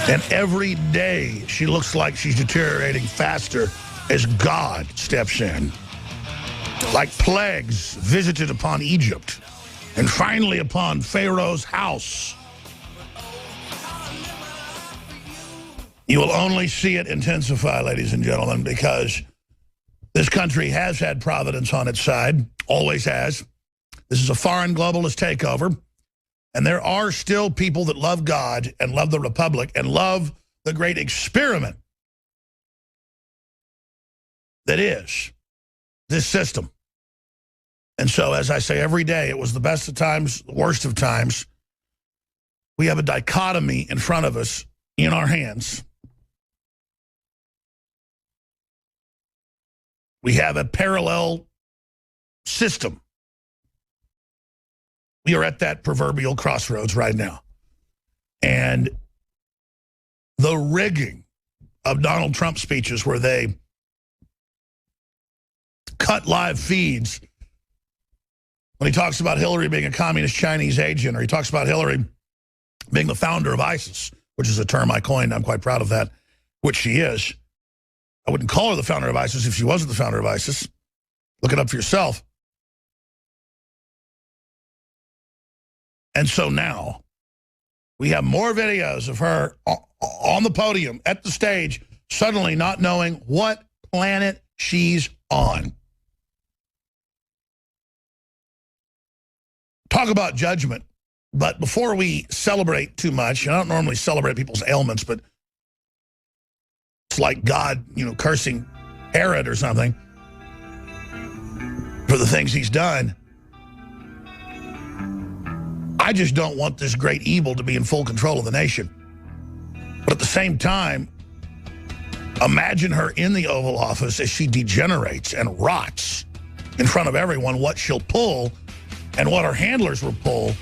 And every day she looks like she's deteriorating faster as God steps in. Like plagues visited upon Egypt and finally upon Pharaoh's house. You will only see it intensify, ladies and gentlemen, because this country has had providence on its side, always has. This is a foreign globalist takeover, and there are still people that love God and love the Republic and love the great experiment that is this system. And so, as I say every day, it was the best of times, the worst of times. We have a dichotomy in front of us, in our hands. We have a parallel system. We are at that proverbial crossroads right now. And the rigging of Donald Trump speeches where they cut live feeds when he talks about Hillary being a communist Chinese agent, or he talks about Hillary being the founder of ISIS, which is a term I coined. I'm quite proud of that, which she is. I wouldn't call her the founder of ISIS if she wasn't the founder of ISIS. Look it up for yourself. And so now we have more videos of her on the podium, at the stage, suddenly not knowing what planet she's on. Talk about judgment. But before we celebrate too much, and I don't normally celebrate people's ailments, but it's like God, cursing Herod or something for the things he's done. I just don't want this great evil to be in full control of the nation. But at the same time, imagine her in the Oval Office as she degenerates and rots in front of everyone, what she'll pull and what her handlers will pull.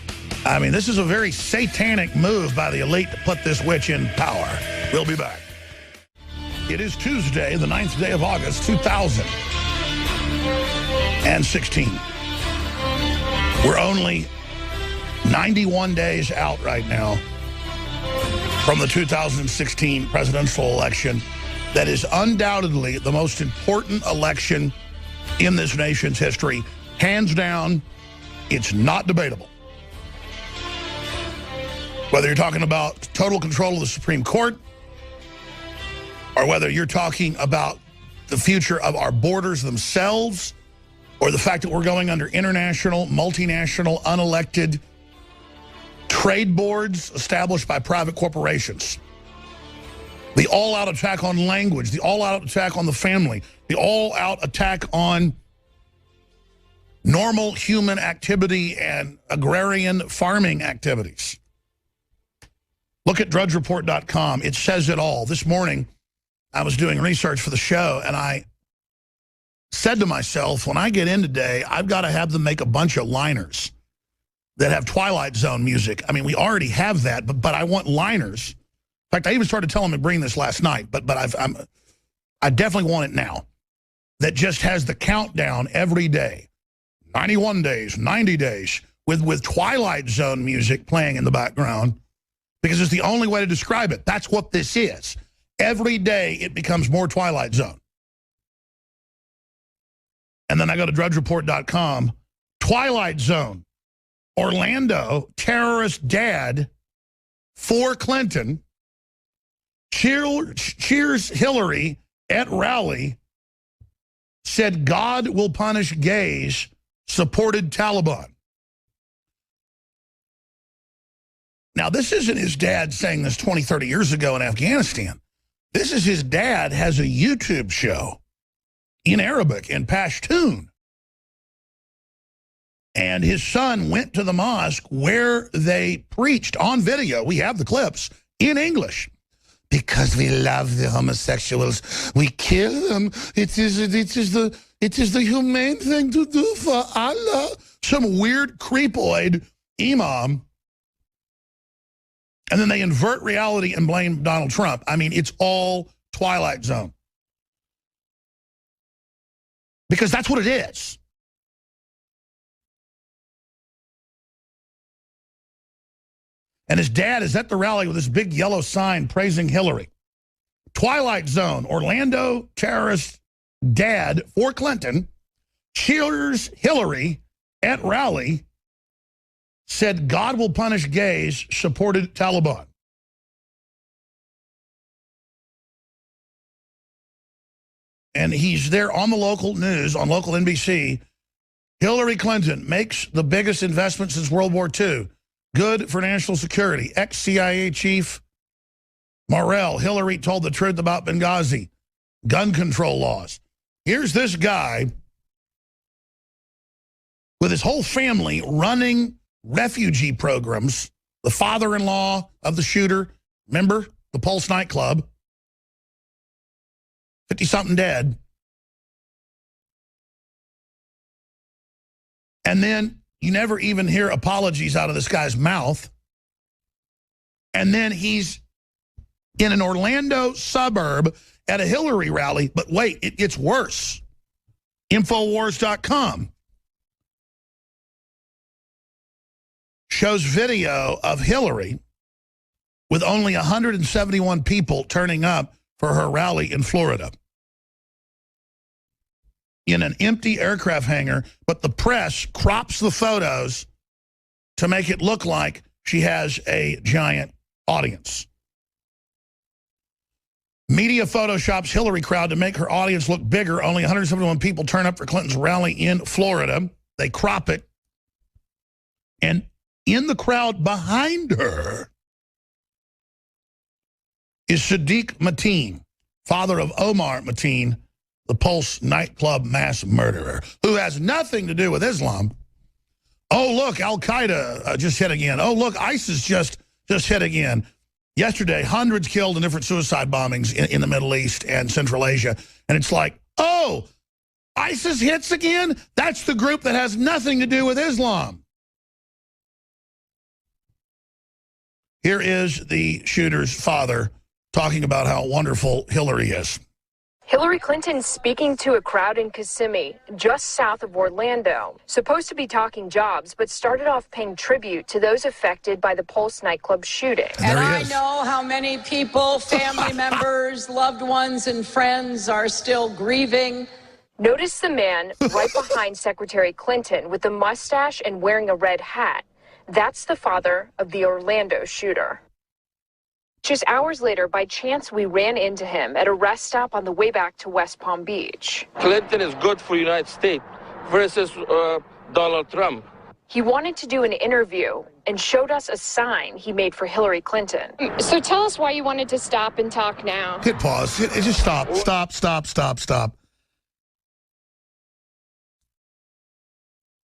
I mean, this is a very satanic move by the elite to put this witch in power. We'll be back. It is Tuesday, the 9th day of August, 2016. We're only 91 days out right now from the 2016 presidential election that is undoubtedly the most important election in this nation's history. Hands down, it's not debatable. Whether you're talking about total control of the Supreme Court, or whether you're talking about the future of our borders themselves, or the fact that we're going under international, multinational, unelected trade boards established by private corporations. The all-out attack on language, the all-out attack on the family, the all-out attack on normal human activity and agrarian farming activities. Look at drudgereport.com. It says it all. This morning, I was doing research for the show, and I said to myself, when I get in today, I've got to have them make a bunch of liners that have Twilight Zone music. I mean, we already have that, but I want liners. In fact, I even started telling them to bring this last night, but I definitely want it now. That just has the countdown every day. 91 days, 90 days, with Twilight Zone music playing in the background, because it's the only way to describe it. That's what this is. Every day it becomes more Twilight Zone. And then I go to drudgereport.com. Twilight Zone. Orlando, terrorist dad for Clinton, cheers Hillary at rally, said God will punish gays, supported Taliban. Now, this isn't his dad saying this 20, 30 years ago in Afghanistan. This is his dad has a YouTube show in Arabic, in Pashtun. And his son went to the mosque where they preached on video. We have the clips in English. Because we love the homosexuals, we kill them. It is the humane thing to do for Allah. Some weird creepoid imam. And then they invert reality and blame Donald Trump. I mean, it's all Twilight Zone. Because that's what it is. And his dad is at the rally with this big yellow sign praising Hillary. Twilight Zone, Orlando terrorist dad for Clinton, cheers Hillary at rally, said God will punish gays, supported Taliban. And he's there on the local news, on local NBC. Hillary Clinton makes the biggest investment since World War II. Good for national security. Ex-CIA chief Morell, Hillary told the truth about Benghazi, gun control laws. Here's this guy with his whole family running refugee programs, the father-in-law of the shooter, remember, the Pulse nightclub, 50-something dead. And then you never even hear apologies out of this guy's mouth. And then he's in an Orlando suburb at a Hillary rally. But wait, it gets worse. Infowars.com shows video of Hillary with only 171 people turning up for her rally in Florida in an empty aircraft hangar, but the press crops the photos to make it look like she has a giant audience. Media photoshops Hillary crowd to make her audience look bigger. Only 171 people turn up for Clinton's rally in Florida. They crop it. And in the crowd behind her is Sadiq Mateen, father of Omar Mateen, the Pulse nightclub mass murderer, who has nothing to do with Islam. Oh, look, Al-Qaeda just hit again. Oh, look, ISIS just hit again. Yesterday, hundreds killed in different suicide bombings in the Middle East and Central Asia. And it's like, oh, ISIS hits again? That's the group that has nothing to do with Islam. Here is the shooter's father talking about how wonderful Hillary is. Hillary Clinton speaking to a crowd in Kissimmee, just south of Orlando. Supposed to be talking jobs, but started off paying tribute to those affected by the Pulse nightclub shooting. And I know how many people, family members, loved ones, and friends are still grieving. Notice the man right behind Secretary Clinton with the mustache and wearing a red hat. That's the father of the Orlando shooter. Just hours later, by chance, we ran into him at a rest stop on the way back to West Palm Beach. Clinton is good for the United States versus Donald Trump. He wanted to do an interview and showed us a sign he made for Hillary Clinton. So tell us why you wanted to stop and talk now. Hit pause. Just stop.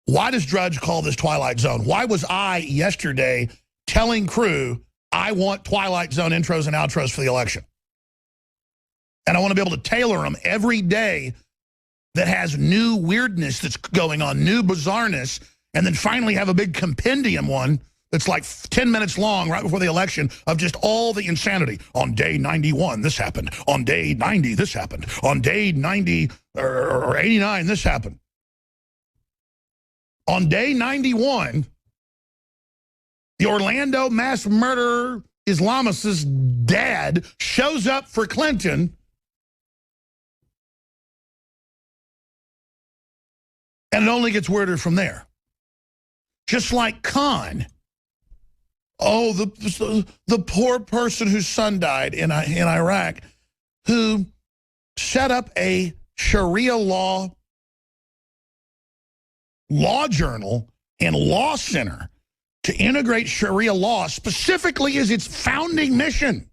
Why does Drudge call this Twilight Zone? Why was I yesterday telling crew I want Twilight Zone intros and outros for the election? And I want to be able to tailor them every day that has new weirdness that's going on, new bizarreness, and then finally have a big compendium one that's like 10 minutes long right before the election of just all the insanity. On day 91, this happened. On day 90, this happened. On day 90 or 89, this happened. On day 91... the Orlando mass murderer Islamist's dad shows up for Clinton, and it only gets weirder from there. Just like Khan. Oh, the poor person whose son died in Iraq, who set up a Sharia law journal and law center to integrate Sharia law specifically is its founding mission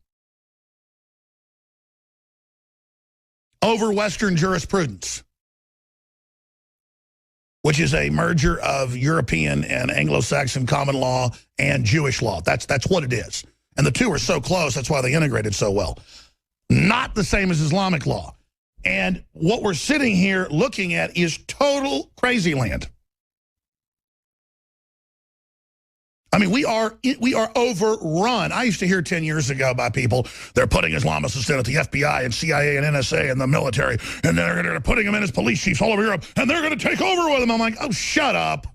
over Western jurisprudence, which is a merger of European and Anglo-Saxon common law and Jewish law. That's what it is. And the two are so close, that's why they integrated so well. Not the same as Islamic law. And what we're sitting here looking at is total crazy land. I mean, we are overrun. I used to hear 10 years ago by people, they're putting Islamists in at the FBI and CIA and NSA and the military, and they're putting them in as police chiefs all over Europe, and they're going to take over with them. I'm like, oh, shut up.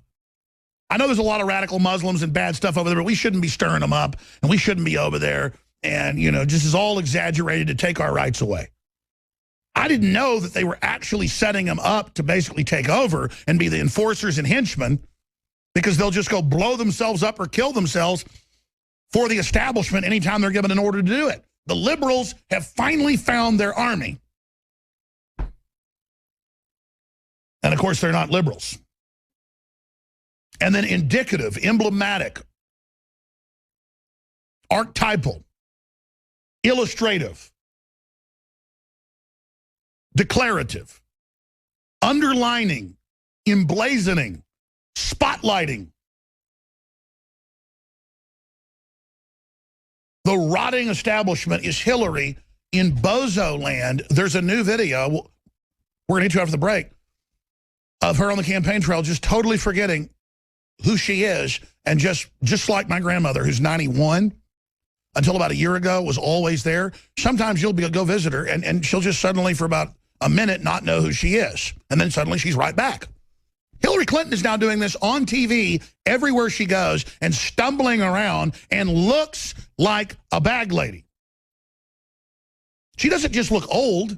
I know there's a lot of radical Muslims and bad stuff over there, but we shouldn't be stirring them up, and we shouldn't be over there. And, you know, just is all exaggerated to take our rights away. I didn't know that they were actually setting them up to basically take over and be the enforcers and henchmen, because they'll just go blow themselves up or kill themselves for the establishment anytime they're given an order to do it. The liberals have finally found their army. And, of course, they're not liberals. And then indicative, emblematic, archetypal, illustrative, declarative, underlining, emblazoning, spotlighting the rotting establishment is Hillary in bozo land. There's a new video we're going to get to after the break of her on the campaign trail just totally forgetting who she is, and just like my grandmother, who's 91, until about a year ago, was always there. Sometimes you'll go visit her, and she'll just suddenly, for about a minute, not know who she is. And then suddenly she's right back. Hillary Clinton is now doing this on TV everywhere she goes and stumbling around and looks like a bag lady. She doesn't just look old.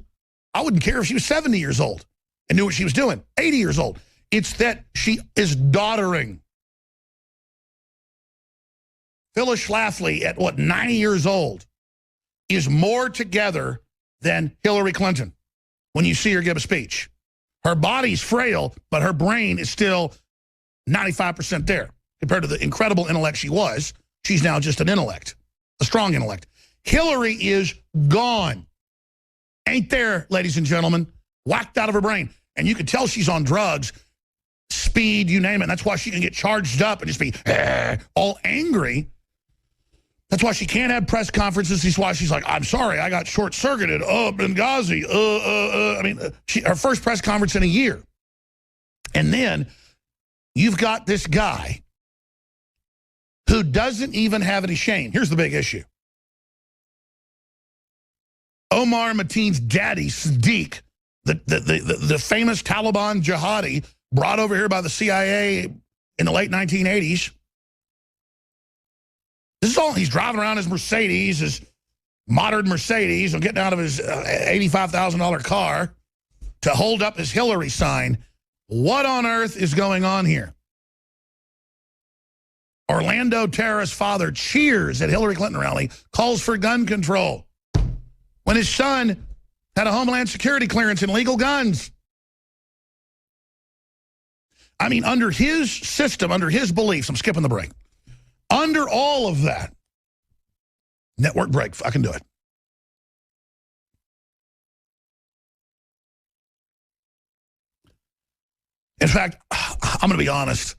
I wouldn't care if she was 70 years old and knew what she was doing, 80 years old. It's that she is doddering. Phyllis Schlafly, at what, 90 years old, is more together than Hillary Clinton when you see her give a speech. Her body's frail, but her brain is still 95% there. Compared to the incredible intellect she was, she's now just an intellect, a strong intellect. Hillary is gone. Ain't there, ladies and gentlemen, whacked out of her brain. And you can tell she's on drugs, speed, you name it. That's why she can get charged up and just be all angry. That's why she can't have press conferences. That's why she's like, I'm sorry, I got short-circuited. Oh, Benghazi. I mean, her first press conference in a year. And then you've got this guy who doesn't even have any shame. Here's the big issue. Omar Mateen's daddy, Sadiq, the famous Taliban jihadi brought over here by the CIA in the late 1980s. This is all, he's driving around his Mercedes, his modern Mercedes, and getting out of his $85,000 car to hold up his Hillary sign. What on earth is going on here? Orlando terrorist father cheers at Hillary Clinton rally, calls for gun control, when his son had a Homeland Security clearance in legal guns. I mean, under his system, under his beliefs, I'm skipping the break. Under all of that, network break, I can do it. In fact, I'm going to be honest.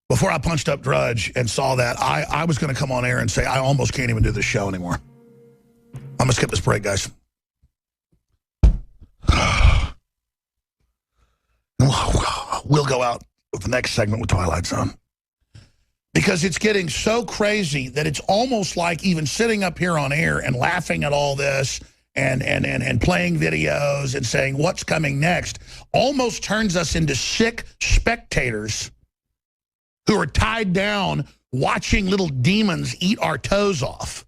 Before I punched up Drudge and saw that, I was going to come on air and say, I almost can't even do this show anymore. I'm going to skip this break, guys. We'll go out with the next segment with Twilight Zone. Because it's getting so crazy that it's almost like even sitting up here on air and laughing at all this and playing videos and saying what's coming next almost turns us into sick spectators who are tied down watching little demons eat our toes off.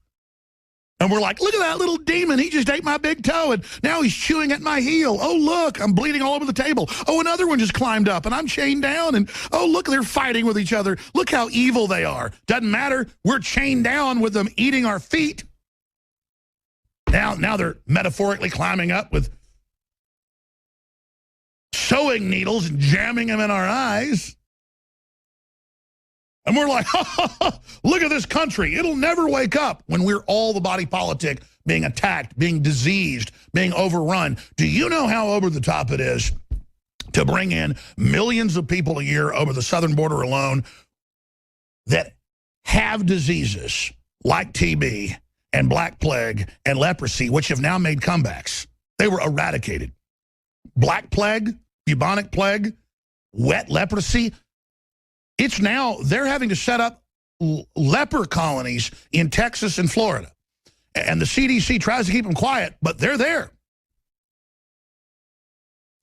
And we're like, look at that little demon. He just ate my big toe, and now he's chewing at my heel. Oh, look, I'm bleeding all over the table. Oh, another one just climbed up, and I'm chained down. And, oh, look, they're fighting with each other. Look how evil they are. Doesn't matter. We're chained down with them eating our feet. Now they're metaphorically climbing up with sewing needles and jamming them in our eyes. And we're like, look at this country. It'll never wake up, when we're all the body politic being attacked, being diseased, being overrun. Do you know how over the top it is to bring in millions of people a year over the southern border alone that have diseases like TB and Black Plague and leprosy, which have now made comebacks? They were eradicated. Black Plague, bubonic plague, wet leprosy. It's now, they're having to set up leper colonies in Texas and Florida. And the CDC tries to keep them quiet, but they're there.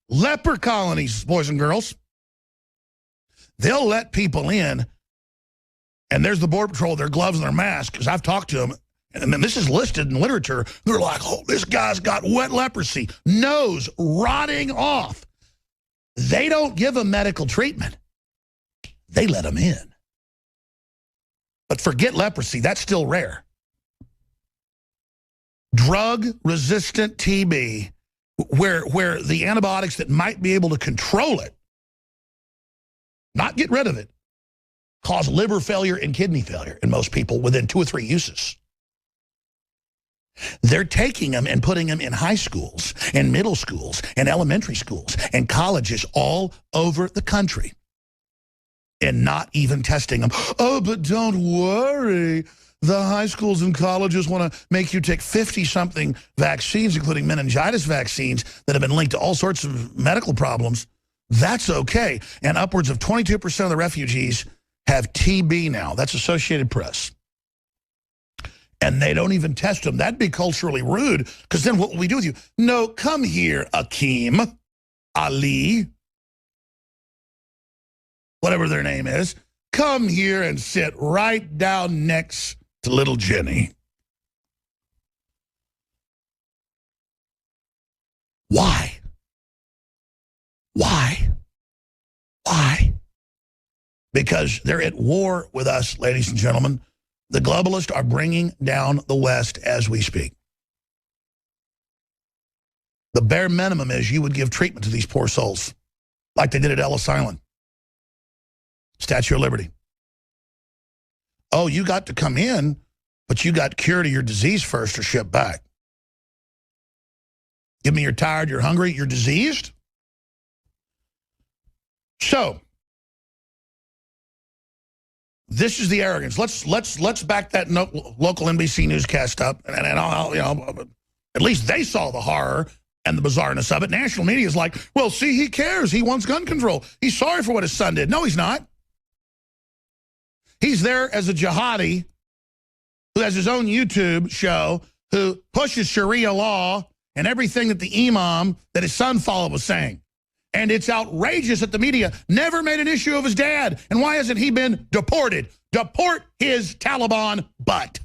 Leper colonies, boys and girls. they'll let people in, and there's the Border Patrol, their gloves and their masks, because I've talked to them, and then this is listed in literature. They're like, oh, this guy's got wet leprosy, nose rotting off. They don't give him medical treatment. They let him in. But forget leprosy, that's still rare. Drug-resistant TB, where the antibiotics that might be able to control it, not get rid of it, cause liver failure and kidney failure in most people within 2 or 3 uses. They're taking them and putting them in high schools and middle schools and elementary schools and colleges all over the country and not even testing them. Oh, but don't worry. The high schools and colleges want to make you take 50-something vaccines, including meningitis vaccines that have been linked to all sorts of medical problems. That's okay. And upwards of 22% of the refugees have TB now. That's Associated Press. And they don't even test them. That'd be culturally rude, because then what will we do with you? No, come here, Akeem, Ali, whatever their name is. Come here and sit right down next to little Jenny. Why? Why? Why? Because they're at war with us, ladies and gentlemen. The globalists are bringing down the West as we speak. The bare minimum is you would give treatment to these poor souls, like they did at Ellis Island. Statue of Liberty. Oh, you got to come in, but you got cured of your disease first or shipped back. Give me you're tired, you're hungry, you're diseased. So, this is the arrogance. Let's back that local NBC newscast up, and I'll, you know, at least they saw the horror and the bizarreness of it. National media is like, well, see, he cares. He wants gun control. He's sorry for what his son did. No, he's not. He's there as a jihadi who has his own YouTube show, who pushes Sharia law and everything that the imam that his son followed was saying. And it's outrageous that the media never made an issue of his dad. And why hasn't he been deported? Deport his Taliban butt.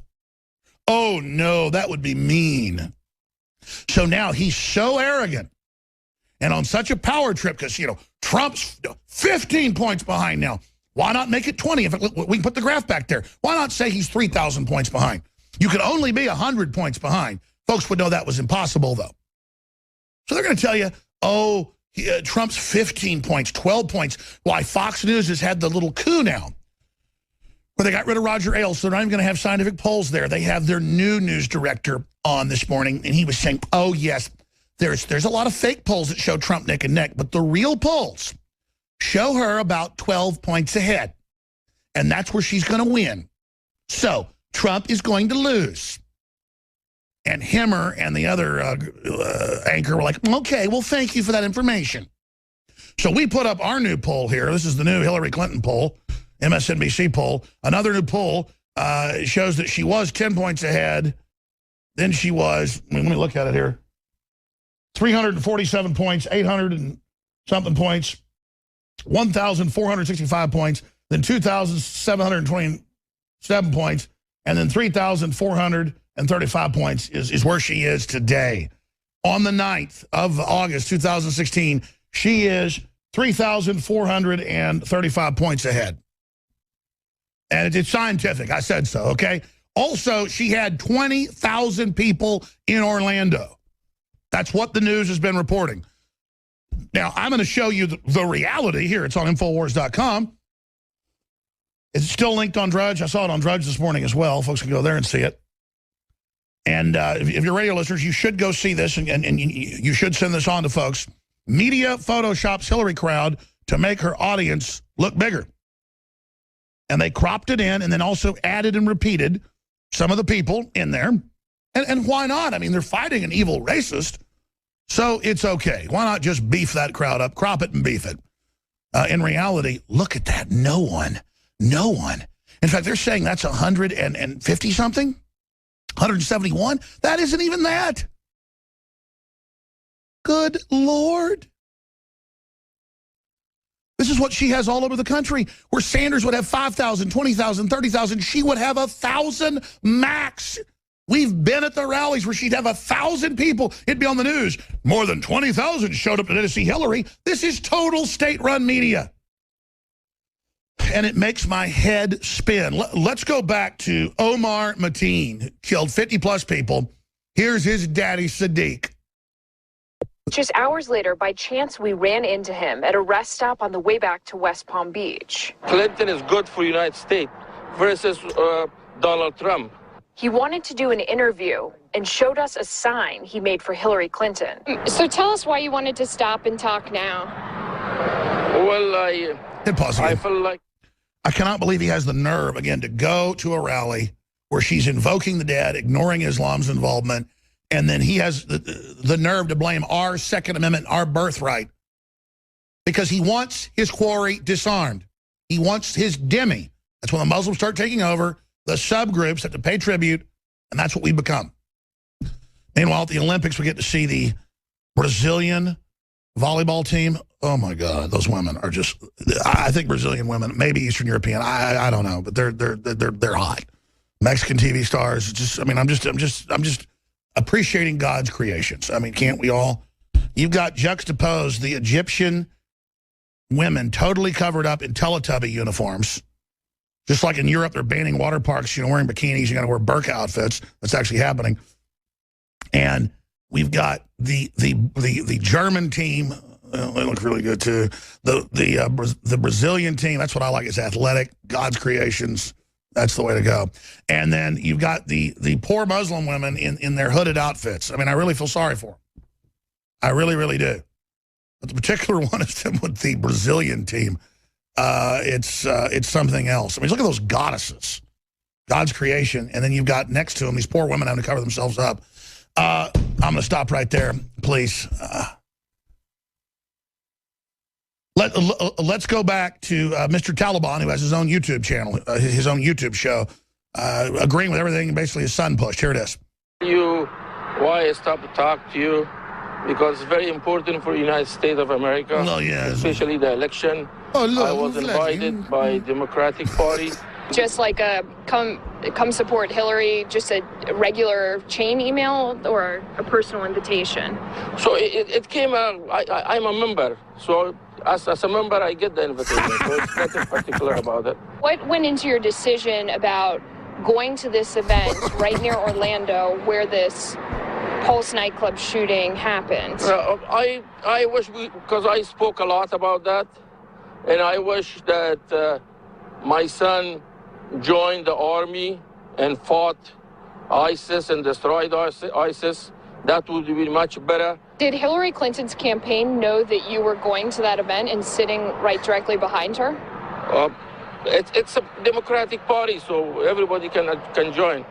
Oh, no, that would be mean. So now he's so arrogant and on such a power trip because, you know, Trump's 15 points behind now. Why not make it 20? If we can put the graph back there. Why not say he's 3,000 points behind? You could only be 100 points behind. Folks would know that was impossible, though. So they're going to tell you, oh, Trump's 15 points, 12 points. Why Fox News has had the little coup now where they got rid of Roger Ailes, so they're not even going to have scientific polls there. They have their new news director on this morning, and he was saying, oh, yes, there's a lot of fake polls that show Trump neck and neck, but the real polls show her about 12 points ahead, and that's where she's going to win. So Trump is going to lose. And Hemmer and the other anchor were like, okay, well, thank you for that information. So we put up our new poll here. This is the new Hillary Clinton poll, MSNBC poll. Another new poll shows that she was 10 points ahead. Then she was, let me look at it here, 347 points, 800 and something points, 1,465 points, then 2,727 points, and then 3,435 points is where she is today. On the 9th of August, 2016, she is 3,435 points ahead. And it's scientific. I said so, okay? Also, she had 20,000 people in Orlando. That's what the news has been reporting. Now, I'm going to show you the reality here. It's on Infowars.com. It's still linked on Drudge. I saw it on Drudge this morning as well. Folks can go there and see it. And if you're radio listeners, you should go see this, and you should send this on to folks. Media photoshops Hillary crowd to make her audience look bigger. And they cropped it in and then also added and repeated some of the people in there. And why not? I mean, they're fighting an evil racist, so it's okay. Why not just beef that crowd up, crop it and beef it? In reality, look at that. No one. In fact, they're saying that's 150-something, 171. That isn't even that. Good Lord. This is what she has all over the country, where Sanders would have 5,000, 20,000, 30,000. She would have 1,000 max. We've been at the rallies where she'd have 1,000 people. It'd be on the news. More than 20,000 showed up to see Hillary. This is total state-run media. And it makes my head spin. Let's go back to Omar Mateen, killed 50-plus people. Here's his daddy, Sadiq. Just hours later, by chance, we ran into him at a rest stop on the way back to West Palm Beach. Clinton is good for the United States versus Donald Trump. He wanted to do an interview and showed us a sign he made for Hillary Clinton. So tell us why you wanted to stop and talk now. Well, I feel like... I cannot believe he has the nerve, again, to go to a rally where she's invoking the dead, ignoring Islam's involvement, and then he has the nerve to blame our Second Amendment, our birthright, because he wants his quarry disarmed. He wants his dhimmi. That's when the Muslims start taking over. The subgroups have to pay tribute, and that's what we become. Meanwhile, at the Olympics, we get to see the Brazilian volleyball team. Oh, my God, those women are just, I think Brazilian women, maybe Eastern European, I don't know, but they're hot. Mexican TV stars, just, I mean, I'm just appreciating God's creations. I mean, can't we all? You've got juxtaposed the Egyptian women totally covered up in Teletubby uniforms. Just like in Europe, they're banning water parks, wearing bikinis, you got to wear burqa outfits. That's actually happening. And we've got the German team. They look really good too. The Brazilian team, that's what I like. It's athletic, God's creations. That's the way to go. And then you've got the poor Muslim women in their hooded outfits. I mean, I really feel sorry for them. I really, really do. But the particular one is with the Brazilian team. It's something else. I mean, look at those goddesses, God's creation, and then you've got next to them these poor women having to cover themselves up. I'm going to stop right there, please. Let's go back to Mr. Taliban, who has his own YouTube channel, his own YouTube show, agreeing with everything basically his son pushed. Here it is. Why I stopped to talk to you? Because it's very important for the United States of America, especially the election. I was invited by Democratic Party. Just like a come support Hillary, just a regular chain email or a personal invitation? So it came out, I'm a member. So as a member, I get the invitation. So it's nothing particular about it. What went into your decision about going to this event right near Orlando where this Pulse nightclub shooting happened? I wish, because I spoke a lot about that, and I wish that my son joined the army and fought ISIS and destroyed ISIS. That would be much better. Did Hillary Clinton's campaign know that you were going to that event and sitting right directly behind her? It's a Democratic Party, so everybody can join.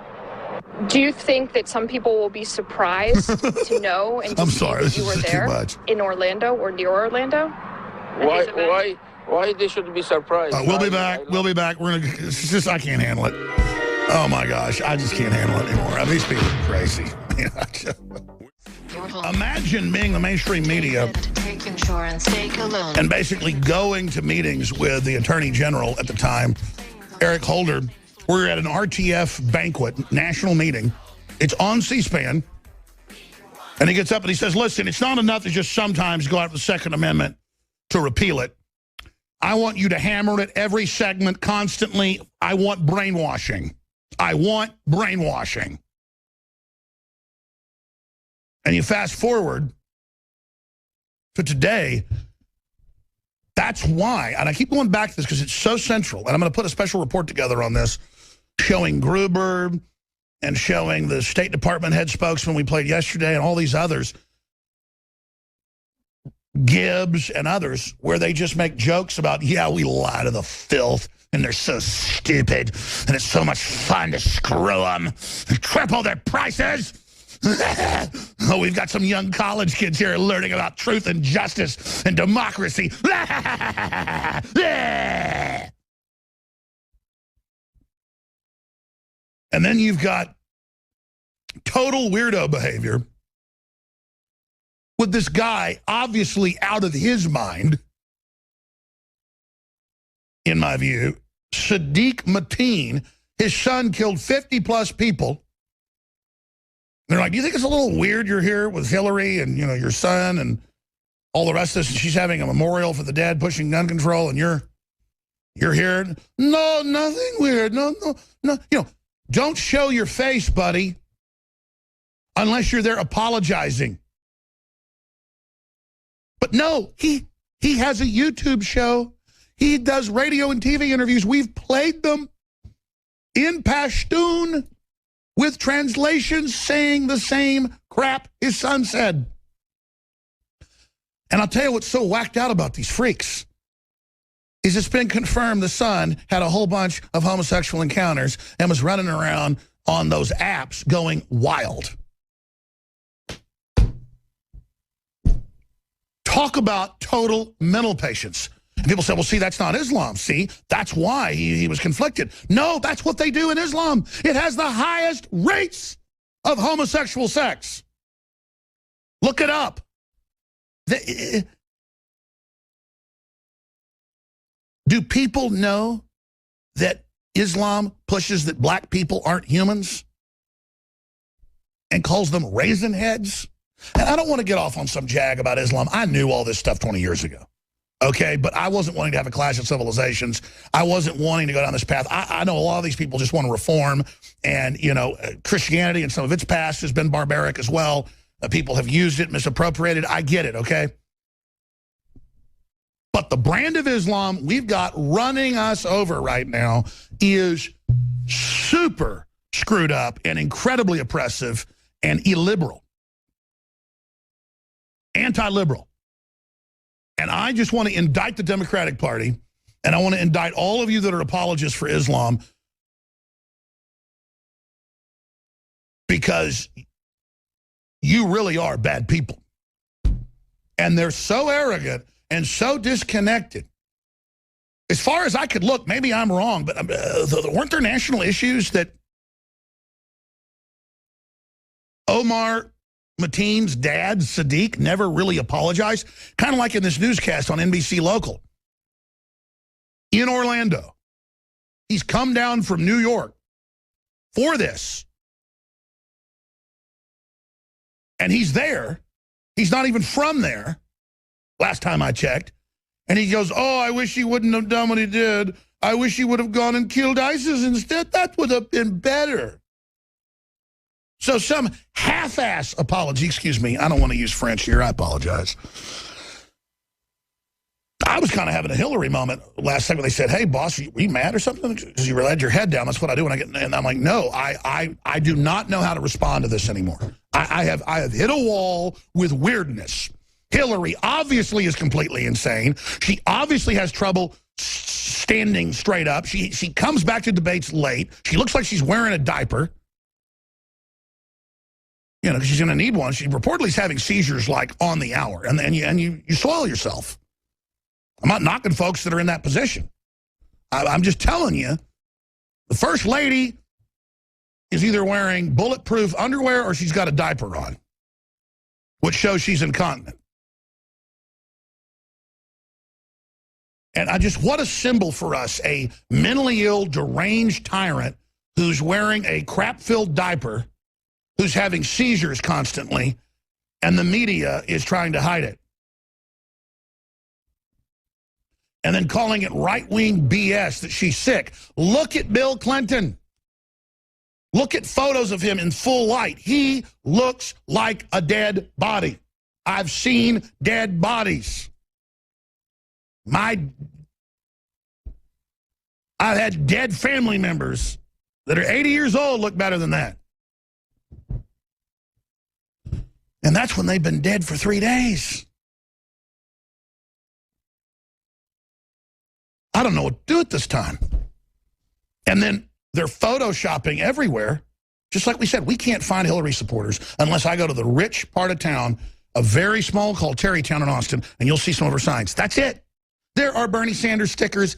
Do you think that some people will be surprised to know and to see that you were there in Orlando or near Orlando? Why they should be surprised? We'll be back. We'll be back. We're gonna. It's just I can't handle it. Oh my gosh, I just can't handle it anymore. I mean, these people are crazy. Imagine being the mainstream media and basically going to meetings with the Attorney General at the time, Eric Holder. We're at an RTF banquet, national meeting. It's on C-SPAN. And he gets up and he says, listen, it's not enough to just sometimes go after the Second Amendment to repeal it. I want you to hammer it every segment constantly. I want brainwashing. I want brainwashing. And you fast forward to today, that's why, and I keep going back to this because it's so central, and I'm going to put a special report together on this, showing Gruber and showing the State Department head spokesman we played yesterday and all these others, Gibbs and others, where they just make jokes about, yeah, we lie to the filth, and they're so stupid, and it's so much fun to screw them and triple their prices. Oh, we've got some young college kids here learning about truth and justice and democracy. And then you've got total weirdo behavior with this guy obviously out of his mind in my view. Sadiq Mateen, his son killed 50-plus people. They're like, do you think it's a little weird you're here with Hillary and, you know, your son and all the rest of this, and she's having a memorial for the dead, pushing gun control, and you're here? No, nothing weird. No. You know, don't show your face, buddy, unless you're there apologizing. But no, he has a YouTube show. He does radio and TV interviews. We've played them in Pashtun with translations saying the same crap his son said. And I'll tell you what's so whacked out about these freaks is it's been confirmed the son had a whole bunch of homosexual encounters and was running around on those apps going wild. Talk about total mental patients. And people say, well, see, that's not Islam. See, that's why he was conflicted. No, that's what they do in Islam. It has the highest rates of homosexual sex. Look it up. Do people know that Islam pushes that black people aren't humans and calls them raisin heads? And I don't want to get off on some jag about Islam. I knew all this stuff 20 years ago. Okay, but I wasn't wanting to have a clash of civilizations. I wasn't wanting to go down this path. I know a lot of these people just want to reform. And, you know, Christianity and some of its past has been barbaric as well. People have used it, misappropriated. I get it, okay? But the brand of Islam we've got running us over right now is super screwed up and incredibly oppressive and illiberal. Anti-liberal. And I just want to indict the Democratic Party, and I want to indict all of you that are apologists for Islam, because you really are bad people. And they're so arrogant and so disconnected. As far as I could look, maybe I'm wrong, but weren't there national issues that Omar Mateen's dad, Sadiq, never really apologized? Kind of like in this newscast on NBC Local. In Orlando. He's come down from New York for this. And he's there. He's not even from there, last time I checked. And he goes, oh, I wish he wouldn't have done what he did. I wish he would have gone and killed ISIS instead. That would have been better. So some half-ass apology, excuse me, I don't want to use French here, I apologize. I was kind of having a Hillary moment last time when they said, hey, boss, are you mad or something? Because you had your head down. That's what I do when I get, and I'm like, no, I do not know how to respond to this anymore. I have hit a wall with weirdness. Hillary obviously is completely insane. She obviously has trouble standing straight up. She comes back to debates late. She looks like she's wearing a diaper. You know, because she's going to need one. She reportedly is having seizures like on the hour, and then you soil yourself. I'm not knocking folks that are in that position. I'm just telling you, the First Lady is either wearing bulletproof underwear or she's got a diaper on, which shows she's incontinent. And what a symbol for us, a mentally ill, deranged tyrant who's wearing a crap-filled diaper, who's having seizures constantly, and the media is trying to hide it. And then calling it right-wing BS that she's sick. Look at Bill Clinton. Look at photos of him in full light. He looks like a dead body. I've seen dead bodies. I've had dead family members that are 80 years old look better than that. And that's when they've been dead for 3 days. I don't know what to do at this time. And then they're photoshopping everywhere. Just like we said, we can't find Hillary supporters unless I go to the rich part of town, a very small called Terrytown in Austin, and you'll see some of her signs. That's it. There are Bernie Sanders stickers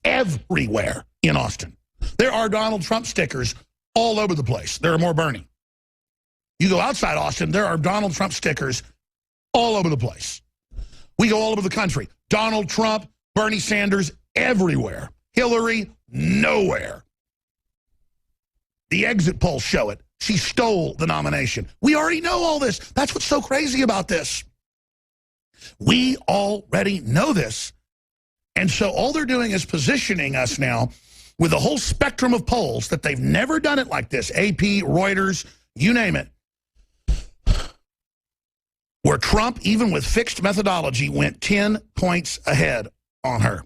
everywhere in Austin. There are Donald Trump stickers all over the place. There are more Bernie. You go outside Austin, there are Donald Trump stickers all over the place. We go all over the country. Donald Trump, Bernie Sanders, everywhere. Hillary, nowhere. The exit polls show it. She stole the nomination. We already know all this. That's what's so crazy about this. We already know this. And so all they're doing is positioning us now with a whole spectrum of polls that they've never done it like this. AP, Reuters, you name it. Where Trump, even with fixed methodology, went 10 points ahead on her.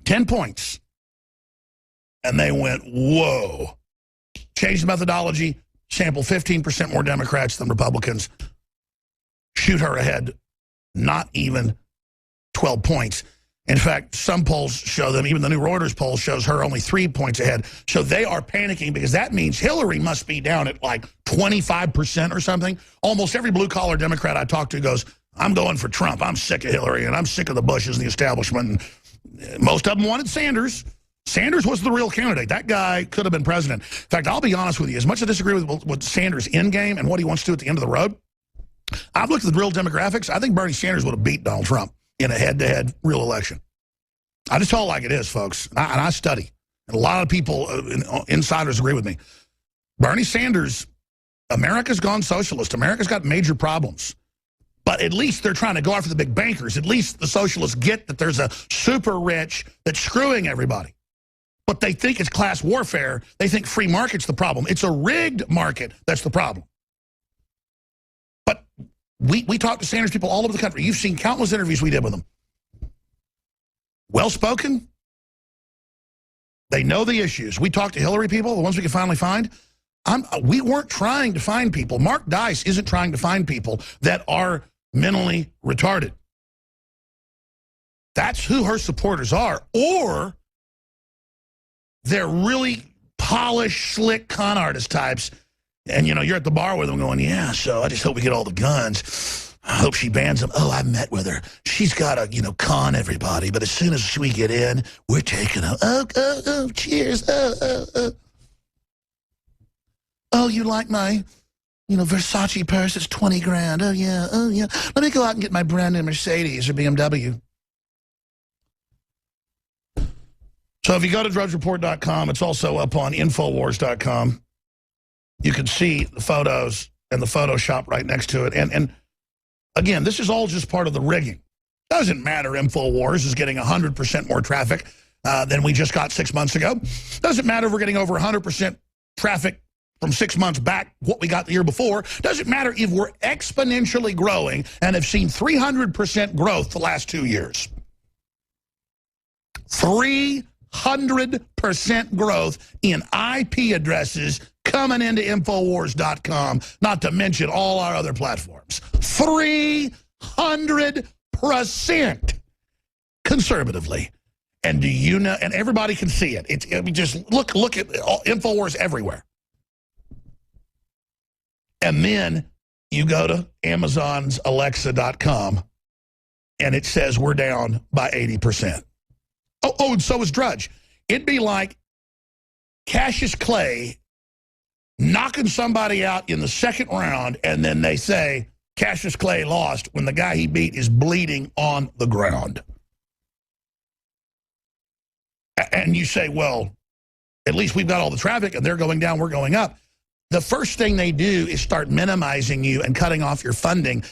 10 points. And they went, whoa. Changed the methodology, sample 15% more Democrats than Republicans. Shoot her ahead, not even 12 points. In fact, some polls show them, even the new Reuters poll shows her only 3 points ahead. So they are panicking because that means Hillary must be down at like 25% or something. Almost every blue-collar Democrat I talk to goes, I'm going for Trump. I'm sick of Hillary, and I'm sick of the Bushes and the establishment. And most of them wanted Sanders. Sanders was the real candidate. That guy could have been president. In fact, I'll be honest with you. As much as I disagree with Sanders' endgame and what he wants to do at the end of the road, I've looked at the real demographics. I think Bernie Sanders would have beat Donald Trump in a head-to-head real election. I just tell it like it is, folks. And I study. And a lot of people, insiders, agree with me. Bernie Sanders, America's gone socialist. America's got major problems. But at least they're trying to go after the big bankers. At least the socialists get that there's a super rich that's screwing everybody. But they think it's class warfare. They think free market's the problem. It's a rigged market that's the problem. But we talk to Sanders people all over the country. You've seen countless interviews we did with them. Well-spoken. They know the issues. We talk to Hillary people, the ones we can finally find. We weren't trying to find people. Mark Dice isn't trying to find people that are mentally retarded. That's who her supporters are. Or they're really polished, slick con artist types. And, you know, you're at the bar with them going, yeah, so I just hope we get all the guns. I hope she bans them. Oh, I met with her. She's got to, you know, con everybody. But as soon as we get in, we're taking them. Oh, cheers. Oh, you like my, you know, Versace purse? It's 20 grand. Oh, yeah. Let me go out and get my brand new Mercedes or BMW. So if you go to drudgereport.com, it's also up on Infowars.com. You can see the photos and the Photoshop right next to it. And again, this is all just part of the rigging. Doesn't matter. Infowars is getting 100% more traffic than we just got 6 months ago. Doesn't matter if we're getting over 100% traffic from 6 months back, what we got the year before. Doesn't matter if we're exponentially growing and have seen 300% growth the last 2 years. 300% growth in IP addresses coming into Infowars.com, not to mention all our other platforms. 300% conservatively. And do you know, and everybody can see it. I mean, just look at Infowars everywhere. And then you go to Amazon's Alexa.com and it says we're down by 80%. Oh, and so is Drudge. It'd be like Cassius Clay knocking somebody out in the second round, and then they say Cassius Clay lost when the guy he beat is bleeding on the ground. And you say, well, at least we've got all the traffic, and they're going down, we're going up. The first thing they do is start minimizing you and cutting off your funding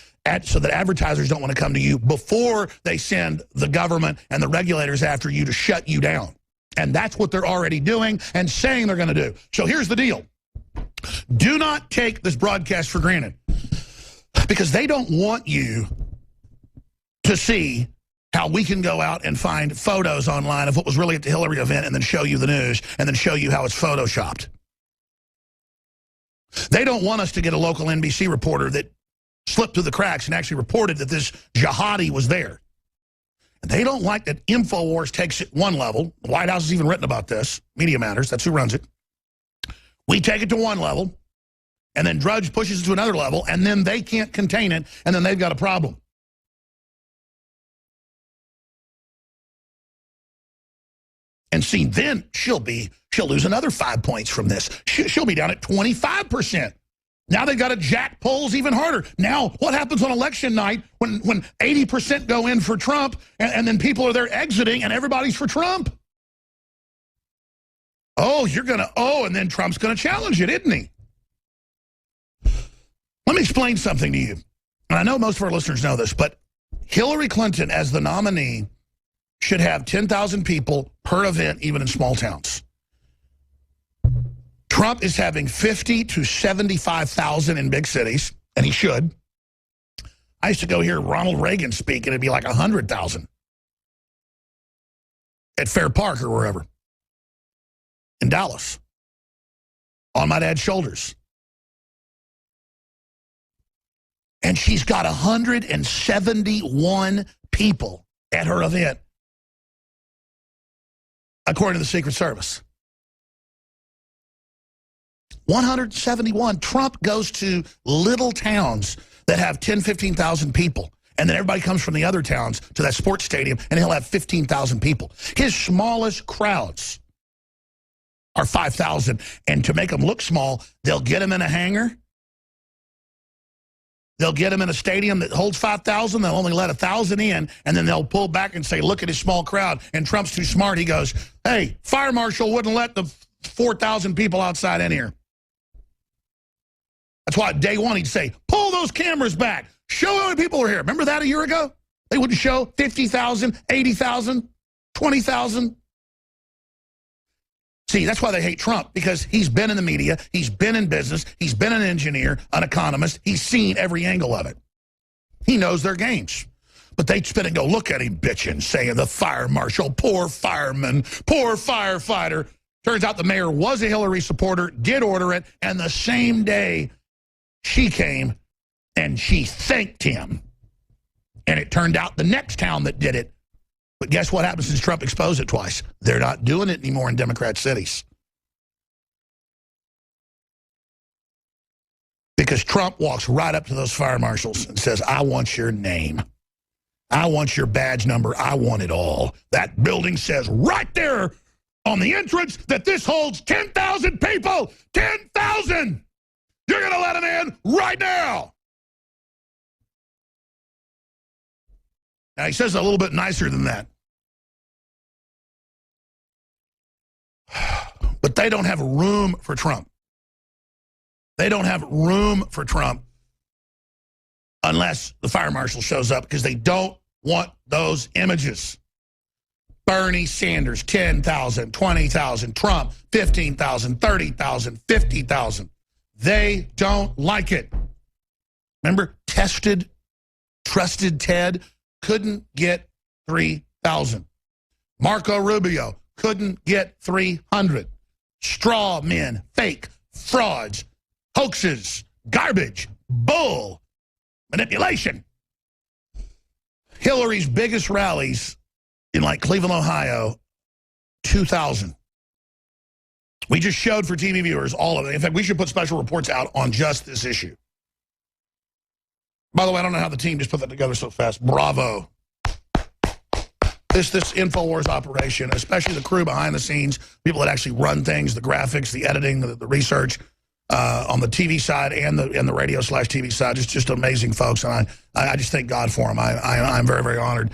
so that advertisers don't want to come to you before they send the government and the regulators after you to shut you down. And that's what they're already doing and saying they're going to do. So here's the deal. Do not take this broadcast for granted, because they don't want you to see how we can go out and find photos online of what was really at the Hillary event and then show you the news and then show you how it's photoshopped. They don't want us to get a local NBC reporter that slipped through the cracks and actually reported that this jihadi was there. And they don't like that Infowars takes it one level. The White House has even written about this. Media Matters, that's who runs it. We take it to one level, and then Drudge pushes it to another level, and then they can't contain it, and then they've got a problem. And see, then she'll lose another 5 points from this. She'll be down at 25%. Now they've got to jack polls even harder. Now, what happens on election night when 80% go in for Trump and then people are there exiting and everybody's for Trump? Oh, and then Trump's going to challenge it, isn't he? Let me explain something to you. And I know most of our listeners know this, but Hillary Clinton as the nominee should have 10,000 people per event, even in small towns. Trump is having 50 to 75,000 in big cities, and he should. I used to go hear Ronald Reagan speak, and it'd be like 100,000 at Fair Park or wherever in Dallas on my dad's shoulders. And she's got 171 people at her event, according to the Secret Service. 171. Trump goes to little towns that have 10, 15,000 people. And then everybody comes from the other towns to that sports stadium, and he'll have 15,000 people. His smallest crowds are 5,000. And to make them look small, they'll get him in a hangar. They'll get him in a stadium that holds 5,000. They'll only let 1,000 in, and then they'll pull back and say, look at his small crowd. And Trump's too smart. He goes, hey, fire marshal wouldn't let the 4,000 people outside in here. That's why day one he'd say, pull those cameras back. Show how many people are here. Remember that a year ago? They wouldn't show 50,000, 80,000, 20,000. See, that's why they hate Trump, because he's been in the media, he's been in business, he's been an engineer, an economist, he's seen every angle of it. He knows their games. But they spit and go, look at him bitching, saying the fire marshal, poor fireman, poor firefighter. Turns out the mayor was a Hillary supporter, did order it, and the same day she came and she thanked him. And it turned out the next town that did it. But guess what happens since Trump exposed it twice? They're not doing it anymore in Democrat cities. Because Trump walks right up to those fire marshals and says, I want your name. I want your badge number. I want it all. That building says right there on the entrance that this holds 10,000 people. 10,000! You're going to let them in right now. Now, he says it a little bit nicer than that. But they don't have room for Trump. They don't have room for Trump unless the fire marshal shows up, because they don't want those images. Bernie Sanders, 10,000, 20,000. Trump, 15,000, 30,000, 50,000. They don't like it. Remember, tested, trusted Ted couldn't get 3,000. Marco Rubio couldn't get 300. Straw men, fake, frauds, hoaxes, garbage, bull, manipulation. Hillary's biggest rallies in like Cleveland, Ohio, 2,000. We just showed for TV viewers all of it. In fact, we should put special reports out on just this issue. By the way, I don't know how the team just put that together so fast. Bravo. This InfoWars operation, especially the crew behind the scenes, people that actually run things, the graphics, the editing, the research on the TV side and the radio/TV side, just amazing folks. And I just thank God for them. I'm very, very honored.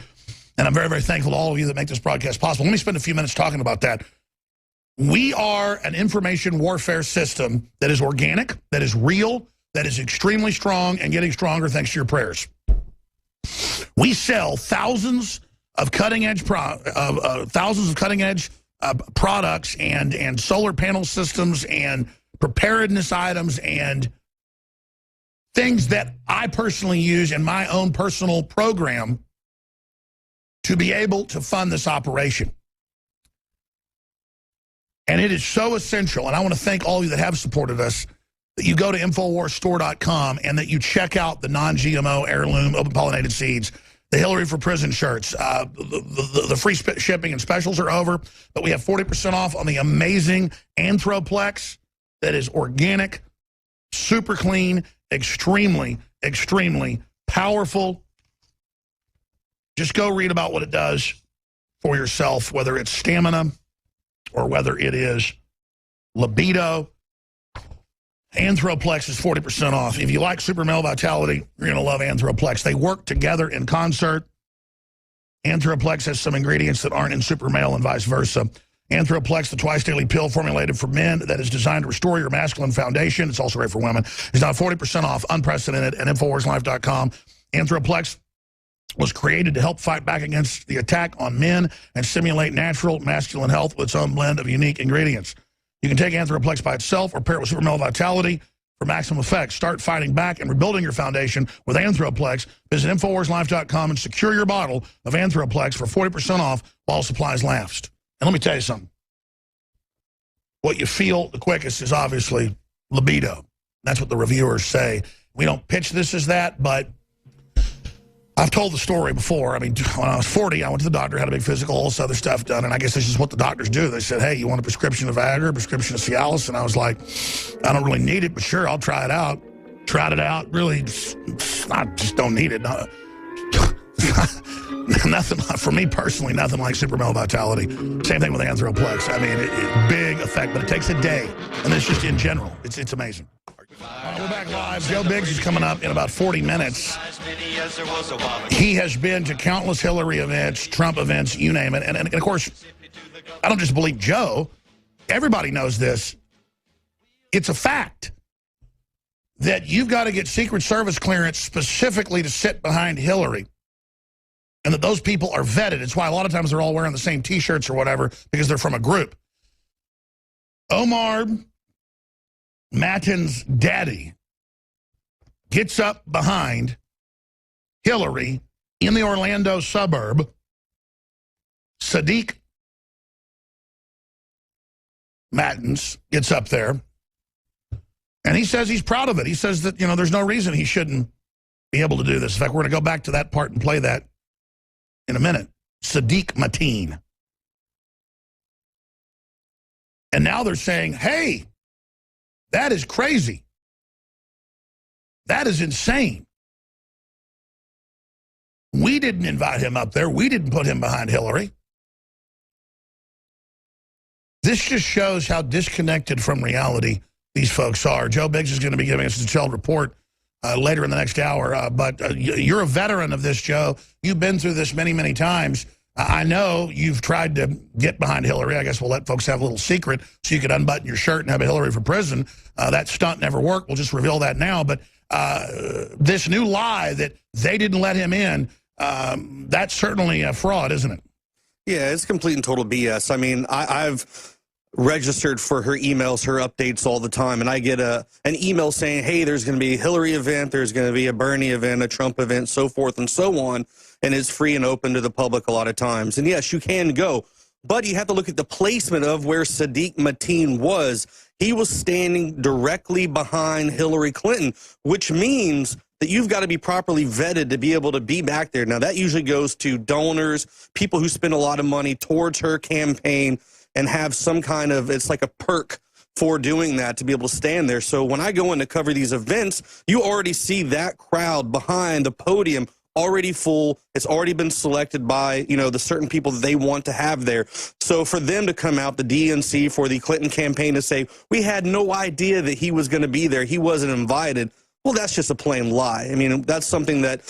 And I'm very, very thankful to all of you that make this broadcast possible. Let me spend a few minutes talking about that. We are an information warfare system that is organic, that is real, that is extremely strong and getting stronger thanks to your prayers. We sell thousands of cutting-edge products and solar panel systems and preparedness items and things that I personally use in my own personal program to be able to fund this operation. And it is so essential, and I want to thank all of you that have supported us, that you go to InfoWarsStore.com and that you check out the non-GMO heirloom open pollinated seeds, the Hillary for Prison shirts. The free shipping and specials are over, but we have 40% off on the amazing Anthroplex that is organic, super clean, extremely, extremely powerful. Just go read about what it does for yourself, whether it's stamina or whether it is libido. Anthroplex is 40% off. If you like Super Male Vitality, you're going to love Anthroplex. They work together in concert. Anthroplex has some ingredients that aren't in Super Male and vice versa. Anthroplex, the twice-daily pill formulated for men that is designed to restore your masculine foundation. It's also great for women. It's now 40% off, unprecedented, at InfoWarsLife.com. Anthroplex was created to help fight back against the attack on men and stimulate natural masculine health with its own blend of unique ingredients. You can take Anthroplex by itself or pair it with Super Male Vitality for maximum effect. Start fighting back and rebuilding your foundation with Anthroplex. Visit InfoWarsLife.com and secure your bottle of Anthroplex for 40% off while supplies last. And let me tell you something. What you feel the quickest is obviously libido. That's what the reviewers say. We don't pitch this as that, but I've told the story before. I mean, when I was 40, I went to the doctor, had a big physical, all this other stuff done, and I guess this is what the doctors do. They said, hey, you want a prescription of Viagra, a prescription of Cialis? And I was like, I don't really need it, but sure, I'll try it out. Tried it out. Really, I just don't need it. Nothing, for me personally, nothing like Super Male Vitality. Same thing with Anthroplex. I mean, big effect, but it takes a day, and it's just in general. It's amazing. We're back live. Joe Biggs is coming up in about 40 minutes. He has been to countless Hillary events, Trump events, you name it. And of course, I don't just believe Joe. Everybody knows this. It's a fact that you've got to get Secret Service clearance specifically to sit behind Hillary. And that those people are vetted. It's why a lot of times they're all wearing the same T-shirts or whatever, because they're from a group. Omar Matten's daddy gets up behind Hillary in the Orlando suburb. Sadiq Matten's gets up there, and he says he's proud of it. He says that, there's no reason he shouldn't be able to do this. In fact, we're going to go back to that part and play that in a minute. Sadiq Mateen. And now they're saying, hey, that is crazy. That is insane. We didn't invite him up there. We didn't put him behind Hillary. This just shows how disconnected from reality these folks are. Joe Biggs is going to be giving us a detailed report later in the next hour. But you're a veteran of this, Joe. You've been through this many, many times. I know you've tried to get behind Hillary. I guess we'll let folks have a little secret so you could unbutton your shirt and have a Hillary for prison. That stunt never worked. We'll just reveal that now. But this new lie that they didn't let him in, that's certainly a fraud, isn't it? Yeah, it's complete and total BS. I mean, I've registered for her emails, her updates all the time, and I get an email saying, hey, there's going to be a Hillary event, there's going to be a Bernie event, a Trump event, so forth and so on, and it's free and open to the public a lot of times. And yes, you can go, but you have to look at the placement of where Sadiq Mateen was. He was standing directly behind Hillary Clinton, which means that you've got to be properly vetted to be able to be back there. Now, that usually goes to donors, people who spend a lot of money towards her campaign, and have some kind of, it's like a perk for doing that to be able to stand there. So when I go in to cover these events, you already see that crowd behind the podium already full. It's already been selected by, the certain people that they want to have there. So for them to come out, the DNC, for the Clinton campaign to say, we had no idea that he was going to be there, he wasn't invited, well, that's just a plain lie. I mean, that's something that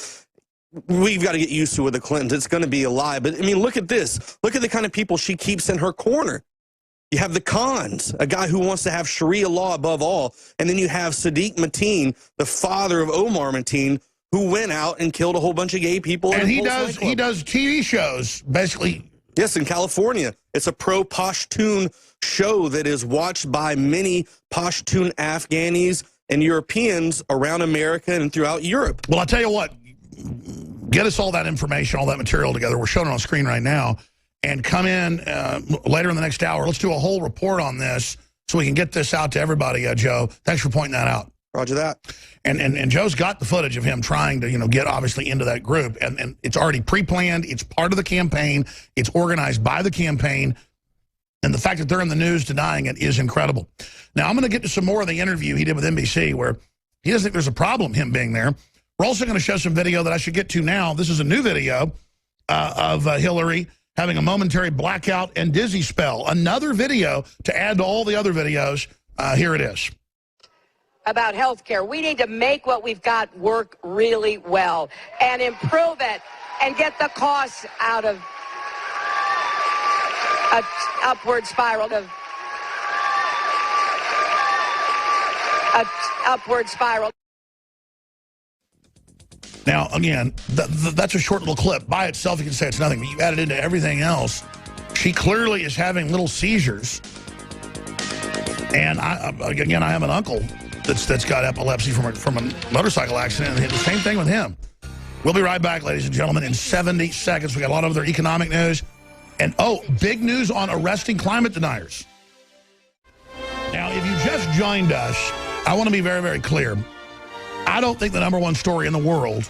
we've got to get used to with the Clintons. It's going to be a lie. But, I mean, look at this. Look at the kind of people she keeps in her corner. You have the Khans, a guy who wants to have Sharia law above all. And then you have Sadiq Mateen, the father of Omar Mateen, who went out and killed a whole bunch of gay people. And he does TV shows, basically. Yes, in California. It's a pro-Pashtun show that is watched by many Pashtun Afghanis and Europeans around America and throughout Europe. Well, I'll tell you what. Get us all that information, all that material together. We're showing it on screen right now. And come in later in the next hour. Let's do a whole report on this so we can get this out to everybody, Joe. Thanks for pointing that out. Roger that. And Joe's got the footage of him trying to, get obviously into that group. And it's already pre-planned. It's part of the campaign. It's organized by the campaign. And the fact that they're in the news denying it is incredible. Now, I'm going to get to some more of the interview he did with NBC where he doesn't think there's a problem him being there. We're also going to show some video that I should get to now. This is a new video of Hillary having a momentary blackout and dizzy spell. Another video to add to all the other videos. Here it is. about health care. We need to make what we've got work really well and improve it and get the costs out of an upward spiral Now, again, that's a short little clip. By itself, you can say it's nothing, but you add it into everything else. She clearly is having little seizures. And, I have an uncle that's got epilepsy from a motorcycle accident, and the same thing with him. We'll be right back, ladies and gentlemen, in 70 seconds. We got a lot of other economic news. And, big news on arresting climate deniers. Now, if you just joined us, I want to be very, very clear. I don't think the #1 story in the world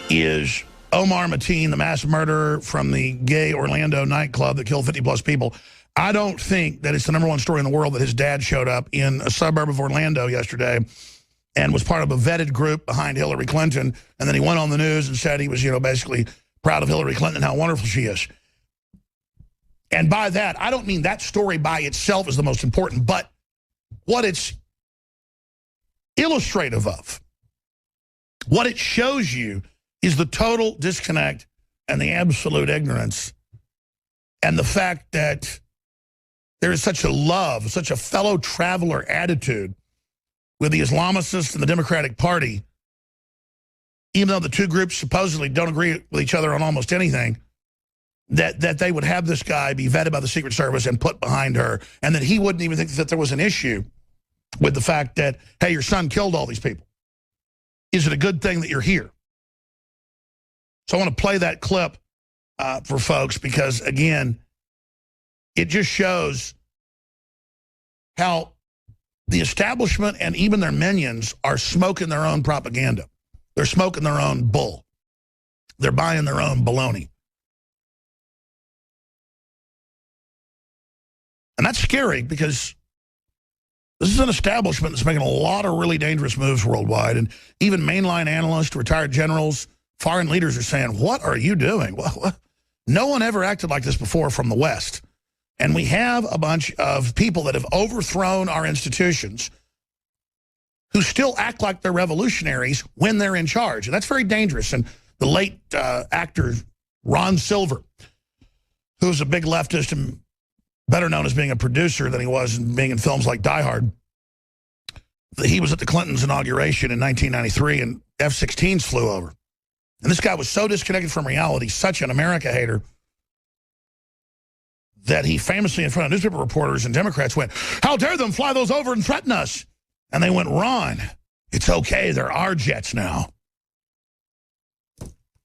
is Omar Mateen, the mass murderer from the gay Orlando nightclub that killed 50-plus people. I don't think that it's the #1 story in the world that his dad showed up in a suburb of Orlando yesterday and was part of a vetted group behind Hillary Clinton, and then he went on the news and said he was, basically proud of Hillary Clinton and how wonderful she is. And by that, I don't mean that story by itself is the most important, but what it's illustrative of, what it shows you is the total disconnect and the absolute ignorance and the fact that there is such a love, such a fellow traveler attitude with the Islamicists and the Democratic Party, even though the two groups supposedly don't agree with each other on almost anything, that they would have this guy be vetted by the Secret Service and put behind her, and that he wouldn't even think that there was an issue with the fact that, hey, your son killed all these people. Is it a good thing that you're here? So I want to play that clip for folks because, again, it just shows how the establishment and even their minions are smoking their own propaganda. They're smoking their own bull. They're buying their own baloney. And that's scary because this is an establishment that's making a lot of really dangerous moves worldwide. And even mainline analysts, retired generals, foreign leaders are saying, what are you doing? Well, no one ever acted like this before from the West. And we have a bunch of people that have overthrown our institutions who still act like they're revolutionaries when they're in charge. And that's very dangerous. And the late actor Ron Silver, who's a big leftist and better known as being a producer than he was being in films like Die Hard, he was at the Clintons' inauguration in 1993, and F-16s flew over. And this guy was so disconnected from reality, such an America hater, that he famously in front of newspaper reporters and Democrats went, how dare them fly those over and threaten us? And they went, Ron, it's okay, they're our jets now.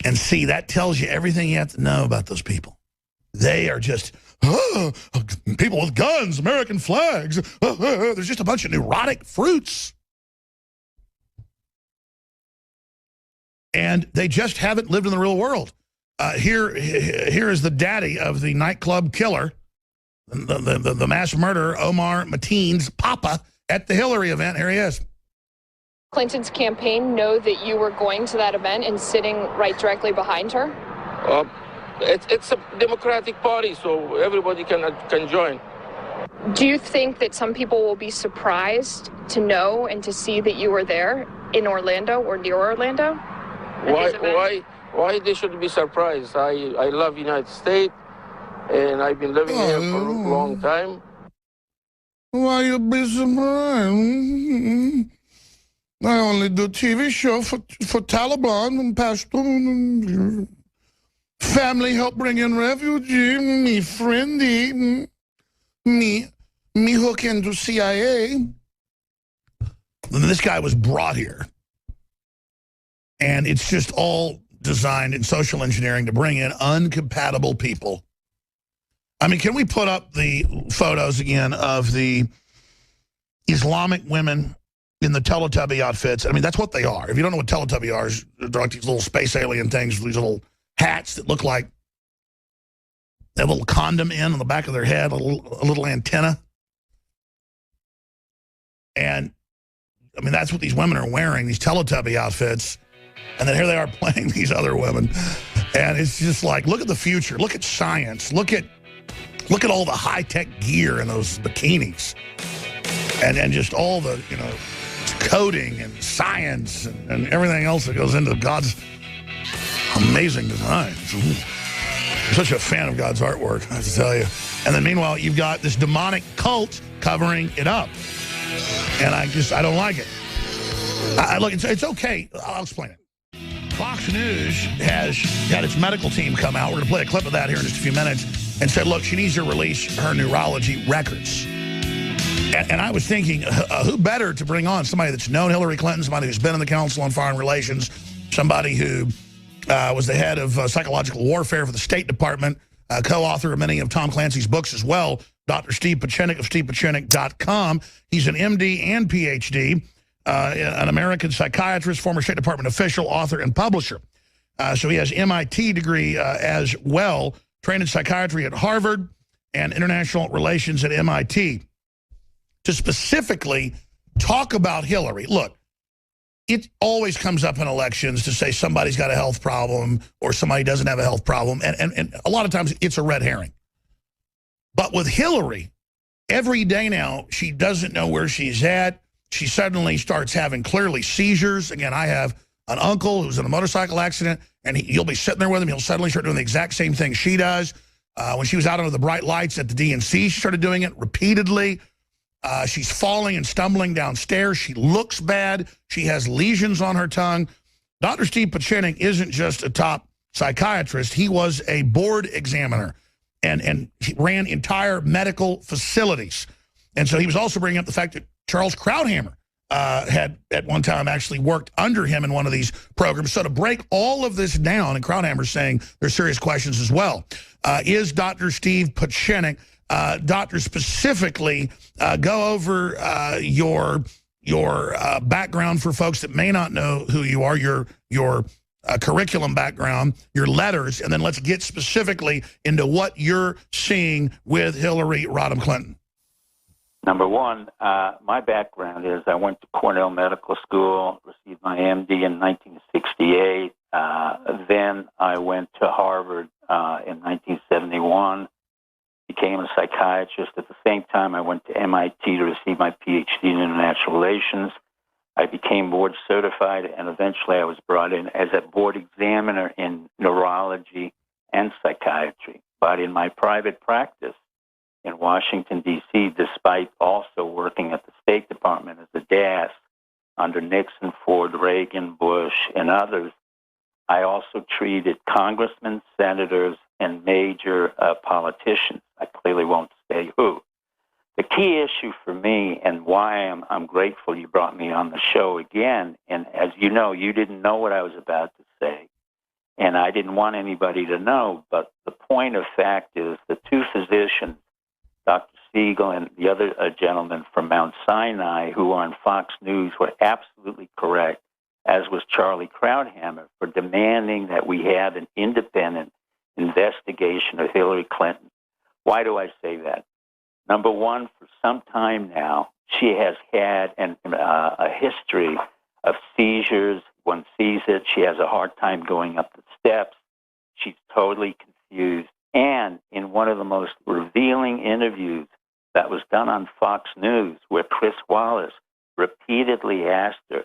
And see, that tells you everything you have to know about those people. They are just, people with guns, American flags. There's just a bunch of neurotic fruits. And they just haven't lived in the real world. Here is the daddy of the nightclub killer, the mass murderer, Omar Mateen's papa, at the Hillary event. Here he is. Clinton's campaign know that you were going to that event and sitting right directly behind her? It's a Democratic Party, so everybody can join. Do you think that some people will be surprised to know and to see that you were there in Orlando or near Orlando? Why they should be surprised? I love United States, and I've been living here for a long time. Why you be surprised? I only do TV show for Taliban and Pashtun. Family help bring in refugee. Me friendly. Me hook into CIA. And this guy was brought here. And it's just all designed in social engineering to bring in uncompatible people. I mean, can we put up the photos again of the Islamic women in the Teletubby outfits? I mean, that's what they are. If you don't know what Teletubby are, they're like these little space alien things, these little hats that look like they have a little condom on the back of their head, a little antenna. And, I mean, that's what these women are wearing, these Teletubby outfits. And then here they are playing these other women. And it's just like, look at the future. Look at science. Look at all the high-tech gear in those bikinis. And just all the, coding and science and everything else that goes into God's amazing design. I'm such a fan of God's artwork, I have to tell you. And then meanwhile, you've got this demonic cult covering it up. And I don't like it. Look, it's okay. I'll explain it. Fox News has got its medical team come out. We're going to play a clip of that here in just a few minutes. And said, look, she needs to release her neurology records. And I was thinking, who better to bring on? Somebody that's known Hillary Clinton, somebody who's been in the Council on Foreign Relations, somebody who was the head of psychological warfare for the State Department, co-author of many of Tom Clancy's books as well, Dr. Steve Pieczenik of stevepieczenik.com. He's an MD and PhD, an American psychiatrist, former State Department official, author, and publisher. So he has MIT degree as well, trained in psychiatry at Harvard and international relations at MIT. To specifically talk about Hillary. Look, it always comes up in elections to say somebody's got a health problem or somebody doesn't have a health problem. And a lot of times it's a red herring. But with Hillary, every day now, she doesn't know where she's at. She suddenly starts having clearly seizures. Again, I have an uncle who's in a motorcycle accident, and you'll be sitting there with him. He'll suddenly start doing the exact same thing she does. When she was out under the bright lights at the DNC, she started doing it repeatedly. She's falling and stumbling downstairs. She looks bad. She has lesions on her tongue. Dr. Steve Pieczenik isn't just a top psychiatrist. He was a board examiner and he ran entire medical facilities. And so he was also bringing up the fact that Charles Krauthammer had at one time actually worked under him in one of these programs. So to break all of this down, and Krauthammer's saying there's serious questions as well, is Dr. Steve Pieczenik, doctor, specifically go over your background for folks that may not know who you are, your curriculum background, your letters, and then let's get specifically into what you're seeing with Hillary Rodham Clinton. Number one, my background is I went to Cornell Medical School, received my MD in 1968. Then I went to Harvard in 1971. Became a psychiatrist. At the same time, I went to MIT to receive my PhD in international relations. I became board certified, and eventually I was brought in as a board examiner in neurology and psychiatry. But in my private practice in Washington, D.C., despite also working at the State Department as a DAS under Nixon, Ford, Reagan, Bush, and others, I also treated congressmen, senators, and major politicians. I clearly won't say who. The key issue for me, and why I'm grateful you brought me on the show again, and as you know, you didn't know what I was about to say, and I didn't want anybody to know, but the point of fact is the two physicians, Dr. Siegel and the other gentleman from Mount Sinai, who are on Fox News, were absolutely correct, as was Charlie Krauthammer, for demanding that we have an independent investigation of Hillary Clinton. Why do I say that? Number one, for some time now, she has had a history of seizures. One sees it. She has a hard time going up the steps. She's totally confused. And in one of the most revealing interviews that was done on Fox News, where Chris Wallace repeatedly asked her,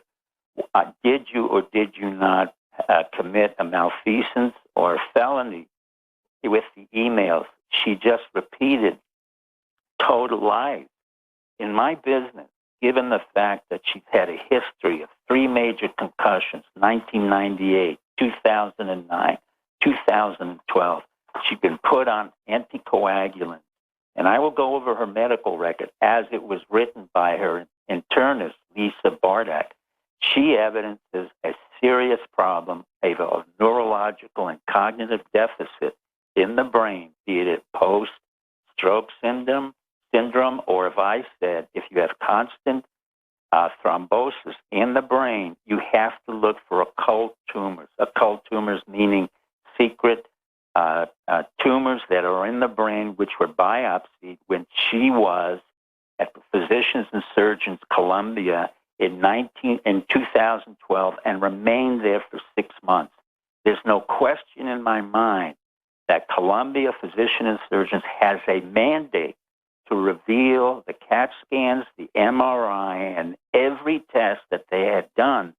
did you or did you not commit a malfeasance or a felony with the emails? She just repeated total lies. In my business, given the fact that she's had a history of 3 major concussions, 1998, 2009, 2012, she's been put on anticoagulants. And I will go over her medical record as it was written by her internist, Lisa Bardak. She evidences a serious problem of neurological and cognitive deficit in the brain, be it post-stroke syndrome, or if I said, if you have constant thrombosis in the brain, you have to look for occult tumors. Occult tumors meaning secret tumors that are in the brain, which were biopsied when she was at the Physicians and Surgeons Columbia in 2012 and remained there for 6 months. There's no question in my mind that Columbia Physicians and Surgeons has a mandate to reveal the CAT scans, the MRI, and every test that they had done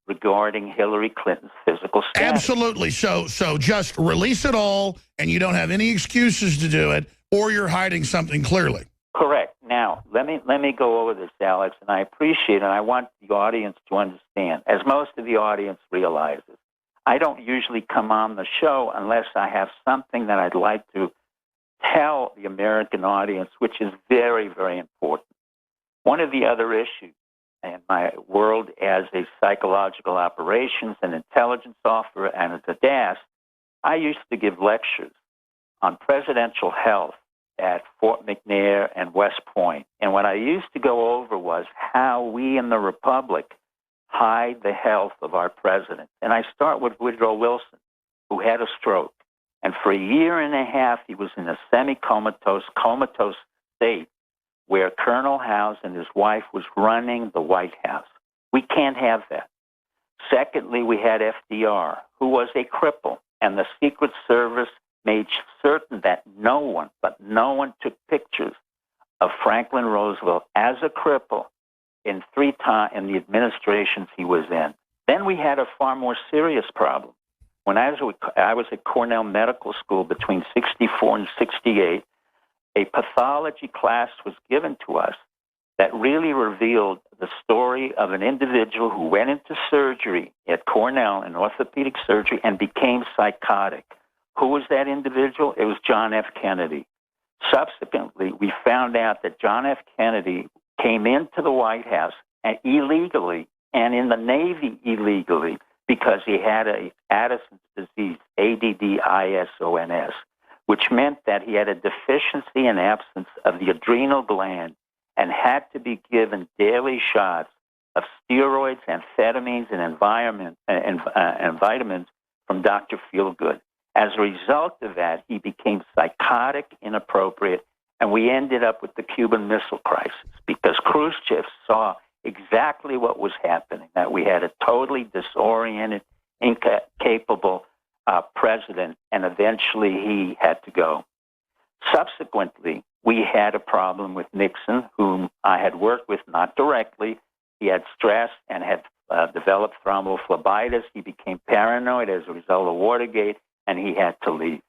regarding Hillary Clinton's physical status. Absolutely. So just release it all, and you don't have any excuses to do it, or you're hiding something clearly. Correct. Now, let me go over this, Alex, and I appreciate it, and I want the audience to understand, as most of the audience realizes, I don't usually come on the show unless I have something that I'd like to tell the American audience, which is very, very important. One of the other issues in my world as a psychological operations and intelligence officer and as a DAS, I used to give lectures on presidential health at Fort McNair and West Point. And what I used to go over was how we in the Republic hide the health of our president. And I start with Woodrow Wilson, who had a stroke. And for a year and a half, he was in a comatose state where Colonel House and his wife was running the White House. We can't have that. Secondly, we had FDR, who was a cripple, and the Secret Service made certain that no one took pictures of Franklin Roosevelt as a cripple in the administrations he was in. Then we had a far more serious problem. When I was at Cornell Medical School between 64 and 68, a pathology class was given to us that really revealed the story of an individual who went into surgery at Cornell in orthopedic surgery and became psychotic. Who was that individual? It was John F. Kennedy. Subsequently, we found out that John F. Kennedy came into the White House illegally and in the Navy illegally because he had Addison's disease, ADDISONS, which meant that he had a deficiency and absence of the adrenal gland and had to be given daily shots of steroids, amphetamines, and vitamins from Dr. Feelgood. As a result of that, he became psychotic, inappropriate, and we ended up with the Cuban Missile Crisis because Khrushchev saw exactly what was happening, that we had a totally disoriented, incapable president, and eventually he had to go. Subsequently, we had a problem with Nixon, whom I had worked with not directly. He had stress and had developed thrombophlebitis. He became paranoid as a result of Watergate, and he had to leave.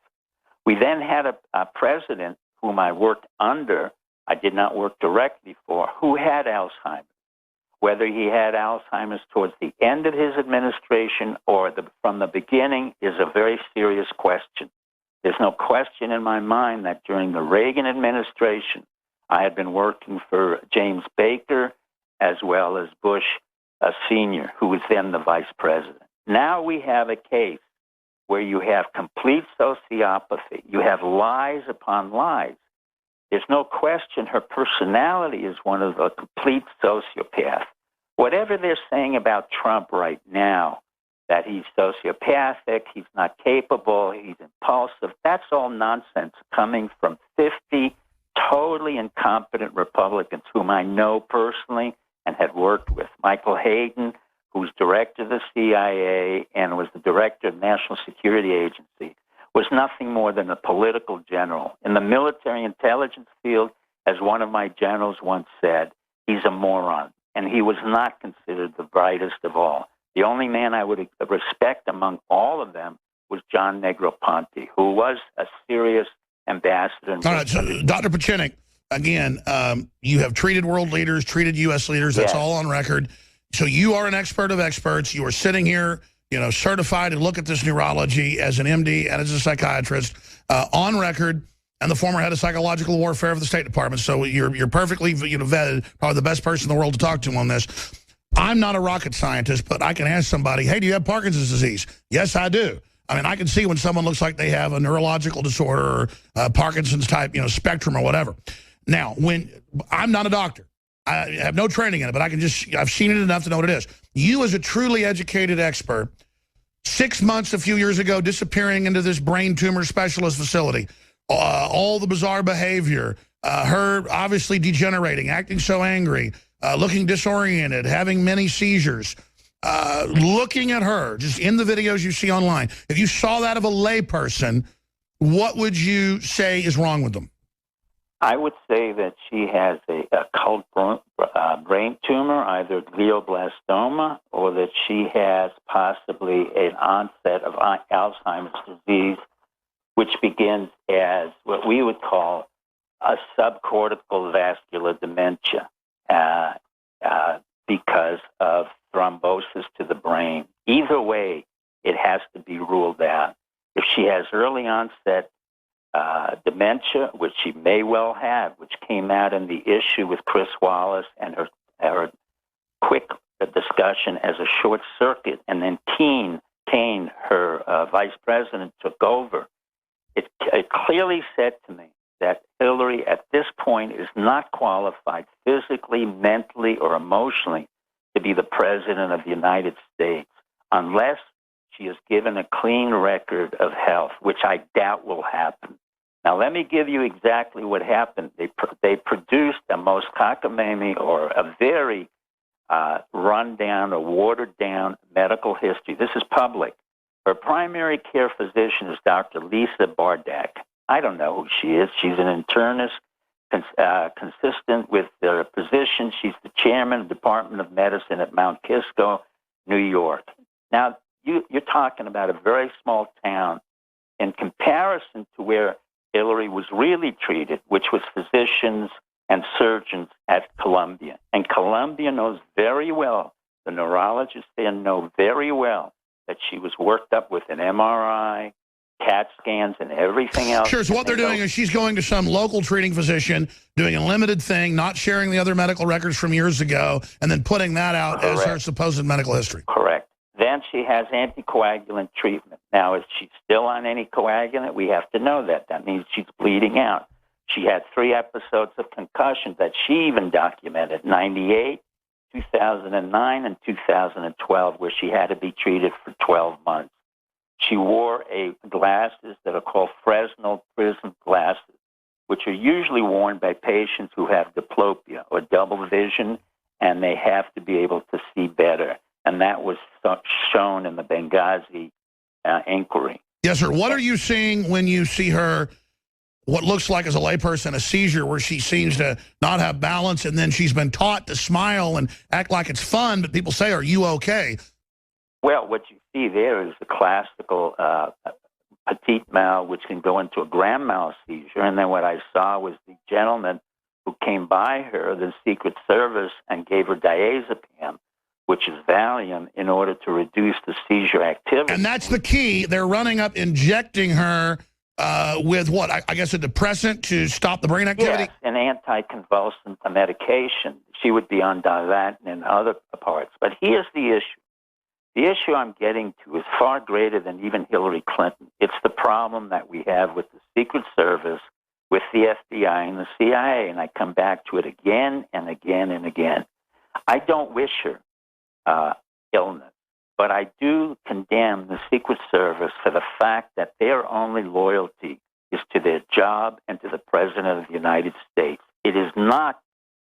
We then had a president whom I worked under, I did not work directly for, who had Alzheimer's. Whether he had Alzheimer's towards the end of his administration or from the beginning is a very serious question. There's no question in my mind that during the Reagan administration, I had been working for James Baker as well as Bush Sr., who was then the vice president. Now we have a case where you have complete sociopathy. You have lies upon lies. There's no question her personality is one of a complete sociopath. Whatever they're saying about Trump right now, that he's sociopathic, he's not capable, he's impulsive, that's all nonsense coming from 50 totally incompetent Republicans whom I know personally and had worked with. Michael Hayden, who's director of the CIA and was the director of the National Security Agency, was nothing more than a political general. In the military intelligence field, as one of my generals once said, he's a moron, and he was not considered the brightest of all. The only man I would respect among all of them was John Negroponte, who was a serious ambassador. All right, so Dr. Pieczenik, again, you have treated world leaders, treated U.S. leaders. That's all on record. So you are an expert of experts. You are sitting here, certified to look at this neurology as an MD and as a psychiatrist, on record, and the former head of psychological warfare for the State Department. So you're perfectly vetted, probably the best person in the world to talk to on this. I'm not a rocket scientist, but I can ask somebody, hey, do you have Parkinson's disease? Yes, I do. I mean, I can see when someone looks like they have a neurological disorder or Parkinson's type, spectrum or whatever. Now, I'm not a doctor. I have no training in it, but I've seen it enough to know what it is. You as a truly educated expert, 6 months a few years ago, disappearing into this brain tumor specialist facility, all the bizarre behavior, her obviously degenerating, acting so angry, looking disoriented, having many seizures, looking at her, just in the videos you see online. If you saw that of a layperson, what would you say is wrong with them? I would say that she has a occult brain tumor, either glioblastoma, or that she has possibly an onset of Alzheimer's disease, which begins as what we would call a subcortical vascular dementia because of thrombosis to the brain. Either way, it has to be ruled out. If she has early onset dementia, which she may well have, which came out in the issue with Chris Wallace and her quick discussion as a short circuit, and then Kane, her vice president, took over. It clearly said to me that Hillary at this point is not qualified physically, mentally, or emotionally to be the president of the United States unless she is given a clean record of health, which I doubt will happen. Now, let me give you exactly what happened. They produced a most cockamamie or a very run-down or watered-down medical history. This is public. Her primary care physician is Dr. Lisa Bardak. I don't know who she is. She's an internist consistent with their position. She's the chairman of the Department of Medicine at Mount Kisco, New York. Now, you're talking about a very small town in comparison to where Hillary was really treated, which was physicians and surgeons at Columbia. And Columbia knows very well, the neurologists there know very well that she was worked up with an MRI, CAT scans, and everything else. Sure, so what they're doing is she's going to some local treating physician, doing a limited thing, not sharing the other medical records from years ago, and then putting that out Correct. As her supposed medical history. Correct. Then she has anticoagulant treatment. Now, is she still on anticoagulant? We have to know that. That means she's bleeding out. She had 3 episodes of concussion that she even documented, 98, 2009, and 2012, where she had to be treated for 12 months. She wore glasses that are called Fresnel prism glasses, which are usually worn by patients who have diplopia or double vision, and they have to be able to see better. And that was shown in the Benghazi inquiry. Yes, sir. What are you seeing when you see her, what looks like as a layperson, a seizure where she seems to not have balance, and then she's been taught to smile and act like it's fun, but people say, are you okay? Well, what you see there is the classical petite mal, which can go into a grand mal seizure. And then what I saw was the gentleman who came by her, the Secret Service, and gave her diazepam, which is Valium, in order to reduce the seizure activity. And that's the key. They're running up, injecting her with what? I guess a depressant to stop the brain activity? Yes, an anticonvulsant medication. She would be on Dilantin and other parts. But here's the issue. The issue I'm getting to is far greater than even Hillary Clinton. It's the problem that we have with the Secret Service, with the FBI and the CIA, and I come back to it again and again and again. I don't wish her illness, but I do condemn the Secret Service for the fact that their only loyalty is to their job and to the President of the United States. It is not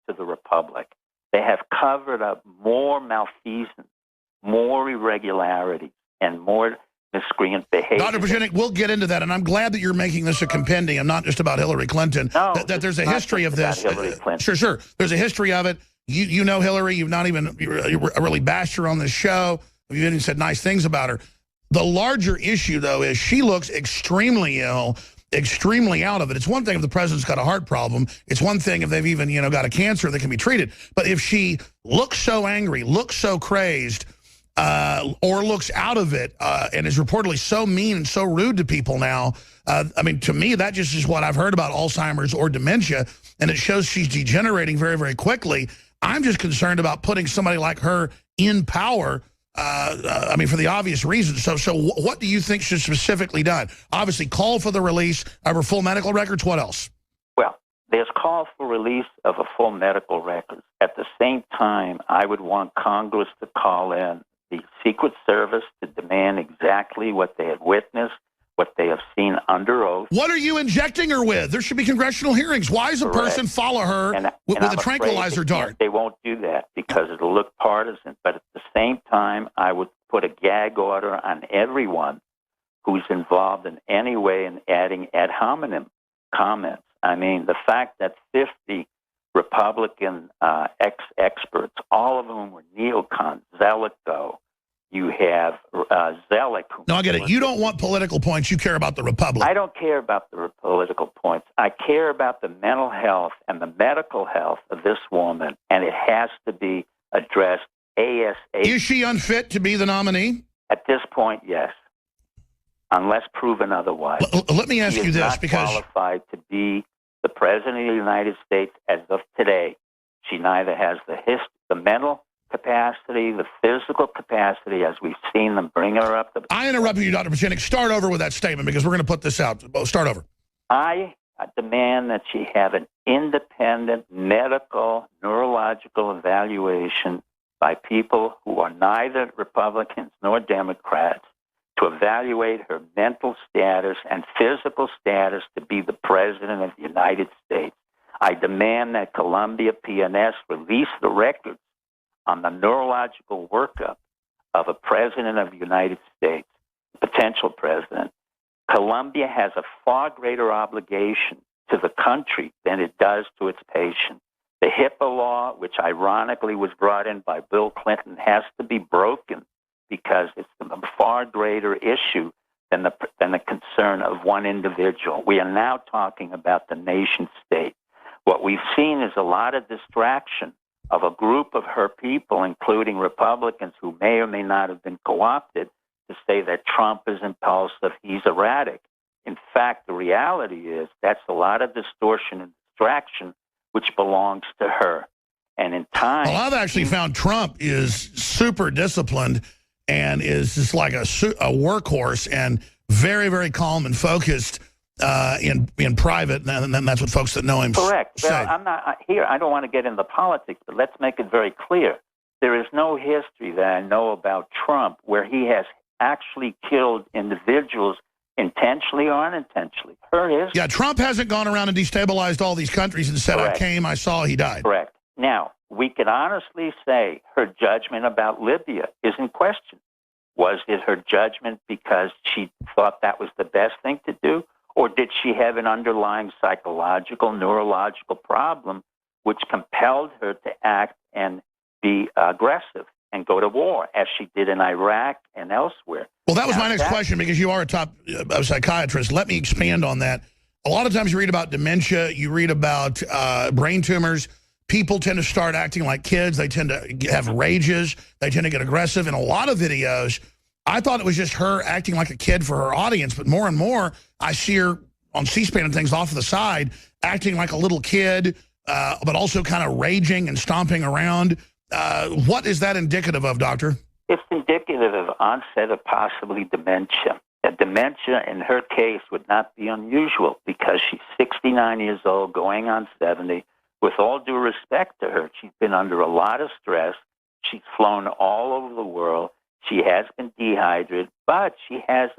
to the Republic. They have covered up more malfeasance, more irregularities, and more miscreant behavior. Dr. Pachinik, we'll get into that, and I'm glad that you're making this a compendium, not just about Hillary Clinton. No, that there's a history of this. Sure. There's a history of it. You know Hillary. You've not even really bashed her on this show. You've even said nice things about her. The larger issue, though, is she looks extremely ill, extremely out of it. It's one thing if the president's got a heart problem. It's one thing if they've even, got a cancer that can be treated. But if she looks so angry, looks so crazed, or looks out of it and is reportedly so mean and so rude to people now, I mean, to me, that just is what I've heard about Alzheimer's or dementia, and it shows she's degenerating very, very quickly. I'm just concerned about putting somebody like her in power, I mean, for the obvious reasons. So what do you think should specifically done? Obviously, call for the release of her full medical records. What else? Well, there's call for release of a full medical records. At the same time, I would want Congress to call in the Secret Service to demand exactly what they have witnessed, what they have seen under oath. What are you injecting her with? There should be congressional hearings. Why does a person follow her with a tranquilizer dart? They won't do that because it'll look partisan. But at the same time, I would put a gag order on everyone who's involved in any way in adding ad hominem comments. I mean, the fact that 50 Republican experts, all of whom were neocons, Zelikow, you have Zellick. No, I get it. You don't want political points. You care about the republic. I don't care about the political points. I care about the mental health and the medical health of this woman, and it has to be addressed ASAP. Is she unfit to be the nominee? At this point, yes, unless proven otherwise. Let me ask She you is this, not because qualified to be the president of the United States as of today. She neither has the mental capacity, the physical capacity, as we've seen them bring her up. I interrupted you, Dr. Pachinik. Start over with that statement, because we're going to put this out. Start over. I demand that she have an independent medical, neurological evaluation by people who are neither Republicans nor Democrats to evaluate her mental status and physical status to be the president of the United States. I demand that Columbia PNS release the records on the neurological workup of a president of the United States, potential president. Columbia has a far greater obligation to the country than it does to its patients. The HIPAA law, which ironically was brought in by Bill Clinton, has to be broken because it's a far greater issue than the concern of one individual. We are now talking about the nation state. What we've seen is a lot of distraction of a group of her people, including Republicans who may or may not have been co-opted, to say that Trump is impulsive, he's erratic. In fact, the reality is that's a lot of distortion and distraction which belongs to her. And in time... Well, I've actually found Trump is super disciplined and is just like a workhorse and very, very calm and focused in private, and then that's what folks that know him Correct. say. Well, I'm not here. I don't want to get into politics, but let's make it very clear. There is no history that I know about Trump where he has actually killed individuals intentionally or unintentionally. Her history. Yeah, Trump hasn't gone around and destabilized all these countries and said, Correct. I came, I saw, he died. Correct. Now, we can honestly say her judgment about Libya is in question. Was it her judgment because she thought that was the best thing to do? Or did she have an underlying psychological, neurological problem which compelled her to act and be aggressive and go to war, as she did in Iraq and elsewhere? Well, that was my next question, because you are a top psychiatrist. Let me expand on that. A lot of times you read about dementia, you read about brain tumors. People tend to start acting like kids. They tend to have rages. They tend to get aggressive. In a lot of videos, I thought it was just her acting like a kid for her audience, but more and more I see her on C-SPAN and things off to the side, acting like a little kid, but also kind of raging and stomping around. What is that indicative of, doctor? It's indicative of onset of possibly dementia. Dementia, in her case, would not be unusual because she's 69 years old, going on 70. With all due respect to her, she's been under a lot of stress. She's flown all over the world. She has been dehydrated, but she has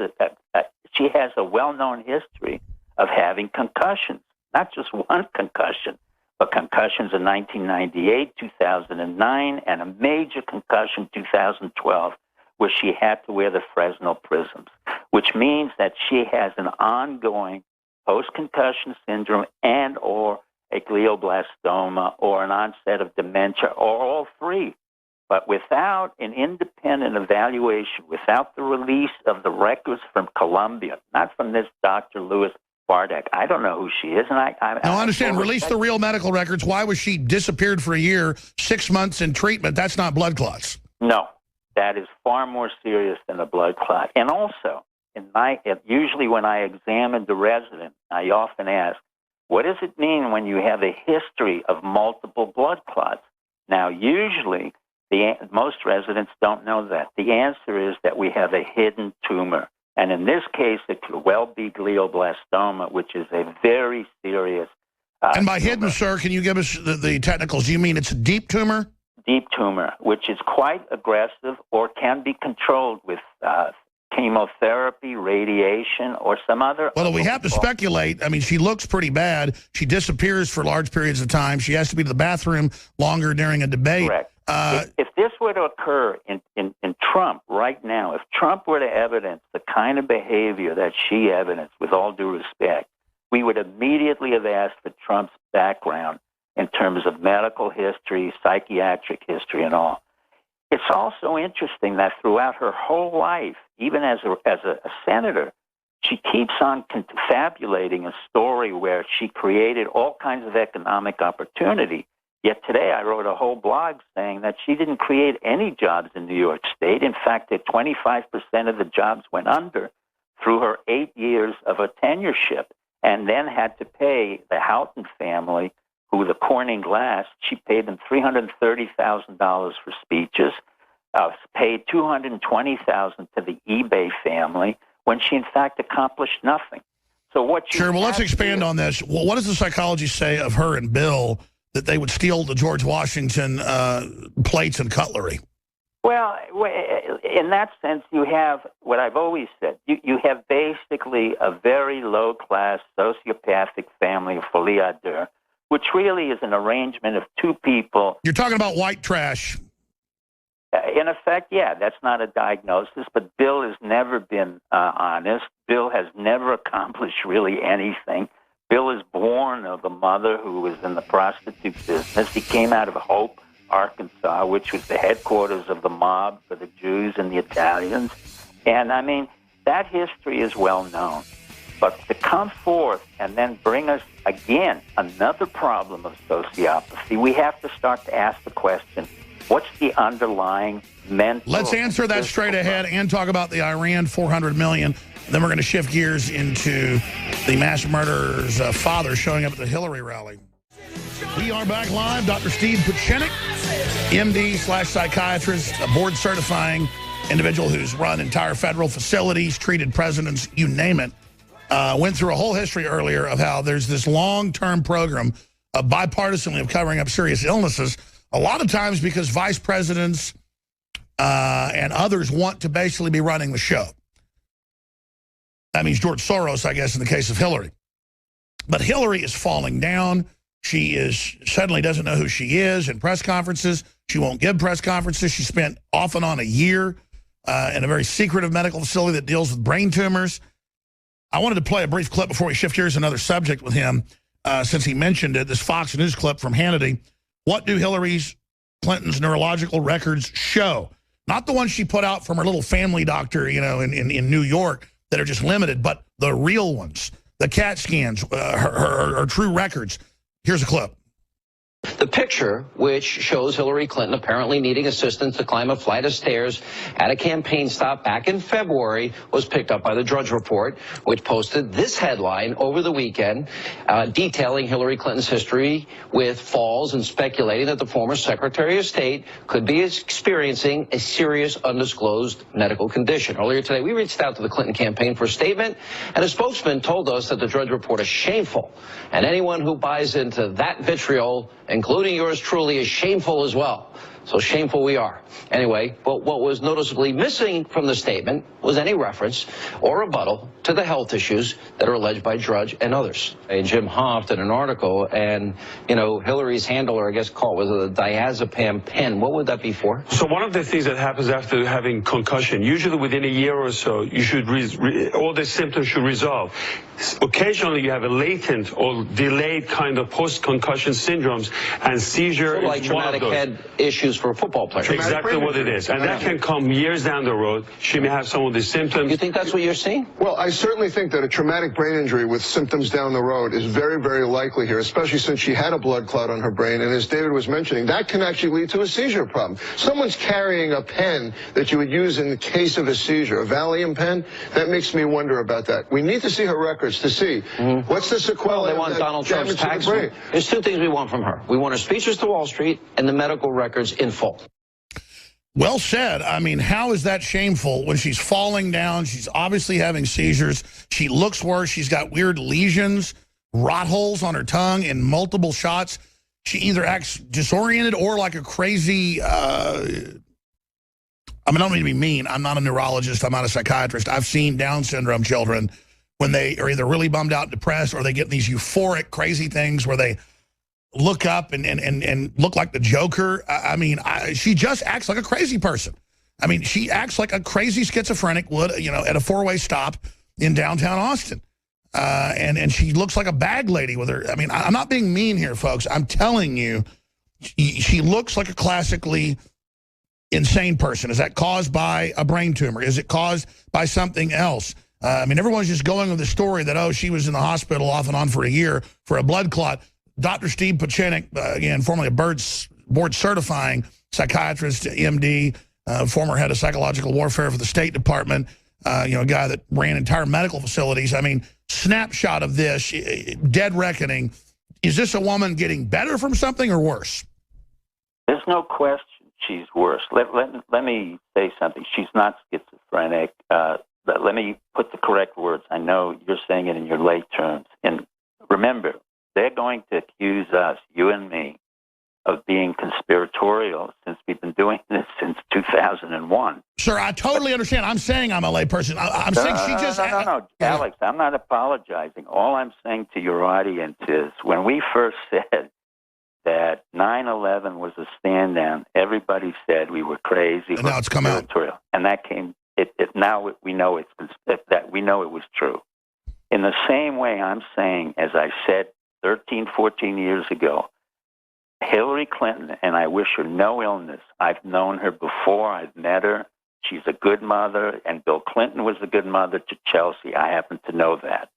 a well-known history of having concussions, not just one concussion, but concussions in 1998, 2009, and a major concussion 2012, where she had to wear the Fresnel prisms, which means that she has an ongoing post-concussion syndrome and or a glioblastoma or an onset of dementia, or all three. But without an independent evaluation, without the release of the records from Columbia, not from this Dr. Louis Bardak, I don't know who she is. And I understand. Release the real medical records. Why was she disappeared for a year, 6 months in treatment? That's not blood clots. No, that is far more serious than a blood clot. And also, usually when I examine the resident, I often ask, what does it mean when you have a history of multiple blood clots? Now, usually, most residents don't know that. The answer is that we have a hidden tumor. And in this case, it could well be glioblastoma, which is a very serious and by hidden, sir, can you give us the technicals? Do you mean it's a deep tumor? Deep tumor, which is quite aggressive or can be controlled with chemotherapy, radiation, or some other... Well, we have to speculate. I mean, she looks pretty bad. She disappears for large periods of time. She has to be to the bathroom longer during a debate. Correct. If this were to occur in Trump right now, if Trump were to evidence the kind of behavior that she evidenced, with all due respect, we would immediately have asked for Trump's background in terms of medical history, psychiatric history, and all. It's also interesting that throughout her whole life, even as a senator, she keeps on confabulating a story where she created all kinds of economic opportunity. Yet today I wrote a whole blog saying that she didn't create any jobs in New York State. In fact, that 25% of the jobs went under through her 8 years of a tenureship, and then had to pay the Houghton family, who the Corning Glass, she paid them $330,000 for speeches, paid $220,000 to the eBay family, when she in fact accomplished nothing. So what? Sure. Well, let's expand on this. Well, what does the psychology say of her and Bill that they would steal the George Washington plates and cutlery? Well, in that sense, you have what I've always said. You have basically a very low-class sociopathic family of Foliadur, which really is an arrangement of two people. You're talking about white trash. In effect, yeah, that's not a diagnosis, but Bill has never been honest. Bill has never accomplished really anything. Bill is born of a mother who was in the prostitute business. He came out of Hope, Arkansas, which was the headquarters of the mob for the Jews and the Italians. And, I mean, that history is well known. But to come forth and then bring us, again, another problem of sociopathy, we have to start to ask the question, what's the underlying mental... Let's answer that straight ahead and talk about the Iran $400 million. Then we're going to shift gears into the mass murderer's father showing up at the Hillary rally. We are back live. Dr. Steve Pieczenik, MD/psychiatrist, a board-certifying individual who's run entire federal facilities, treated presidents, you name it. Went through a whole history earlier of how there's this long-term program of bipartisanly of covering up serious illnesses, a lot of times because vice presidents and others want to basically be running the show. That means George Soros, I guess, in the case of Hillary. But Hillary is falling down. She suddenly doesn't know who she is in press conferences. She won't give press conferences. She spent off and on a year in a very secretive medical facility that deals with brain tumors. I wanted to play a brief clip before we shift gears to another subject with him, since he mentioned it, this Fox News clip from Hannity. What do Hillary Clinton's neurological records show? Not the ones she put out from her little family doctor, you know, in New York that are just limited, but the real ones, the CAT scans, her true records. Here's a clip. The picture, which shows Hillary Clinton apparently needing assistance to climb a flight of stairs at a campaign stop back in February, was picked up by the Drudge Report, which posted this headline over the weekend, detailing Hillary Clinton's history with falls and speculating that the former Secretary of State could be experiencing a serious undisclosed medical condition. Earlier today, we reached out to the Clinton campaign for a statement, and a spokesman told us that the Drudge Report is shameful, and anyone who buys into that vitriol, including yours truly, is shameful as well. So shameful we are. Anyway, but what was noticeably missing from the statement was any reference or rebuttal to the health issues that are alleged by Drudge and others. Jim Hoft in an article, and, you know, Hillary's handler, I guess, called was a diazepam pen. What would that be for? So one of the things that happens after having concussion, usually within a year or so, you should all the symptoms should resolve. Occasionally, you have a latent or delayed kind of post-concussion syndromes, and seizure is like traumatic head issues for a football player. Exactly what it is, and that can come years down the road. She may have some of the symptoms. You think that's what you're seeing? Well, I certainly think that a traumatic brain injury with symptoms down the road is very, very likely here, especially since she had a blood clot on her brain, and as David was mentioning, that can actually lead to a seizure problem. Someone's carrying a pen that you would use in the case of a seizure, a Valium pen. That makes me wonder about that. We need to see her records to see what's the sequelae. Well, they want Donald Trump's tax. There's two things we want from her. We want her speeches to Wall Street and the medical records in full. Well said. I mean, how is that shameful when she's falling down? She's obviously having seizures. She looks worse. She's got weird lesions, rot holes on her tongue in multiple shots. She either acts disoriented or like a crazy... I mean, I don't mean to be mean. I'm not a neurologist. I'm not a psychiatrist. I've seen Down syndrome children when they are either really bummed out, depressed, or they get these euphoric, crazy things where they look up and look like the Joker. I mean, she just acts like a crazy person. I mean, she acts like a crazy schizophrenic would, you know, at a four-way stop in downtown Austin. and she looks like a bag lady with her. I mean, I'm not being mean here, folks. I'm telling you, she looks like a classically insane person. Is that caused by a brain tumor? Is it caused by something else? I mean, everyone's just going with the story that, oh, she was in the hospital off and on for a year for a blood clot. Dr. Steve Pieczenik, again, formerly a board certifying psychiatrist, MD, former head of psychological warfare for the State Department, a guy that ran entire medical facilities. I mean, snapshot of this, dead reckoning. Is this a woman getting better from something or worse? There's no question she's worse. Let me say something. She's not schizophrenic. Let me put the correct words. I know you're saying it in your lay terms. And remember, they're going to accuse us, you and me, of being conspiratorial since we've been doing this since 2001. Sir, I totally understand. I'm saying I'm a layperson. I'm saying she just... No, Alex, I'm not apologizing. All I'm saying to your audience is when we first said that 9/11 was a stand-down, everybody said we were crazy. And now it's come out. And that came... Now we know it was true. In the same way, I'm saying, as I said 13, 14 years ago, Hillary Clinton, and I wish her no illness. I've known her before. I've met her. She's a good mother, and Bill Clinton was a good mother to Chelsea. I happen to know that.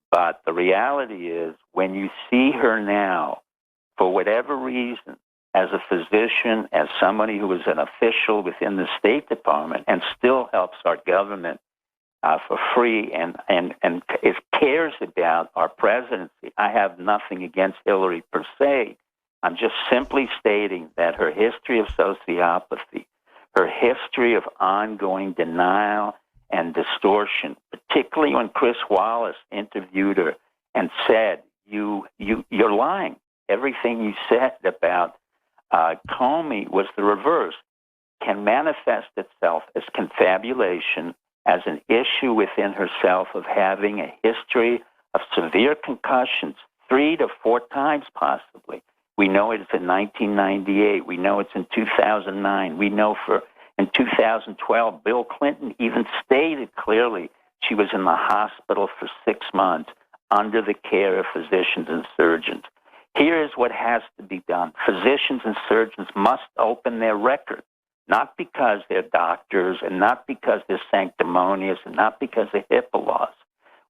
But the reality is, when you see her now, for whatever reason, as a physician, as somebody who is an official within the State Department and still helps our government for free and cares about our presidency, I have nothing against Hillary per se. I'm just simply stating that her history of sociopathy, her history of ongoing denial and distortion, particularly when Chris Wallace interviewed her and said, you're lying. Everything you said about Comey was the reverse, can manifest itself as confabulation, as an issue within herself of having a history of severe concussions 3 to 4 times possibly. We know it's in 1998. We know it's in 2009. We know in 2012, Bill Clinton even stated clearly she was in the hospital for 6 months under the care of physicians and surgeons. Here is what has to be done. Physicians and surgeons must open their record, not because they're doctors and not because they're sanctimonious and not because of HIPAA laws.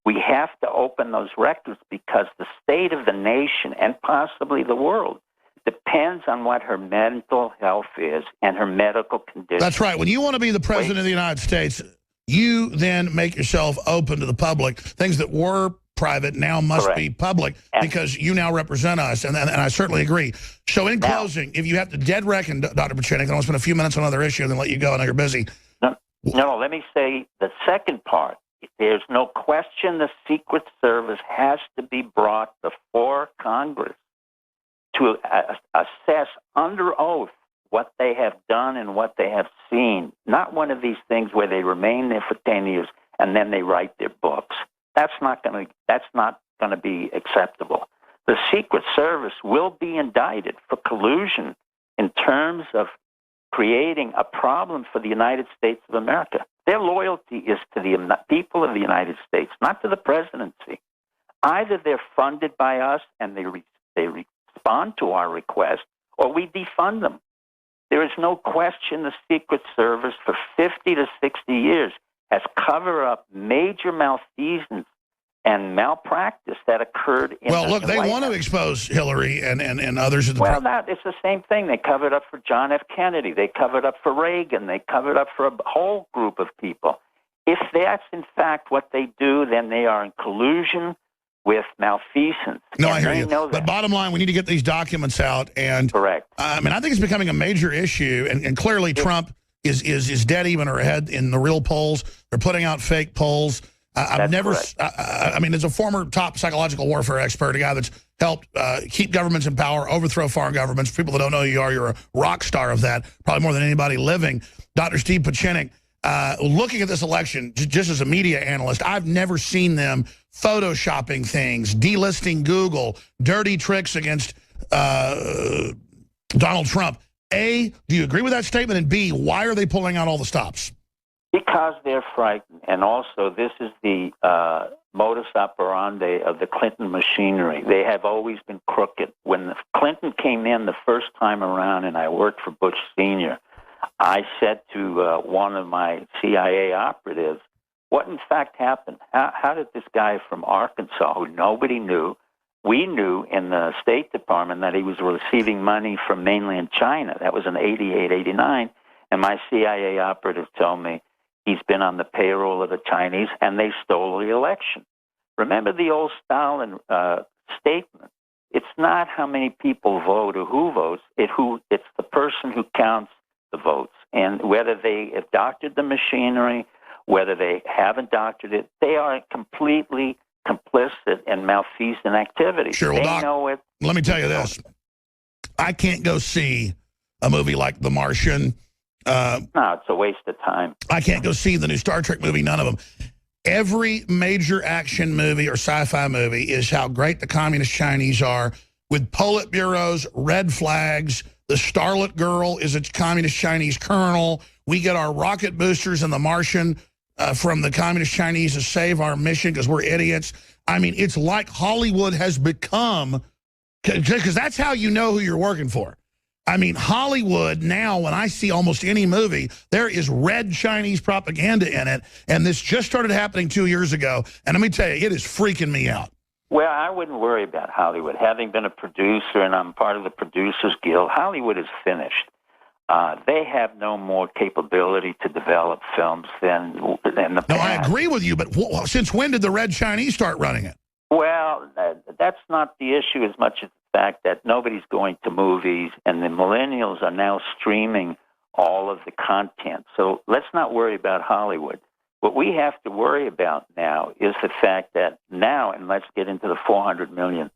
We have to open those records because the state of the nation and possibly the world depends on what her mental health is and her medical condition. That's right. When you want to be the president of the United States, you then make yourself open to the public. Things that were private now must be public because you now represent us, and I certainly agree. So in closing, if you have to dead reckon, Dr. Pieczenik, I want to spend a few minutes on another issue and then let you go. I know you're busy. No, let me say the second part. There's no question the Secret Service has to be brought before Congress to assess under oath what they have done and what they have seen. Not one of these things where they remain there for 10 years and then they write their books. That's not going to be acceptable. The Secret Service will be indicted for collusion in terms of creating a problem for the United States of America. Their loyalty is to the people of the United States, not to the presidency. Either they're funded by us and they respond to our request, or we defund them. There is no question the Secret Service for 50 to 60 years has covered up major malfeasance and malpractice that occurred in Well, look, they want to expose Hillary and others. Well, it's the same thing. They covered up for John F. Kennedy. They covered up for Reagan. They covered up for a whole group of people. If that's, in fact, what they do, then they are in collusion with malfeasance. No, I hear you. But bottom line, we need to get these documents out. And correct. I mean, I think it's becoming a major issue. And clearly Trump is dead even or ahead in the real polls. They're putting out fake polls. I've never, I mean, as a former top psychological warfare expert, a guy that's helped keep governments in power, overthrow foreign governments. For people that don't know who you are, you're a rock star of that, probably more than anybody living. Dr. Steve Pieczenik, looking at this election, just as a media analyst, I've never seen them photoshopping things, delisting Google, dirty tricks against Donald Trump. A, do you agree with that statement? And B, why are they pulling out all the stops? Because they're frightened. And also, this is the modus operandi of the Clinton machinery. They have always been crooked. When Clinton came in the first time around and I worked for Bush Sr., I said to one of my CIA operatives, what in fact happened? How did this guy from Arkansas, who nobody knew, we knew in the State Department that he was receiving money from mainland China. That was in 88, 89. And my CIA operative told me he's been on the payroll of the Chinese and they stole the election. Remember the old Stalin statement. It's not how many people vote or who votes. It's the person who counts the votes. And whether they have doctored the machinery, whether they haven't doctored it, they are completely complicit in malfeasant activity. Sure, well, Doc, know it. Let me tell you this. I can't go see a movie like The Martian. No, it's a waste of time. I can't go see the new Star Trek movie, none of them. Every major action movie or sci-fi movie is how great the communist Chinese are with Politburos, red flags. The Starlet Girl is a communist Chinese colonel. We get our rocket boosters in The Martian from the communist Chinese to save our mission because we're idiots. I mean, it's like Hollywood has become, because that's how you know who you're working for. I mean, Hollywood now, when I see almost any movie, there is red Chinese propaganda in it, and this just started happening 2 years ago, and let me tell you, it is freaking me out. Well, I wouldn't worry about Hollywood. Having been a producer, and I'm part of the Producers Guild, Hollywood is finished. They have no more capability to develop films than the past. No, I agree with you, but since when did the red Chinese start running it? Well, that's not the issue as much as the fact that nobody's going to movies, and the millennials are now streaming all of the content. So let's not worry about Hollywood. What we have to worry about now is the fact that now, and let's get into the 400 million,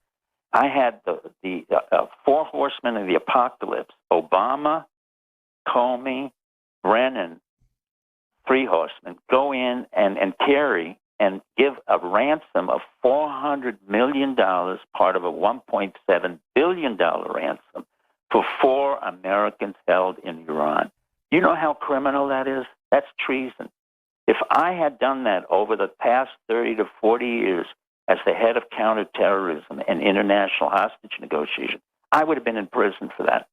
I had the four horsemen of the apocalypse, Obama, Comey, Brennan, three horsemen, go in and Kerry and give a ransom of $400 million, part of a $1.7 billion ransom, for 4 Americans held in Iran. You know how criminal that is? That's treason. If I had done that over the past 30 to 40 years as the head of counterterrorism and international hostage negotiation, I would have been in prison for that.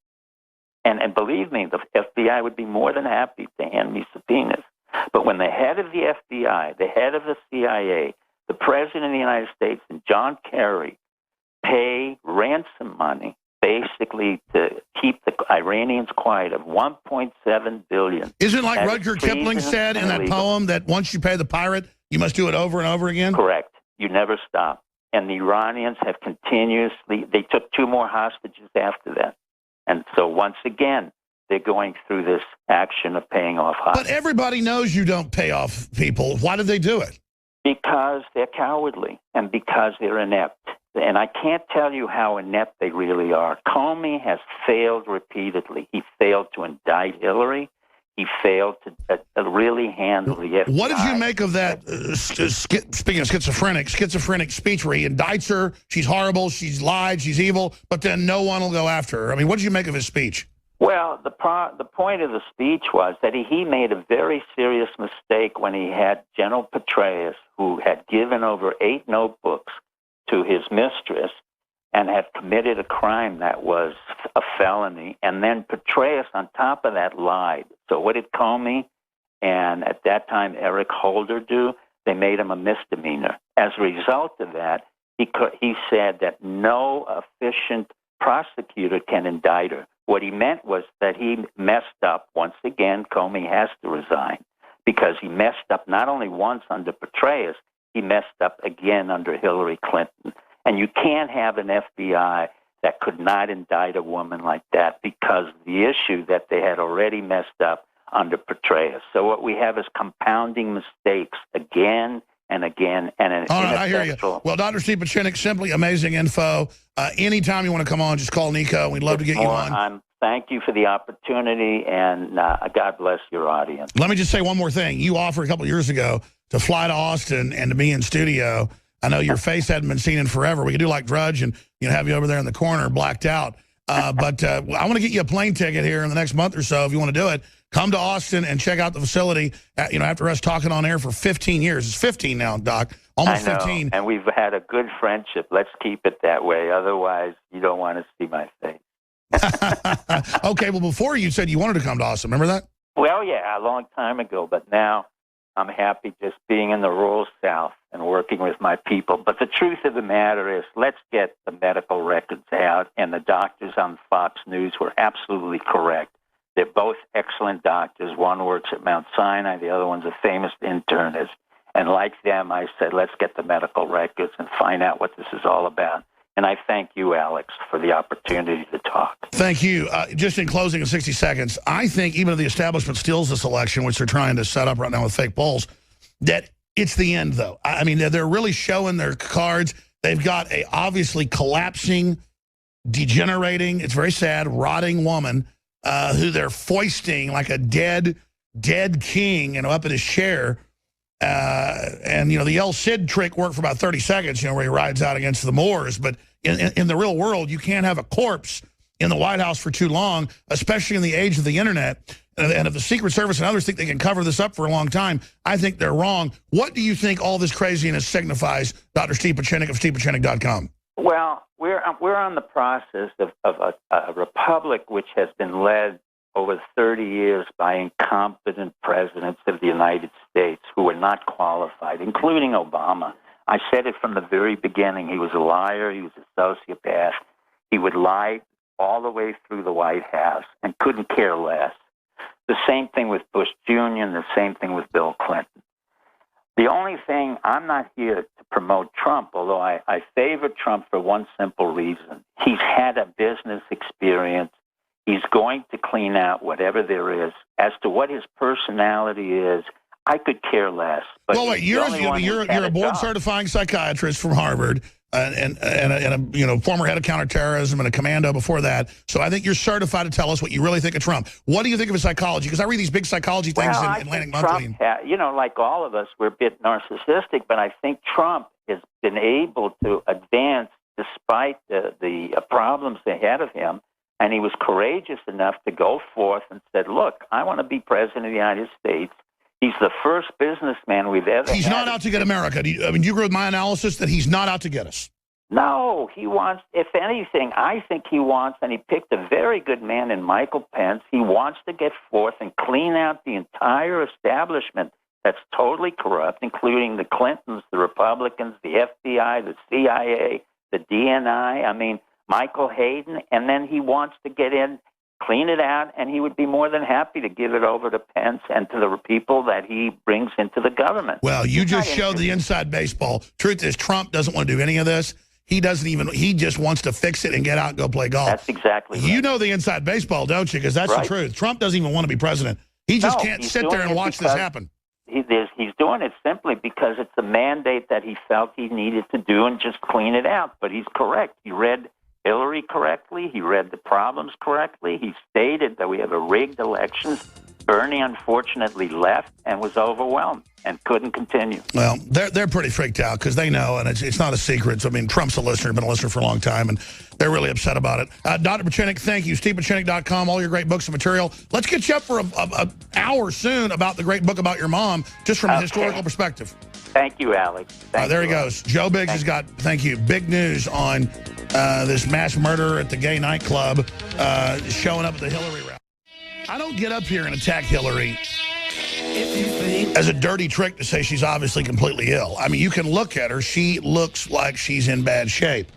And believe me, the FBI would be more than happy to hand me subpoenas. But when the head of the FBI, the head of the CIA, the President of the United States, and John Kerry pay ransom money basically to keep the Iranians quiet of $1.7 billion. Isn't like Rudyard Kipling said in that poem that once you pay the pirate, you must do it over and over again? Correct. You never stop. And the Iranians have continuously, they took 2 more hostages after that. And so once again, they're going through this action of paying off hostages. But everybody knows you don't pay off people. Why do they do it? Because they're cowardly and because they're inept. And I can't tell you how inept they really are. Comey has failed repeatedly. He failed to indict Hillary. He failed to really handle the FBI. What did you make of that, speaking of schizophrenic speech where he indicts her, she's horrible, she's lied, she's evil, but then no one will go after her? I mean, what did you make of his speech? Well, the point of the speech was that he made a very serious mistake when he had General Petraeus, who had given over 8 notebooks to his mistress and had committed a crime that was a felony. And then Petraeus, on top of that, lied. So what did Comey and at that time Eric Holder do? They made him a misdemeanor. As a result of that, he said that no efficient prosecutor can indict her. What he meant was that he messed up. Once again, Comey has to resign because he messed up not only once under Petraeus, he messed up again under Hillary Clinton. And you can't have an FBI that could not indict a woman like that because of the issue that they had already messed up under Petraeus. So what we have is compounding mistakes again and again. And all right, I hear you. Well, Dr. Steve Pieczenik, simply amazing info. Anytime you want to come on, just call Nico. We'd love to get you on. Thank you for the opportunity, and God bless your audience. Let me just say one more thing. You offered a couple years ago to fly to Austin and to be in studio. I know your face hadn't been seen in forever. We could do like Drudge and have you over there in the corner blacked out. But I want to get you a plane ticket here in the next month or so if you want to do it. Come to Austin and check out the facility, after us talking on air for 15 years. It's 15 now, Doc, Almost I know, 15. and we've had a good friendship. Let's keep it that way. Otherwise, you don't want to see my face. Okay, well, before you said you wanted to come to Austin. Remember that? Well, yeah, a long time ago, but now I'm happy just being in the rural South and working with my people. But the truth of the matter is, let's get the medical records out, and the doctors on Fox News were absolutely correct. They're both excellent doctors. One works at Mount Sinai. The other one's a famous internist. And like them, I said, let's get the medical records and find out what this is all about. And I thank you, Alex, for the opportunity to talk. Thank you. Just in closing in 60 seconds, I think even if the establishment steals this election, which they're trying to set up right now with fake polls, that it's the end, though. I mean, they're really showing their cards. They've got a obviously collapsing, degenerating, it's very sad, rotting woman who they're foisting like a dead king, up in his chair. And, the El Cid trick worked for about 30 seconds, where he rides out against the Moors. But in the real world, you can't have a corpse in the White House for too long, especially in the age of the Internet. And if the Secret Service and others think they can cover this up for a long time, I think they're wrong. What do you think all this craziness signifies, Dr. Steve Pieczenik of StevePieczenik.com? Well, we're on the process of a republic which has been led over 30 years by incompetent presidents of the United States who were not qualified, including Obama. I said it from the very beginning. He was a liar. He was a sociopath. He would lie all the way through the White House and couldn't care less. The same thing with Bush Jr., and the same thing with Bill Clinton. The only thing, I'm not here to promote Trump, although I favor Trump for one simple reason. He's had a business experience. He's going to clean out whatever there is. As to what his personality is, I could care less. But well, wait, you're a board-certifying psychiatrist from Harvard, and a former head of counterterrorism and a commando before that. So I think you're certified to tell us what you really think of Trump. What do you think of his psychology? Because I read these big psychology things in Atlantic Monthly. Trump, like all of us, we're a bit narcissistic, but I think Trump has been able to advance despite the problems ahead of him. And he was courageous enough to go forth and said, look, I want to be president of the United States. He's the first businessman we've ever had. He's not out to get America. Do you agree with my analysis that he's not out to get us? No, he wants, if anything, I think he wants, and he picked a very good man in Michael Pence, he wants to get forth and clean out the entire establishment that's totally corrupt, including the Clintons, the Republicans, the FBI, the CIA, the DNI. I mean, Michael Hayden, and then he wants to get in, clean it out, and he would be more than happy to give it over to Pence and to the people that he brings into the government. Well, you just showed the inside baseball. Truth is, Trump doesn't want to do any of this. He just wants to fix it and get out and go play golf. That's exactly right. You know the inside baseball, don't you? Because that's the truth. Trump doesn't even want to be president. He just can't sit there and watch this happen. He's doing it simply because it's a mandate that he felt he needed to do and just clean it out. But he's correct. He read Hillary correctly. He read the problems correctly. He stated that we have a rigged election. Bernie, unfortunately, left and was overwhelmed and couldn't continue. Well, they're pretty freaked out because they know, and it's not a secret. I mean, Trump's a listener, been a listener for a long time, and they're really upset about it. Dr. Pieczenik, thank you. StevePieczenik.com, all your great books and material. Let's get you up for an hour soon about the great book about your mom, just from a historical perspective. Thank you, Alex. There he goes. Joe Biggs has got, big news on this mass murder at the gay nightclub showing up at the Hillary rally. I don't get up here and attack Hillary as a dirty trick to say she's obviously completely ill. I mean, you can look at her. She looks like she's in bad shape.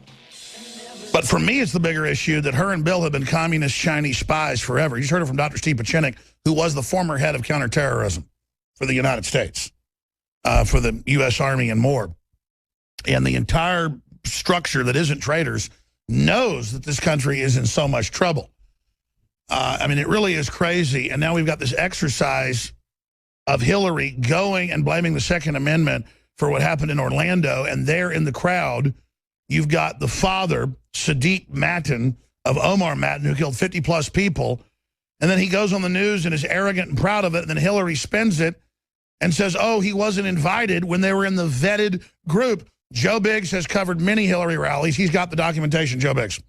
But for me, it's the bigger issue that her and Bill have been communist Chinese spies forever. You just heard it from Dr. Steve Pieczenik, who was the former head of counterterrorism for the United States, for the U.S. Army and more. And the entire structure that isn't traitors knows that this country is in so much trouble. I mean, it really is crazy. And now we've got this exercise of Hillary going and blaming the Second Amendment for what happened in Orlando. And there in the crowd, you've got the father, Sadiq Matin, of Omar Matin, who killed 50-plus people. And then he goes on the news and is arrogant and proud of it. And then Hillary spins it and says, oh, he wasn't invited when they were in the vetted group. Joe Biggs has covered many Hillary rallies. He's got the documentation. Joe Biggs.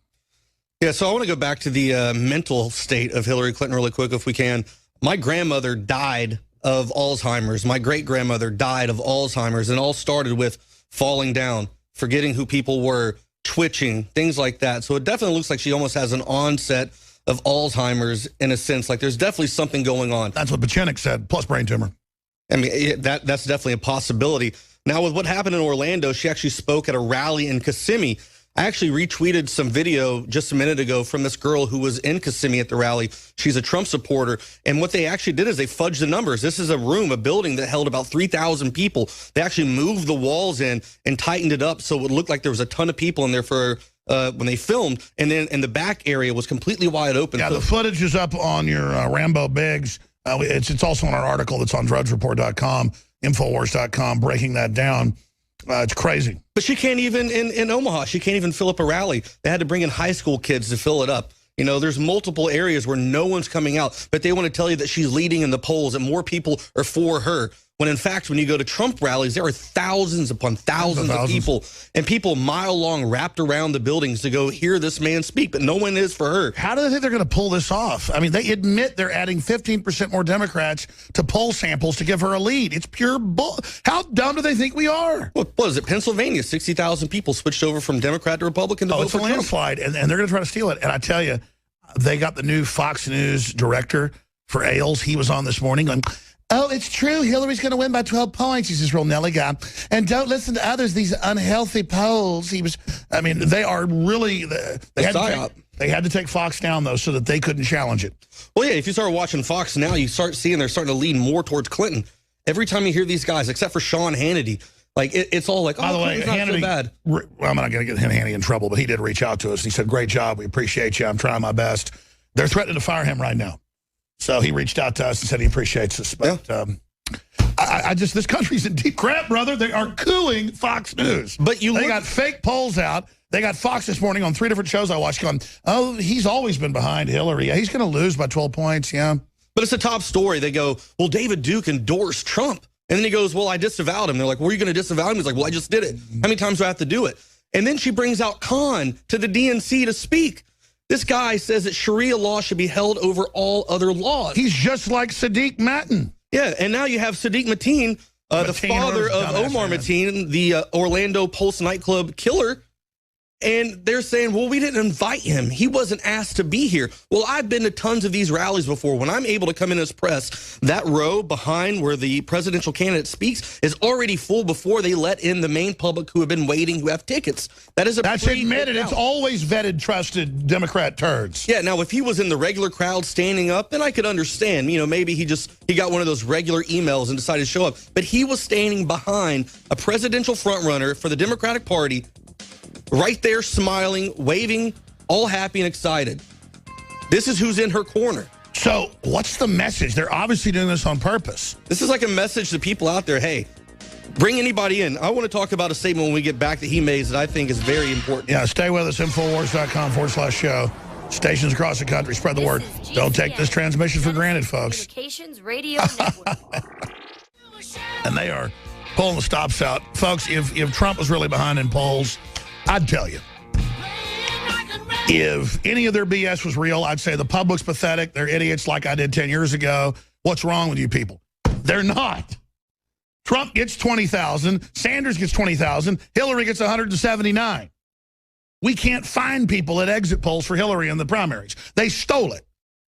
Yeah, so I want to go back to the mental state of Hillary Clinton really quick if we can. My grandmother died of Alzheimer's. My great-grandmother died of Alzheimer's, and it all started with falling down, forgetting who people were, twitching, things like that. So it definitely looks like she almost has an onset of Alzheimer's in a sense. Like there's definitely something going on. That's what Pachinik said, plus brain tumor. I mean, that's definitely a possibility. Now, with what happened in Orlando, she actually spoke at a rally in Kissimmee. I actually retweeted some video just a minute ago from this girl who was in Kissimmee at the rally. She's a Trump supporter. And what they actually did is they fudged the numbers. This is a building that held about 3,000 people. They actually moved the walls in and tightened it up so it would look like there was a ton of people in there for when they filmed. And then in the back area was completely wide open. Yeah, the footage is up on your Rambo Biggs. It's also in our article that's on DrudgeReport.com, Infowars.com, breaking that down. It's crazy. But she can't even, in Omaha, she can't even fill up a rally. They had to bring in high school kids to fill it up. You know, there's multiple areas where no one's coming out, but they want to tell you that she's leading in the polls and more people are for her. When in fact, when you go to Trump rallies, there are thousands upon thousands of people and people a mile long wrapped around the buildings to go hear this man speak, but no one is for her. How do they think they're going to pull this off? I mean, they admit they're adding 15% more Democrats to poll samples to give her a lead. It's pure bull. How dumb do they think we are? What is it? Pennsylvania, 60,000 people switched over from Democrat to Republican to vote for Trump. It's a landslide, and they're going to try to steal it. And I tell you, they got the new Fox News director for Ailes. He was on this morning going, oh, it's true. Hillary's going to win by 12 points. He's this real Nelly guy. And don't listen to others, these unhealthy polls. I mean, they are really, they had to take Fox down, though, so that they couldn't challenge it. Well, yeah, if you start watching Fox now, you start seeing they're starting to lean more towards Clinton. Every time you hear these guys, except for Sean Hannity, like it's all like, oh, by the way, Hannity, not so bad. Well, I'm not going to get Hannity in trouble, but he did reach out to us. He said, great job. We appreciate you. I'm trying my best. They're threatening to fire him right now. So he reached out to us and said he appreciates us. But this country's in deep crap, brother. They are cooling Fox News. But they got fake polls out. They got Fox this morning on 3 different shows I watched going, oh, he's always been behind Hillary. He's going to lose by 12 points, yeah. But it's a top story. They go, well, David Duke endorsed Trump. And then he goes, well, I disavowed him. They're like, well, are you going to disavow him? He's like, well, I just did it. How many times do I have to do it? And then she brings out Khan to the DNC to speak. This guy says that Sharia law should be held over all other laws. He's just like Sadiq Mateen. Yeah, and now you have Sadiq Mateen, the father of Omar Mateen, the Orlando Pulse nightclub killer. And they're saying, well, we didn't invite him. He wasn't asked to be here. Well, I've been to tons of these rallies before. When I'm able to come in as press, that row behind where the presidential candidate speaks is already full before they let in the main public who have been waiting, who have tickets. That's admitted. It's always vetted, trusted Democrat turds. Yeah, now, if he was in the regular crowd standing up, then I could understand. You know, maybe he got one of those regular emails and decided to show up. But he was standing behind a presidential frontrunner for the Democratic Party, right there, smiling, waving, all happy and excited. This is who's in her corner. So what's the message? They're obviously doing this on purpose. This is like a message to people out there. Hey, bring anybody in. I want to talk about a statement when we get back that he made that I think is very important. Yeah, stay with us, Infowars.com/show. Stations across the country, spread the word. Don't take this transmission for granted, folks. Communications Radio Network. And they are pulling the stops out. Folks, if Trump was really behind in polls, I'd tell you. If any of their BS was real, I'd say the public's pathetic. They're idiots like I did 10 years ago. What's wrong with you people? They're not. Trump gets 20,000. Sanders gets 20,000. Hillary gets 179. We can't find people at exit polls for Hillary in the primaries. They stole it.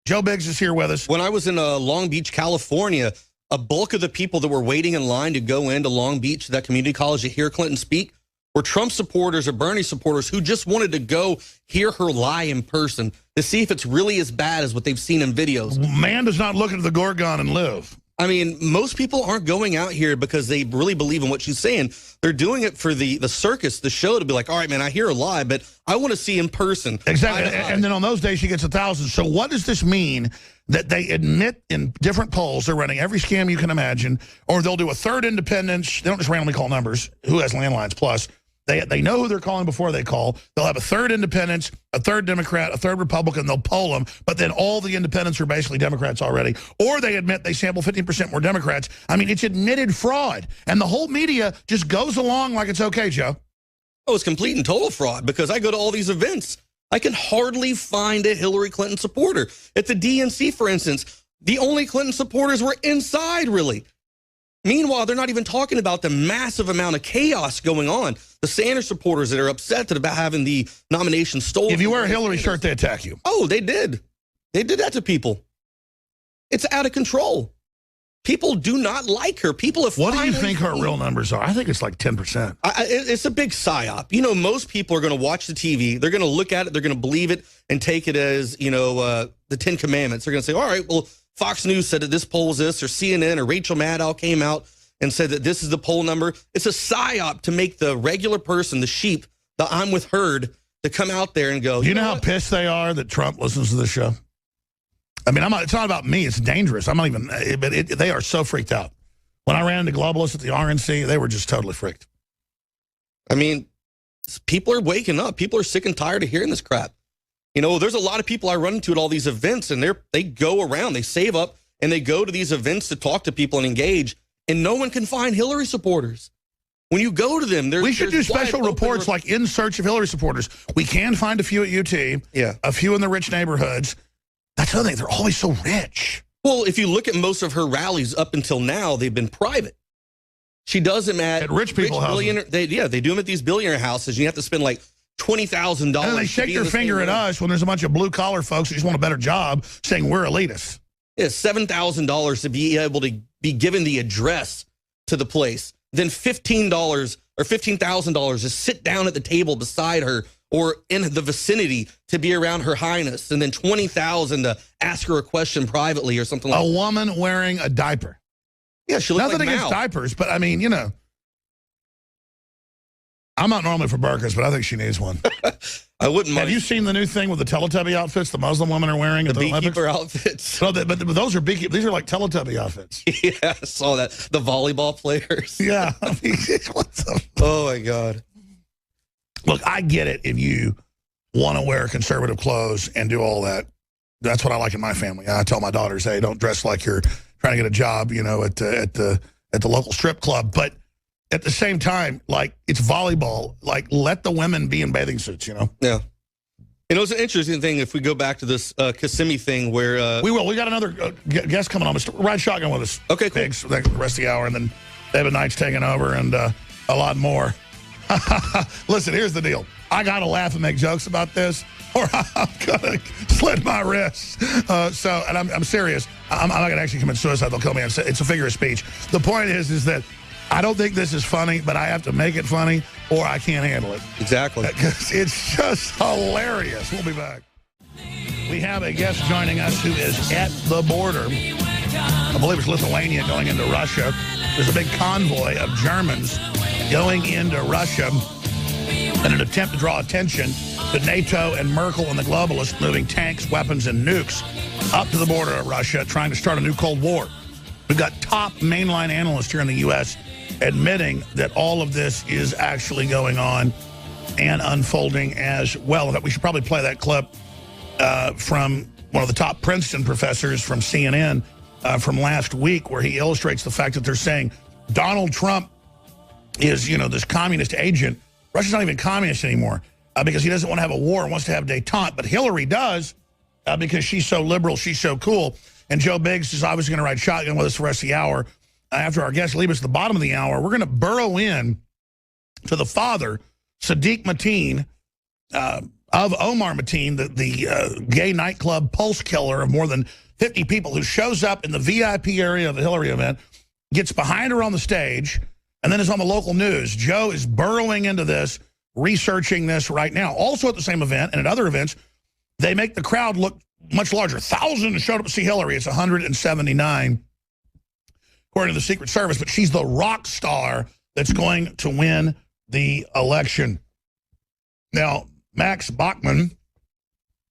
Joe Biggs is here with us. When I was in Long Beach, California, a bulk of the people that were waiting in line to go into Long Beach, that community college, to hear Clinton speak, were Trump supporters or Bernie supporters who just wanted to go hear her lie in person to see if it's really as bad as what they've seen in videos. Man does not look into the Gorgon and live. I mean, most people aren't going out here because they really believe in what she's saying. They're doing it for the circus, the show, to be like, all right, man, I hear a lie, but I want to see in person. Exactly. And then on those days, she gets 1,000. So what does this mean that they admit in different polls they're running every scam you can imagine, or they'll do a third independence? They don't just randomly call numbers. Who has landlines plus? They know who they're calling before they call. They'll have a third independent, a third Democrat, a third Republican. They'll poll them, but then all the independents are basically Democrats already. Or they admit they sample 15% more Democrats. I mean, it's admitted fraud. And the whole media just goes along like it's okay, Joe. Oh, it's complete and total fraud because I go to all these events. I can hardly find a Hillary Clinton supporter. At the DNC, for instance, the only Clinton supporters were inside, really. Meanwhile, they're not even talking about the massive amount of chaos going on. The Sanders supporters that are upset about having the nomination stolen. If you wear a Hillary shirt, they attack you. Oh, they did. They did that to people. It's out of control. People do not like her. People have. What do you think her real numbers are? I think it's like 10%. It's a big psyop. You know, most people are going to watch the TV. They're going to look at it. They're going to believe it and take it as, you know, the 10 Commandments. They're going to say, all right, well, Fox News said that this poll is this, or CNN or Rachel Maddow came out and said that this is the poll number. It's a psyop to make the regular person, the sheep, the I'm with herd, to come out there and go. Do you know how pissed they are that Trump listens to this show? I mean, it's not about me. It's dangerous. I'm not even, but they are so freaked out. When I ran into globalists at the RNC, they were just totally freaked. I mean, people are waking up. People are sick and tired of hearing this crap. You know, there's a lot of people I run into at all these events, and they go around, they save up, and they go to these events to talk to people and engage, and no one can find Hillary supporters. When you go to them, we should do special reports like In Search of Hillary Supporters. We can find a few at UT, a few in the rich neighborhoods. That's the other thing. They're always so rich. Well, if you look at most of her rallies up until now, they've been private. She does them at rich people houses. They do them at these billionaire houses. You have to spend like $20,000. And then they shake their finger at us when there's a bunch of blue-collar folks who just want a better job saying we're elitists. Yeah, $7,000 to be able to be given the address to the place. Then $15 or $15,000 to sit down at the table beside her or in the vicinity to be around her highness. And then $20,000 to ask her a question privately or something like that. A woman wearing a diaper. Yeah, she looks Nothing like against Mao. diapers, but I mean, you know. I'm not normally for burkas, but I think she needs one. I wouldn't mind. Have you seen the new thing with the Teletubby outfits the Muslim women are wearing at the beekeeper Olympics? Outfits? No, but those are beekeeper. These are like Teletubby outfits. Yeah, I saw that. The volleyball players. Yeah. I mean, what the... Oh, my God. Look, I get it if you want to wear conservative clothes and do all that. That's what I like in my family. I tell my daughters, hey, don't dress like you're trying to get a job, you know, at the local strip club. But at the same time, like, it's volleyball. Like, let the women be in bathing suits, you know? Yeah. You know, it's an interesting thing if we go back to this Kissimmee thing where... we will. We got another guest coming on. Ride shotgun with us. Okay, cool. Biggs, the rest of the hour, and then David Knight's taking over and a lot more. Listen, here's the deal. I got to laugh and make jokes about this, or I'm going to slit my wrists. And I'm serious. I'm not going to actually commit suicide. They'll kill me. It's a figure of speech. The point is that I don't think this is funny, but I have to make it funny or I can't handle it. Exactly. Because it's just hilarious. We'll be back. We have a guest joining us who is at the border. I believe it's Lithuania going into Russia. There's a big convoy of Germans going into Russia in an attempt to draw attention to NATO and Merkel and the globalists moving tanks, weapons, and nukes up to the border of Russia, trying to start a new Cold War. We've got top mainline analysts here in the U.S. admitting that all of this is actually going on and unfolding as well. In fact, we should probably play that clip from one of the top Princeton professors from CNN from last week, where he illustrates the fact that they're saying Donald Trump is, you know, this communist agent. Russia's not even communist anymore because he doesn't want to have a war, wants to have détente. But Hillary does because she's so liberal, she's so cool. And Joe Biggs is obviously going to ride shotgun with us the rest of the hour. After our guests leave us at the bottom of the hour, we're going to burrow in to the father, Sadiq Mateen, of Omar Mateen, the gay nightclub pulse killer of more than 50 people, who shows up in the VIP area of the Hillary event, gets behind her on the stage, and then is on the local news. Joe is burrowing into this, researching this right now. Also at the same event and at other events, they make the crowd look much larger. Thousands showed up to see Hillary. It's 179, according to the Secret Service. But she's the rock star that's going to win the election. Now, Max Bachmann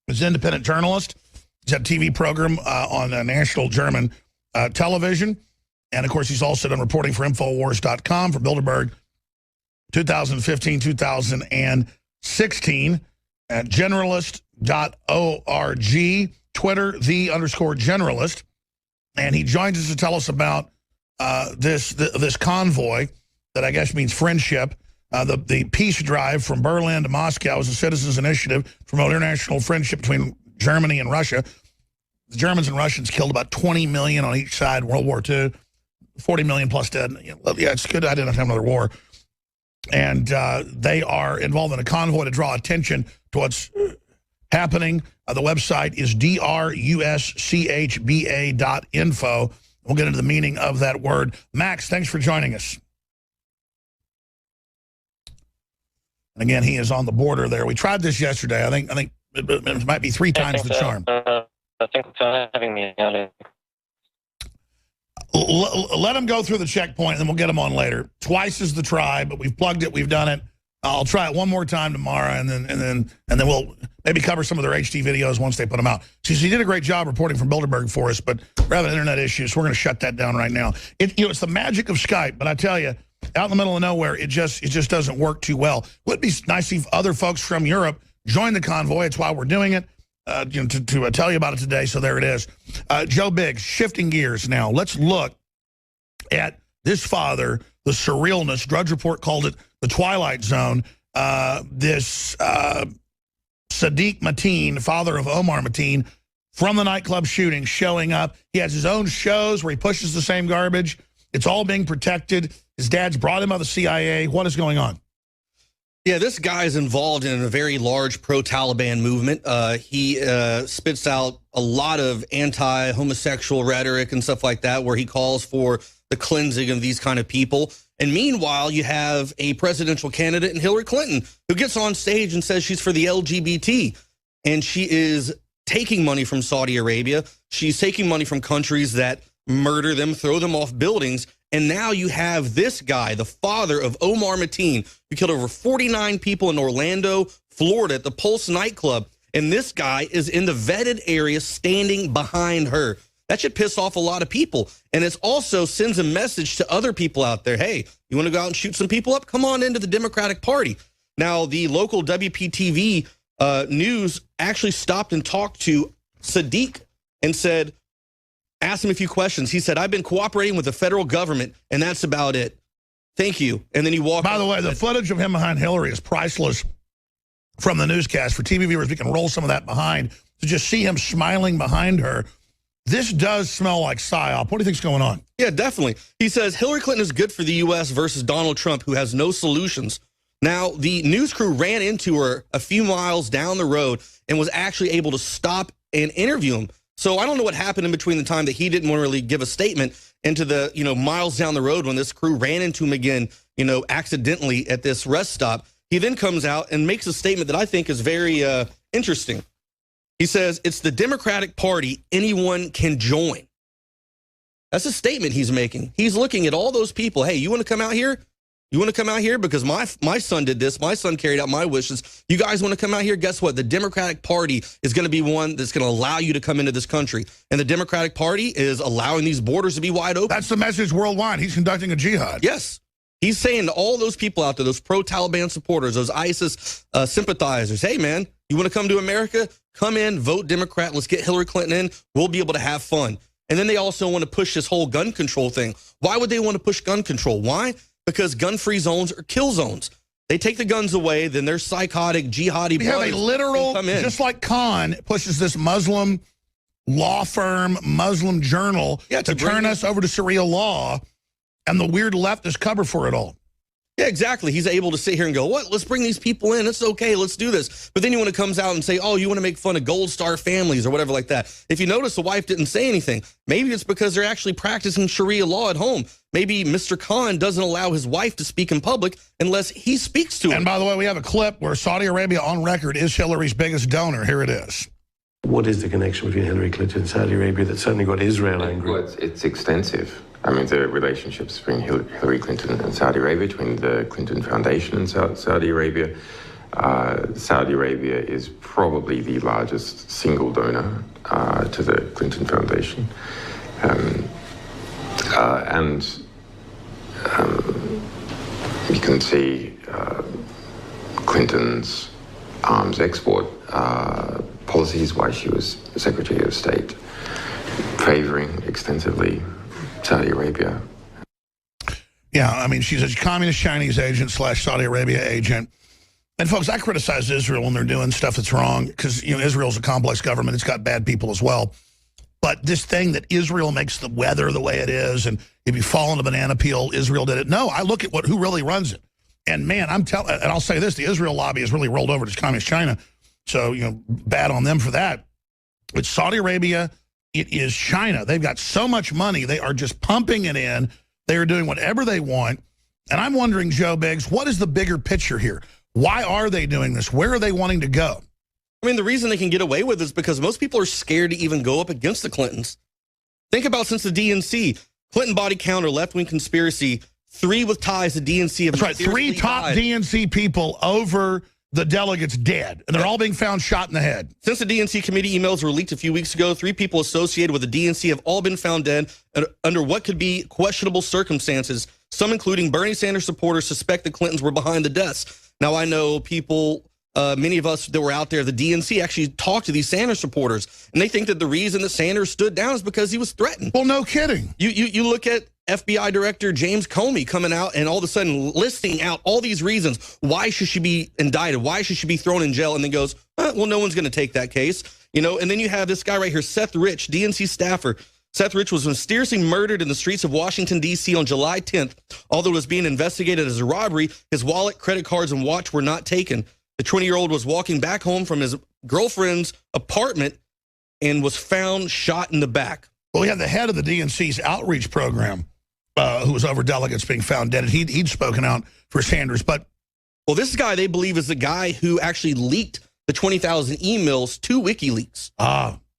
is an independent journalist. He's had a TV program on national German television. And, of course, he's also done reporting for Infowars.com, for Bilderberg, 2015, 2016, at generalist.org, Twitter, _generalist. And he joins us to tell us about this convoy that I guess means friendship. The peace drive from Berlin to Moscow is a citizens' initiative to promote international friendship between Germany and Russia. The Germans and Russians killed about 20 million on each side in World War II. 40 million plus dead. Yeah, it's good I didn't have another war. And they are involved in a convoy to draw attention to what's happening. The website is druschba.info. We'll get into the meaning of that word. Max, thanks for joining us. And again, he is on the border there. We tried this yesterday. I think it might be 3 times the charm. Thanks for having me. Let him go through the checkpoint, and then we'll get him on later. Twice is the try, but we've plugged it. We've done it. I'll try it one more time tomorrow, and then we'll maybe cover some of their HD videos once they put them out. She did a great job reporting from Bilderberg for us, but we're having internet issues, so we're going to shut that down right now. It's the magic of Skype, but I tell you, out in the middle of nowhere, it just doesn't work too well. Would be nice if other folks from Europe join the convoy. It's why we're doing it. To tell you about it today, so there it is. Joe Biggs, shifting gears now. Let's look at this father, the surrealness. Drudge Report called it the Twilight Zone. This Sadiq Mateen, father of Omar Mateen, from the nightclub shooting, showing up. He has his own shows where he pushes the same garbage. It's all being protected. His dad's brought him by the CIA. What is going on? Yeah, this guy is involved in a very large pro-Taliban movement. He spits out a lot of anti-homosexual rhetoric and stuff like that, where he calls for the cleansing of these kind of people. And meanwhile, you have a presidential candidate in Hillary Clinton who gets on stage and says she's for the LGBT. And she is taking money from Saudi Arabia. She's taking money from countries that murder them, throw them off buildings. And now you have this guy, the father of Omar Mateen, who killed over 49 people in Orlando, Florida, at the Pulse nightclub. And this guy is in the vetted area standing behind her. That should piss off a lot of people. And it also sends a message to other people out there. Hey, you want to go out and shoot some people up? Come on into the Democratic Party. Now, the local WPTV news actually stopped and talked to Sadiq and said, asked him a few questions. He said, I've been cooperating with the federal government, and that's about it. Thank you. And then he walked. By the way, the footage of him behind Hillary is priceless from the newscast. For TV viewers, we can roll some of that behind to just see him smiling behind her. This does smell like PSYOP. What do you think's going on? Yeah, definitely. He says Hillary Clinton is good for the U.S. versus Donald Trump, who has no solutions. Now, the news crew ran into her a few miles down the road and was actually able to stop and interview him. So I don't know what happened in between the time that he didn't want to really give a statement into the, miles down the road when this crew ran into him again, accidentally at this rest stop. He then comes out and makes a statement that I think is very interesting. He says, it's the Democratic Party. Anyone can join. That's a statement he's making. He's looking at all those people. Hey, you want to come out here? You want to come out here? Because my son did this. My son carried out my wishes. You guys want to come out here? Guess what? The Democratic Party is going to be one that's going to allow you to come into this country. And the Democratic Party is allowing these borders to be wide open. That's the message worldwide. He's conducting a jihad. Yes. He's saying to all those people out there, those pro-Taliban supporters, those ISIS sympathizers, hey, man, you want to come to America? Come in, vote Democrat. Let's get Hillary Clinton in. We'll be able to have fun. And then they also want to push this whole gun control thing. Why would they want to push gun control? Why? Because gun-free zones are kill zones. They take the guns away, then their psychotic jihadi. We have a literal, just like Khan pushes this Muslim law firm, Muslim journal to turn us over to Sharia law, and the weird left is cover for it all. Yeah, exactly. He's able to sit here and go, what? Let's bring these people in. It's okay. Let's do this. But then when it comes out and say, oh, you want to make fun of Gold Star families or whatever like that. If you notice, the wife didn't say anything. Maybe it's because they're actually practicing Sharia law at home. Maybe Mr. Khan doesn't allow his wife to speak in public unless he speaks to her. And by the way, we have a clip where Saudi Arabia on record is Hillary's biggest donor. Here it is. What is the connection between Hillary Clinton and Saudi Arabia that certainly got Israel angry? Well, it's extensive. I mean, the relationships between Hillary Clinton and Saudi Arabia, between the Clinton Foundation and Saudi Arabia. Saudi Arabia is probably the largest single donor to the Clinton Foundation. And you can see Clinton's arms export policies while she was Secretary of State, favoring extensively Saudi Arabia. Yeah, I mean, she's a communist Chinese agent / Saudi Arabia agent. And folks, I criticize Israel when they're doing stuff that's wrong because, Israel's a complex government. It's got bad people as well. But this thing that Israel makes the weather the way it is, and if you fall on a banana peel, Israel did it. No, I look at who really runs it. And man, and I'll say this, the Israel lobby has really rolled over to communist China. So, bad on them for that. It's Saudi Arabia. It is China. They've got so much money. They are just pumping it in. They are doing whatever they want. And I'm wondering, Joe Biggs, what is the bigger picture here? Why are they doing this? Where are they wanting to go? I mean, the reason they can get away with it is because most people are scared to even go up against the Clintons. Think about since the DNC, Clinton body counter, left-wing conspiracy, 3 with ties to DNC. That's right, 3 top DNC people over the delegates dead, and they're all being found shot in the head. Since the DNC committee emails were leaked a few weeks ago, 3 people associated with the DNC have all been found dead under what could be questionable circumstances. Some, including Bernie Sanders supporters, suspect the Clintons were behind the deaths. Now, I know people, many of us that were out there, the DNC actually talked to these Sanders supporters, and they think that the reason that Sanders stood down is because he was threatened. Well, no kidding. You look at FBI Director James Comey coming out and all of a sudden listing out all these reasons why should she be indicted, why should she be thrown in jail, and then goes, well, no one's going to take that case. And then you have this guy right here, Seth Rich, DNC staffer. Seth Rich was mysteriously murdered in the streets of Washington, D.C. on July 10th. Although it was being investigated as a robbery, his wallet, credit cards, and watch were not taken. The 20-year-old was walking back home from his girlfriend's apartment and was found shot in the back. Well, we have the head of the DNC's outreach program, who was over delegates being found dead. He'd spoken out for Sanders. But well, this guy they believe is the guy who actually leaked the 20,000 emails to WikiLeaks.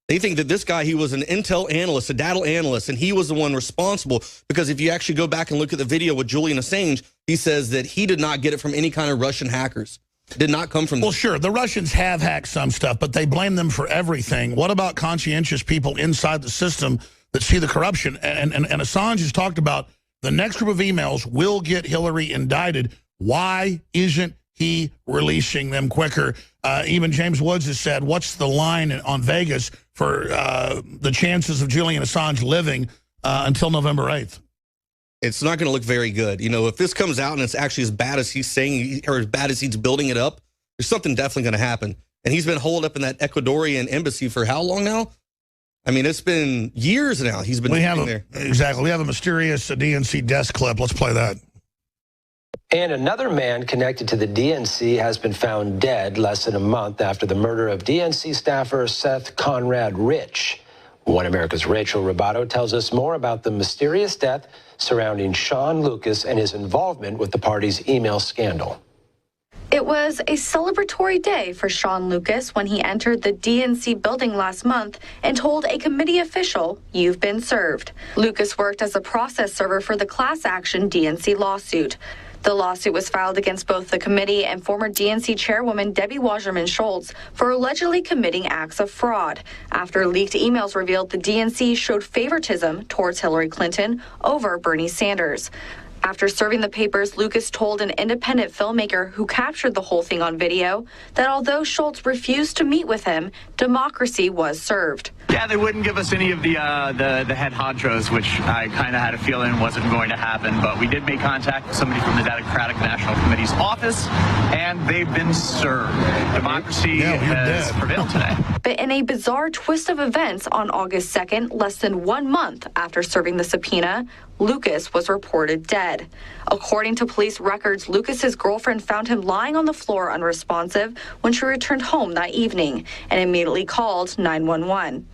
They think that this guy, he was an intel analyst, a data analyst, and he was the one responsible, because if you actually go back and look at the video with Julian Assange, he says that he did not get it from any kind of Russian hackers. It did not come from them. Well, sure, the Russians have hacked some stuff, but they blame them for everything. What about conscientious people inside the system that see the corruption? And Assange has talked about the next group of emails will get Hillary indicted. Why isn't he releasing them quicker? Even James Woods has said, what's the line on Vegas for the chances of Julian Assange living until November 8th? It's not going to look very good. If this comes out and it's actually as bad as he's saying, or as bad as he's building it up, there's something definitely going to happen. And he's been holed up in that Ecuadorian embassy for how long now? I mean, it's been years now. He's been there. Exactly. We have a mysterious DNC desk clip. Let's play that. And another man connected to the DNC has been found dead less than a month after the murder of DNC staffer Seth Conrad Rich. One America's Rachel Robato tells us more about the mysterious death surrounding Sean Lucas and his involvement with the party's email scandal. It was a celebratory day for Sean Lucas when he entered the DNC building last month and told a committee official, "You've been served." Lucas worked as a process server for the class action DNC lawsuit. The lawsuit was filed against both the committee and former DNC chairwoman Debbie Wasserman Schultz for allegedly committing acts of fraud after leaked emails revealed the DNC showed favoritism towards Hillary Clinton over Bernie Sanders. After serving the papers, Lucas told an independent filmmaker who captured the whole thing on video that although Schultz refused to meet with him, democracy was served. Yeah, they wouldn't give us any of the head honchos, which I kind of had a feeling wasn't going to happen. But we did make contact with somebody from the Democratic National Committee's office, and they've been served. Democracy has prevailed today. But in a bizarre twist of events, on August 2nd, less than 1 month after serving the subpoena, Lucas was reported dead. According to police records, Lucas's girlfriend found him lying on the floor unresponsive when she returned home that evening and immediately called 911.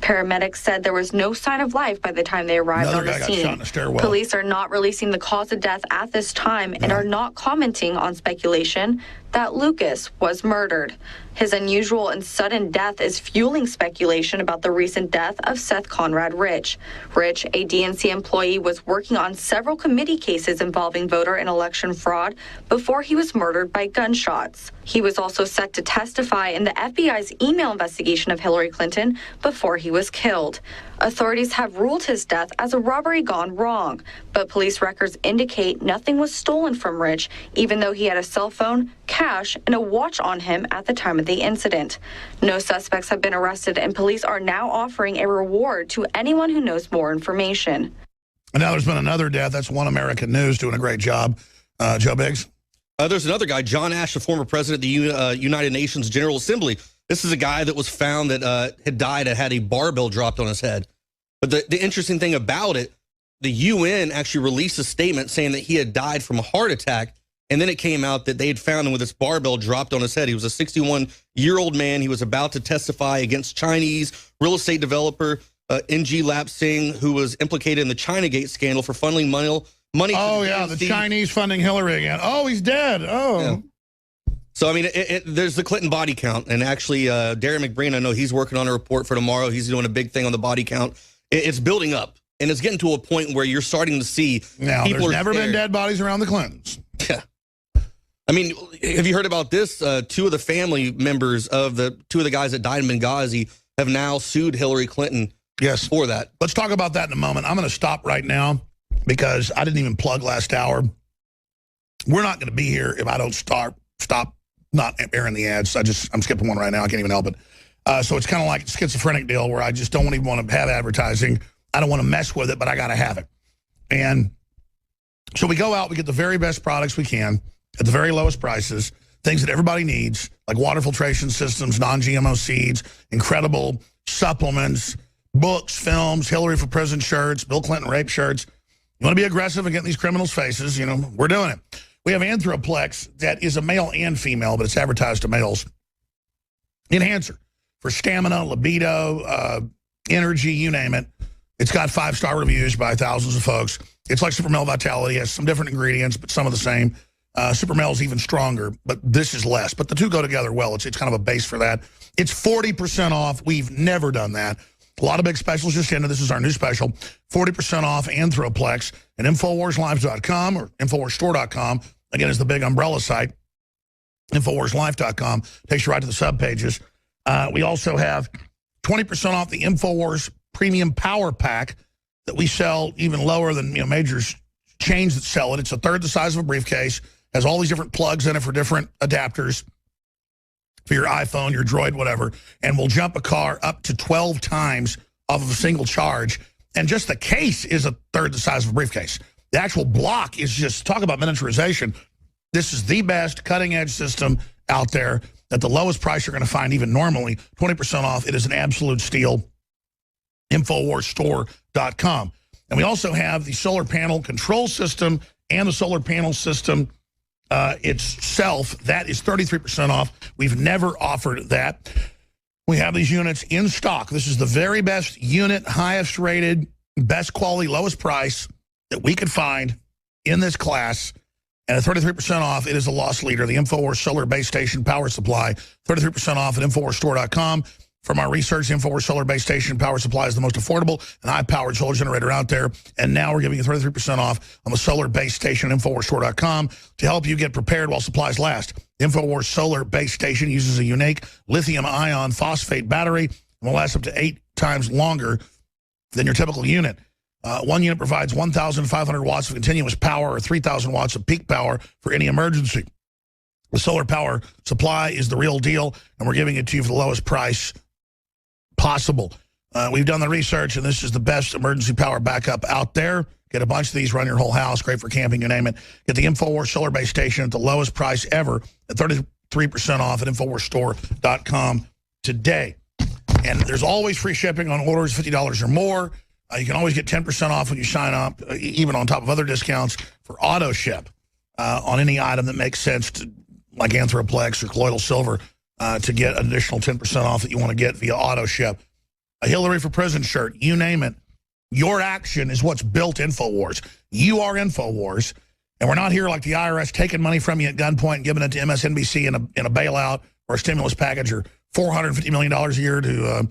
Paramedics said there was no sign of life by the time they arrived on the scene. Police are not releasing the cause of death at this time and are not commenting on speculation that Lucas was murdered. His unusual and sudden death is fueling speculation about the recent death of Seth Conrad Rich. Rich, a DNC employee, was working on several committee cases involving voter and election fraud before he was murdered by gunshots. He was also set to testify in the FBI's email investigation of Hillary Clinton before he was killed. Authorities have ruled his death as a robbery gone wrong, but police records indicate nothing was stolen from Rich, even though he had a cell phone, cash, and a watch on him at the time of the incident. No suspects have been arrested, and police are now offering a reward to anyone who knows more information. And now there's been another death. That's One American News doing a great job. Joe Biggs? There's another guy, John Ash, the former president of the United Nations General Assembly, This is a guy that was found that had died and had a barbell dropped on his head. But the interesting thing about it, the UN actually released a statement saying that he had died from a heart attack. And then it came out that they had found him with this barbell dropped on his head. He was a 61-year-old man. He was about to testify against Chinese real estate developer NG Lap Singh, who was implicated in the Chinagate scandal for funneling money. Oh, yeah, the Chinese funding Hillary again. Oh, he's dead. Oh. Yeah. So, I mean, there's the Clinton body count. And actually, Darren McBreen, I know he's working on a report for tomorrow. He's doing a big thing on the body count. It's building up. And it's getting to a point where you're starting to see now, people there's never been dead bodies around the Clintons. Yeah. I mean, have you heard about this? Two of the family members of two of the guys that died in Benghazi have now sued Hillary Clinton for that. Let's talk about that in a moment. I'm going to stop right now because I didn't even plug last hour. We're not going to be here if I don't stop not airing the ads. I'm skipping one right now. I can't even help it. So it's kind of like a schizophrenic deal where I just don't even want to have advertising. I don't want to mess with it, but I got to have it. And so we go out, we get the very best products we can at the very lowest prices, things that everybody needs, like water filtration systems, non-GMO seeds, incredible supplements, books, films, Hillary for Prison shirts, Bill Clinton rape shirts. You want to be aggressive and get in these criminals' faces, we're doing it. We have Anthroplex that is a male and female, but it's advertised to males. Enhancer for stamina, libido, energy, you name it. It's got 5-star reviews by thousands of folks. It's like Super Male Vitality. It has some different ingredients, but some of the same. Super Male is even stronger, but this is less. But the two go together well. It's kind of a base for that. It's 40% off. We've never done that. A lot of big specials just ended. This is our new special. 40% off Anthroplex at InfoWarsLive.com or InfoWarsStore.com. Again, is the big umbrella site. InfoWarsLive.com takes you right to the subpages. We also have 20% off the InfoWars Premium Power Pack that we sell even lower than major chains that sell it. It's a third the size of a briefcase. Has all these different plugs in it for different adapters for your iPhone, your Droid, whatever. And will jump a car up to 12 times off of a single charge. And just the case is a third the size of a briefcase. The actual block is just, talk about miniaturization. This is the best cutting-edge system out there at the lowest price you're going to find even normally. 20% off. It is an absolute steal. InfoWarsStore.com. And we also have the solar panel control system and the solar panel system itself. That is 33% off. We've never offered that. We have these units in stock. This is the very best unit, highest rated, best quality, lowest price that we could find in this class. And at 33% off, it is a loss leader. The InfoWars Solar Base Station Power Supply, 33% off at InfoWarsStore.com. From our research, the InfoWars Solar Base Station Power Supply is the most affordable and high-powered solar generator out there. And now we're giving you 33% off on the Solar Base Station at InfoWarsStore.com to help you get prepared while supplies last. The InfoWars Solar Base Station uses a unique lithium-ion phosphate battery and will last up to 8 times longer than your typical unit. One unit provides 1,500 watts of continuous power or 3,000 watts of peak power for any emergency. The solar power supply is the real deal, and we're giving it to you for the lowest price possible. We've done the research, and this is the best emergency power backup out there. Get a bunch of these, run your whole house, great for camping, you name it. Get the InfoWars Solar Base Station at the lowest price ever at 33% off at InfoWarsStore.com today. And there's always free shipping on orders $50 or more. You can always get 10% off when you sign up, even on top of other discounts for auto ship on any item that makes sense, like Anthroplex or colloidal silver, to get an additional 10% off that you want to get via auto ship. A Hillary for Prison shirt, you name it. Your action is what's built InfoWars. You are InfoWars, and we're not here like the IRS taking money from you at gunpoint and giving it to MSNBC in a bailout or a stimulus package or $450 million a year to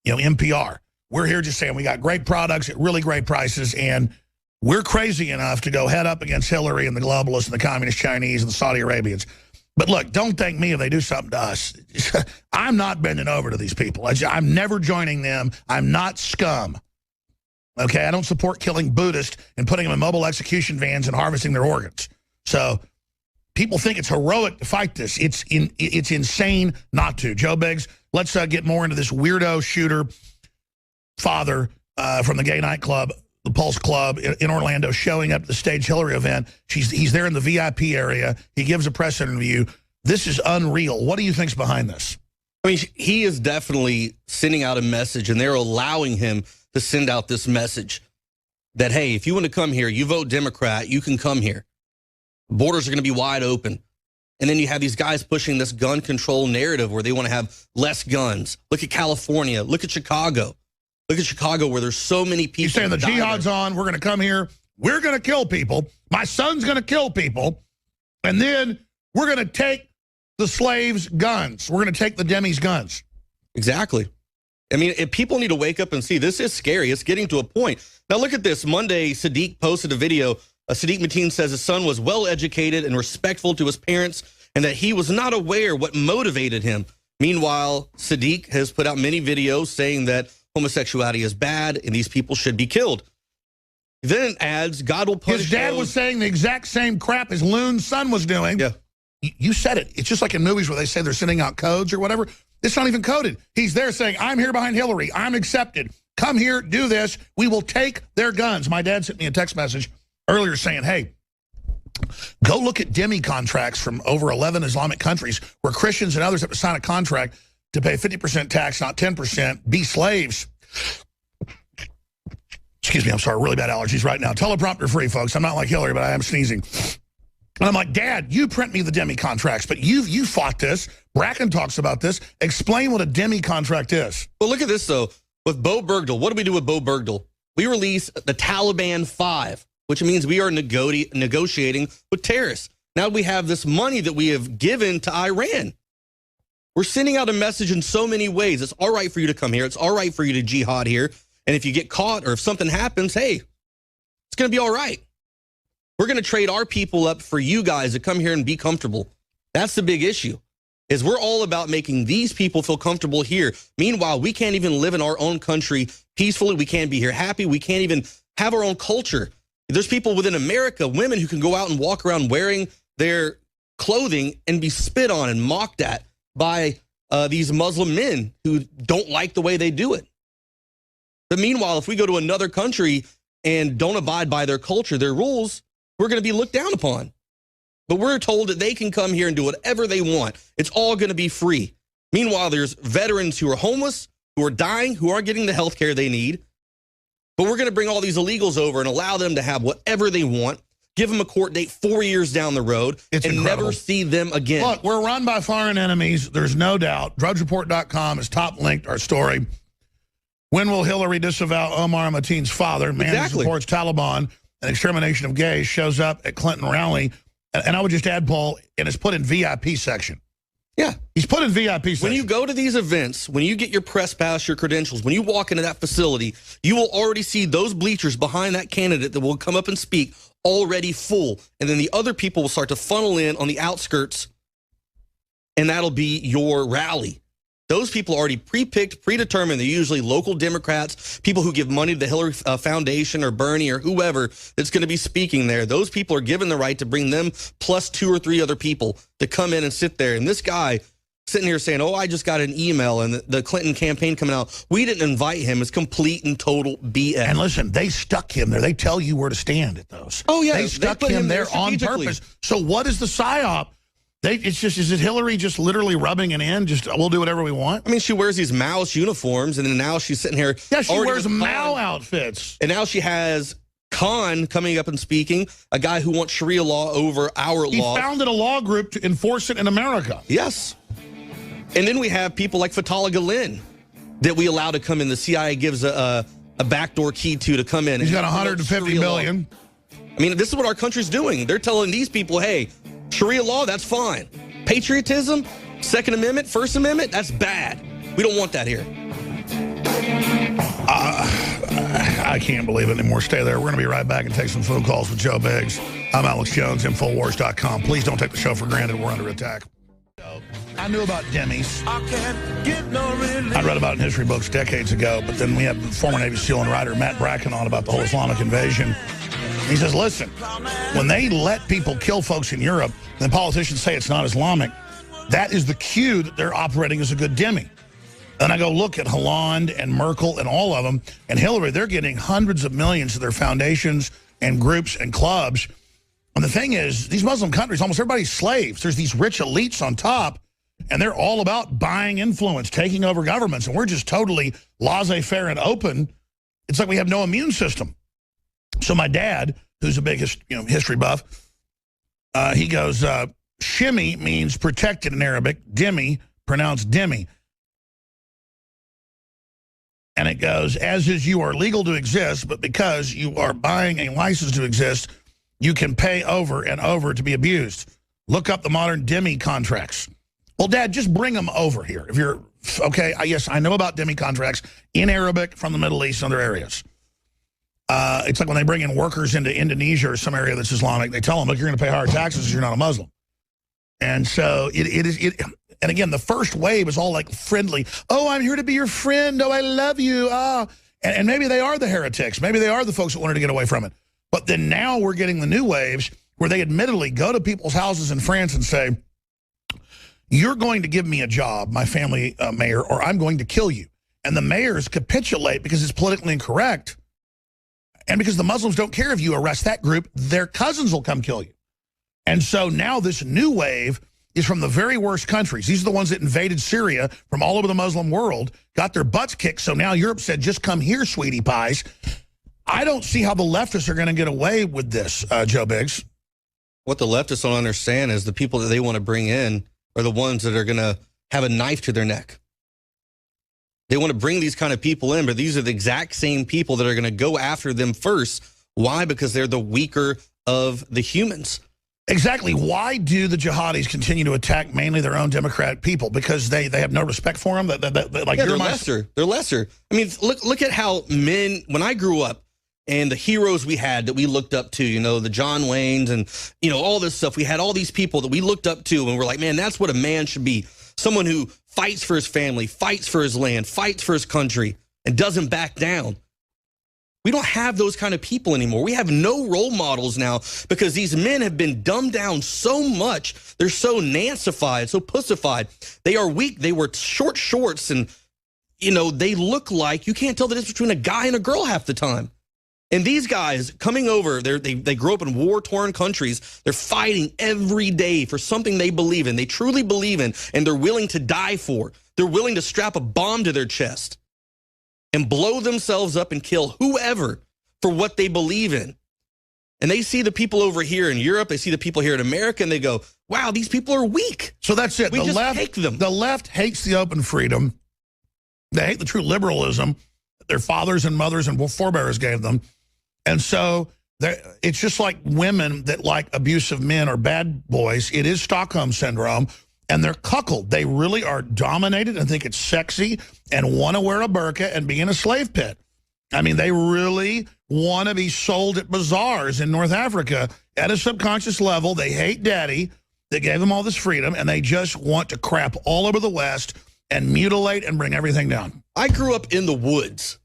NPR. We're here just saying we got great products at really great prices, and we're crazy enough to go head up against Hillary and the globalists and the communist Chinese and the Saudi Arabians. But look, don't thank me if they do something to us. I'm not bending over to these people. I'm never joining them. I'm not scum. Okay, I don't support killing Buddhists and putting them in mobile execution vans and harvesting their organs. So people think it's heroic to fight this. It's insane not to. Joe Biggs, let's get more into this weirdo shooter father from the gay nightclub, the Pulse Club in Orlando, showing up to the Stage Hillary event. He's there in the VIP area. He gives a press interview. This is unreal. What do you think's behind this? I mean, he is definitely sending out a message, and they're allowing him to send out this message that, hey, if you want to come here, you vote Democrat, you can come here. Borders are going to be wide open. And then you have these guys pushing this gun control narrative where they want to have less guns. Look at California. Look at Chicago. Look at Chicago where there's so many people. You're saying the jihad's on, we're going to come here, we're going to kill people, my son's going to kill people, and then we're going to take the slaves' guns. We're going to take the Demis' guns. Exactly. I mean, if people need to wake up and see, this is scary. It's getting to a point. Now, look at this. Monday, Sadiq posted a video. Sadiq Mateen says his son was well-educated and respectful to his parents and that he was not aware what motivated him. Meanwhile, Sadiq has put out many videos saying that homosexuality is bad and these people should be killed. Then it adds, God will punish his dad those. was saying the exact same crap his loon son was doing. Yeah. You said it. It's just like in movies where they say they're sending out codes or whatever. It's not even coded. He's there saying, I'm here behind Hillary. I'm accepted. Come here, do this. We will take their guns. My dad sent me a text message earlier saying, hey, go look at Demi contracts from over 11 Islamic countries where Christians and others have to sign a contract to pay 50% tax, not 10%, be slaves. Excuse me, I'm sorry, really bad allergies right now. Teleprompter free, folks. I'm not like Hillary, but I am sneezing. And I'm like, Dad, you print me the Demi contracts, but you fought this. Bracken talks about this. Explain what a Demi contract is. Well, look at this, though. With Bo Bergdahl, what do we do with Bo Bergdahl? We release the Taliban 5, which means we are negotiating with terrorists. Now we have this money that we have given to Iran. We're sending out a message in so many ways. It's all right for you to come here. It's all right for you to jihad here. And if you get caught or if something happens, hey, it's going to be all right. We're going to trade our people up for you guys to come here and be comfortable. That's the big issue, is we're all about making these people feel comfortable here. Meanwhile, we can't even live in our own country peacefully. We can't be here happy. We can't even have our own culture. There's people within America, women who can go out and walk around wearing their clothing and be spit on and mocked at by these Muslim men who don't like the way they do it. But meanwhile, if we go to another country and don't abide by their culture, their rules, we're going to be looked down upon. But we're told that they can come here and do whatever they want. It's all going to be free. Meanwhile, there's veterans who are homeless, who are dying, who aren't getting the health care they need. But we're going to bring all these illegals over and allow them to have whatever they want, give them a court date 4 years down the road, and incredible. never see them again. Look, we're run by foreign enemies. There's no doubt. DrudgeReport.com is top linked our story. When will Hillary disavow Omar Mateen's father? Man who supports Taliban and extermination of gays shows up at Clinton rally. And I would just add, Paul, and it's put in VIP section. Yeah. He's put in VIP section. When you go to these events, when you get your press pass, your credentials, when you walk into that facility, you will already see those bleachers behind that candidate that will come up and speak already full. And then the other people will start to funnel in on the outskirts, and that'll be your rally. Those people are already pre-picked, predetermined. They're usually local Democrats, people who give money to the Hillary Foundation or Bernie or whoever that's going to be speaking there. Those people are given the right to bring them plus 2 or 3 other people to come in and sit there. And this guy sitting here saying, oh, I just got an email and the Clinton campaign coming out. We didn't invite him. It's complete and total BS. And listen, they stuck him there. They tell you where to stand at those. Oh, yeah. They stuck him there on purpose. So what is the psyop? It's just, is it Hillary just literally rubbing it in? Just, we'll do whatever we want? I mean, she wears these Maoist uniforms, and then now she's sitting here. Yeah, she wears Mao outfits. And now she has Khan coming up and speaking, a guy who wants Sharia law over our law. He founded a law group to enforce it in America. Yes. And then we have people like Fethullah Gulen that we allow to come in. The CIA gives a backdoor key to come in. He's got 150 million. I mean, this is what our country's doing. They're telling these people, hey, Sharia law, that's fine. Patriotism, Second Amendment, First Amendment, that's bad. We don't want that here. I can't believe it anymore. Stay there. We're going to be right back and take some phone calls with Joe Biggs. I'm Alex Jones, Infowars.com. Please don't take the show for granted. We're under attack. I knew about Demis. I read about it in history books decades ago, but then we had former Navy SEAL and writer Matt Bracken on about the whole Islamic invasion. He says, listen, when they let people kill folks in Europe, and politicians say it's not Islamic, that is the cue that they're operating as a good Demi. And I go look at Hollande and Merkel and all of them, and Hillary, they're getting hundreds of millions to their foundations and groups and clubs. And the thing is, these Muslim countries, almost everybody's slaves. There's these rich elites on top And they're all about buying influence, taking over governments, and we're just totally laissez-faire and open. It's like we have no immune system. So my dad, who's a big history buff, he goes, shimmy means protected in Arabic, dhimmi, pronounced dhimmi. And it goes, as is you are legal to exist, but because you are buying a license to exist, you can pay over and over to be abused. Look up the modern dhimmi contracts. Well, Dad, just bring them over here. If you're, okay, yes, I know about dhimmi contracts in Arabic from the Middle East and other areas. It's like when they bring in workers into Indonesia or some area that's Islamic, they tell them, look, you're going to pay higher taxes because you're not a Muslim. And so and again, the first wave is all like friendly. Oh, I'm here to be your friend. Oh, I love you. And maybe they are the heretics. Maybe they are the folks that wanted to get away from it. But then now we're getting the new waves where they admittedly go to people's houses in France and say, you're going to give me a job, my family mayor, or I'm going to kill you. And the mayors capitulate because it's politically incorrect. And because the Muslims don't care if you arrest that group, their cousins will come kill you. And so now this new wave is from the very worst countries. These are the ones that invaded Syria from all over the Muslim world, got their butts kicked. So now Europe said, just come here, sweetie pies. I don't see how the leftists are going to get away with this, Joe Biggs. What the leftists don't understand is the people that they want to bring in are the ones that are going to have a knife to their neck. They want to bring these kind of people in, but these are the exact same people that are going to go after them first. Why? Because they're the weaker of the humans. Exactly. Why do the jihadis continue to attack mainly their own Democratic people? Because they have no respect for them? Like, yeah, they're lesser. They're lesser. I mean, look at how men, when I grew up, and the heroes we had that we looked up to, you know, the John Waynes and, you know, all this stuff. We had all these people that we looked up to and we're like, man, that's what a man should be. Someone who fights for his family, fights for his land, fights for his country, and doesn't back down. We don't have those kind of people anymore. We have no role models now because these men have been dumbed down so much. They're so nancified, so pussified. They are weak. They wear short shorts and, you know, they look like you can't tell the difference between a guy and a girl half the time. And these guys coming over, they grew up in war-torn countries. They're fighting every day for something they believe in, they truly believe in, and they're willing to die for. They're willing to strap a bomb to their chest and blow themselves up and kill whoever for what they believe in. And they see the people over here in Europe, they see the people here in America, and they go, wow, these people are weak. So that's it. We just take them. The left hates the open freedom. They hate the true liberalism that their fathers and mothers and forebears gave them. And so it's just like women that like abusive men or bad boys. It is Stockholm Syndrome, and they're cuckold. They really are dominated and think it's sexy and want to wear a burqa and be in a slave pit. I mean, they really want to be sold at bazaars in North Africa at a subconscious level. They hate daddy that gave them all this freedom, and they just want to crap all over the West and mutilate and bring everything down. I grew up in the woods.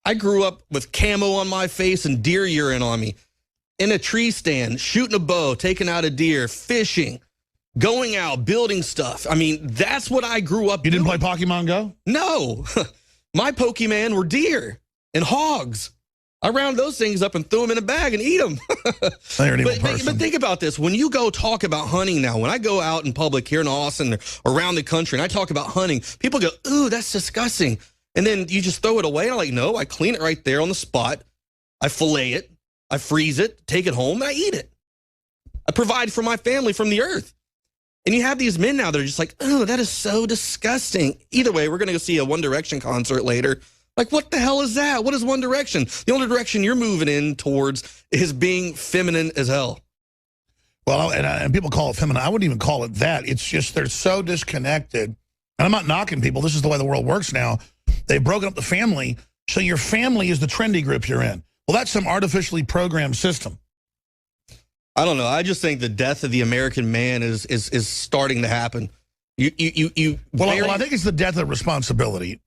I grew up with camo on my face and deer urine on me, in a tree stand, shooting a bow, taking out a deer, fishing, going out, building stuff. I mean, that's what I grew up doing. You didn't play Pokemon Go? No. My Pokemon were deer and hogs. I round those things up and threw them in a bag and eat them. But think about this. When you go talk about hunting now, when I go out in public here in Austin or around the country and I talk about hunting, people go, ooh, that's disgusting. And then you just throw it away. I'm like, no, I clean it right there on the spot. I fillet it. I freeze it, take it home, and I eat it. I provide for my family from the earth. And you have these men now that are just like, oh, that is so disgusting. Either way, we're going to go see a One Direction concert later. Like, what the hell is that? What is One Direction? The only direction you're moving in towards is being feminine as hell. Well, and people call it feminine. I wouldn't even call it that. It's just they're so disconnected. And I'm not knocking people. This is the way the world works now. They've broken up the family, so your family is the trendy group you're in. Well, that's some artificially programmed system. I don't know. I just think the death of the American man is starting to happen. Well, I think it's the death of responsibility,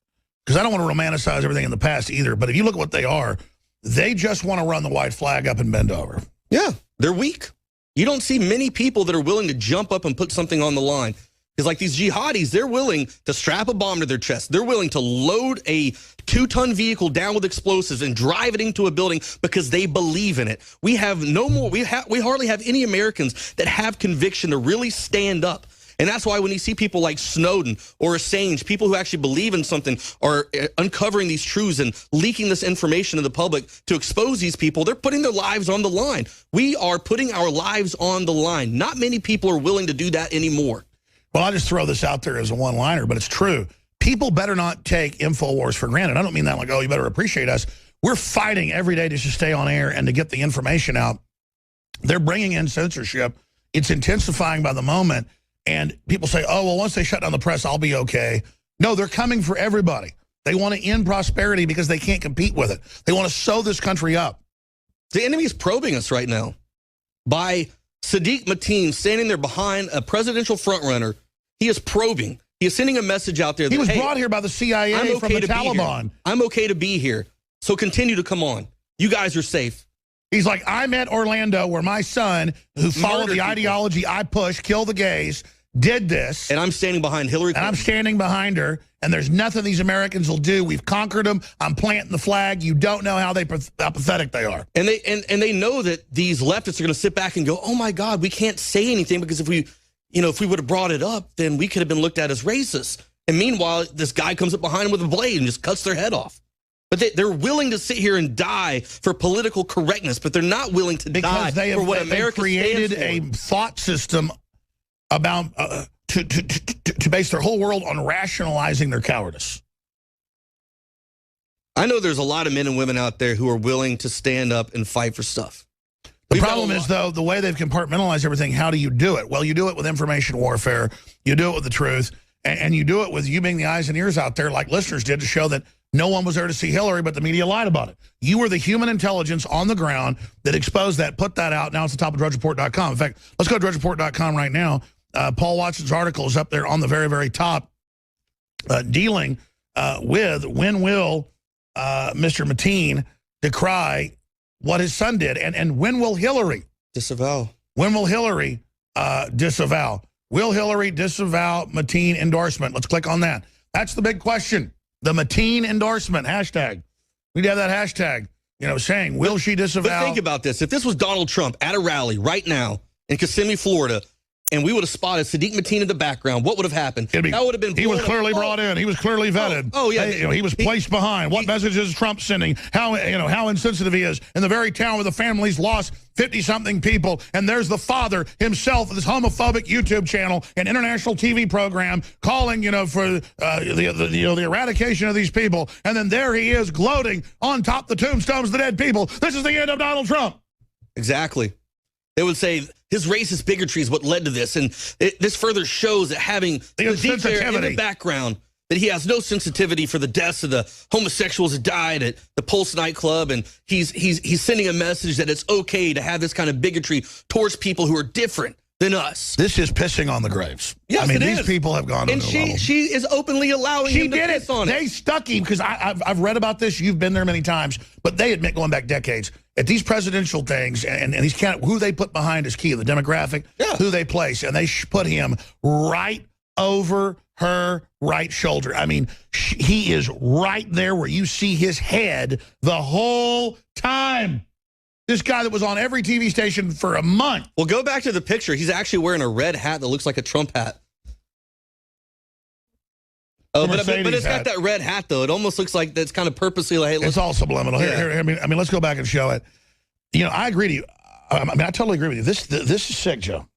because I don't want to romanticize everything in the past either. But if you look at what they are, they just want to run the white flag up and bend over. Yeah, they're weak. You don't see many people that are willing to jump up and put something on the line. Because like these jihadis, they're willing to strap a bomb to their chest. They're willing to load a 2-ton vehicle down with explosives and drive it into a building because they believe in it. We have no more. We hardly have any Americans that have conviction to really stand up And that's why when you see people like Snowden or Assange, people who actually believe in something are uncovering these truths and leaking this information to the public to expose these people, they're putting their lives on the line. We are putting our lives on the line. Not many people are willing to do that anymore. Well, I'll just throw this out there as a one-liner, but it's true. People better not take InfoWars for granted. I don't mean that like, oh, you better appreciate us. We're fighting every day to just stay on air and to get the information out. They're bringing in censorship. It's intensifying by the moment. And people say, oh, well, once they shut down the press, I'll be okay. No, they're coming for everybody. They want to end prosperity because they can't compete with it. They want to sew this country up. The enemy is probing us right now by Sadiq Mateen standing there behind a presidential frontrunner. He is probing. He is sending a message out there that, he was hey, brought here by the CIA from the Taliban. I'm okay to be here. So continue to come on. You guys are safe. He's like, I'm at Orlando where my son, who followed the ideology I push, kill the gays, did this. And I'm standing behind Hillary Clinton. And I'm standing behind her, and there's nothing these Americans will do. We've conquered them. I'm planting the flag. You don't know how pathetic they are. And they know that these leftists are going to sit back and go, oh, my God, we can't say anything because if we would have brought it up, then we could have been looked at as racist. And meanwhile, this guy comes up behind them with a blade and just cuts their head off. But they're willing to sit here and die for political correctness, but they're not willing to die for what America created a thought system about to base their whole world on rationalizing their cowardice. I know there's a lot of men and women out there who are willing to stand up and fight for stuff. The problem is, though, the way they've compartmentalized everything, how do you do it? Well, you do it with information warfare. You do it with the truth. And you do it with you being the eyes and ears out there like listeners did to show that no one was there to see Hillary, but the media lied about it. You were the human intelligence on the ground that exposed that, put that out. Now it's the top of DrudgeReport.com. In fact, let's go to DrudgeReport.com right now. Paul Watson's article is up there on the very, very top, dealing with when will Mr. Mateen decry what his son did, and when will Hillary disavow? When will Hillary disavow? Will Hillary disavow Mateen endorsement? Let's click on that. That's the big question. The Mateen endorsement hashtag. We need to have that hashtag, saying, will she disavow? But think about this. If this was Donald Trump at a rally right now in Kissimmee, Florida, and we would have spotted Sadiq Mateen in the background, what would have happened? That would have been. He was clearly brought in. He was clearly vetted. Oh yeah. He was placed behind. What messages is Trump sending? How insensitive he is in the very town where the family's lost 50-something people, and there's the father himself with this homophobic YouTube channel and international TV program calling, for the eradication of these people, and then there he is gloating on top the tombstones of the dead people. This is the end of Donald Trump. Exactly. They would say his racist bigotry is what led to this, and this further shows that having the in the background, that he has no sensitivity for the deaths of the homosexuals that died at the Pulse nightclub, and he's sending a message that it's okay to have this kind of bigotry towards people who are different than us. This is pissing on the graves. Yes, I mean, these people have gone. And she is openly allowing him to piss on it. They stuck him because I've read about this. You've been there many times, but they admit going back decades at these presidential things and these who they put behind is key. The demographic, who they place, and they put him right over her right shoulder. I mean, he is right there where you see his head the whole time. This guy that was on every TV station for a month. Well, go back to the picture. He's actually wearing a red hat that looks like a Trump hat. Oh, but it's got that red hat, though. It almost looks like that's kind of purposely like, hey, it's all subliminal. Yeah. Here, I mean, let's go back and show it. I agree to you. I totally agree with you. This is sick, Joe.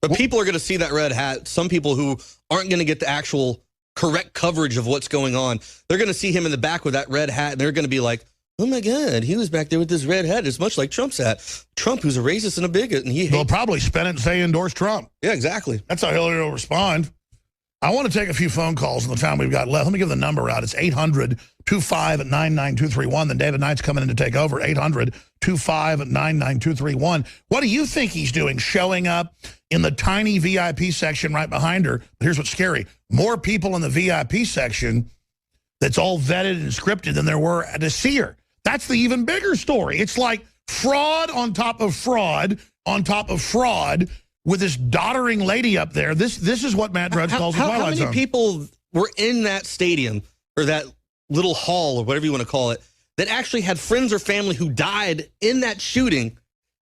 But people are going to see that red hat. Some people who aren't going to get the actual correct coverage of what's going on, they're going to see him in the back with that red hat, and they're going to be like, oh, my God, he was back there with this red hat. It's much like Trump's hat. Trump, who's a racist and a bigot, and they'll probably spin it and say endorse Trump. Yeah, exactly. That's how Hillary will respond. I want to take a few phone calls in the time we've got left. Let me give the number out. It's 800-259-9231. Then David Knight's coming in to take over. 800-259-9231. What do you think he's doing, showing up in the tiny VIP section right behind her? But here's what's scary. More people in the VIP section that's all vetted and scripted than there were to see her. That's the even bigger story. It's like fraud on top of fraud on top of fraud with this doddering lady up there. This is what Matt Drudge calls the Twilight Zone. How many people were in that stadium or that little hall or whatever you want to call it that actually had friends or family who died in that shooting,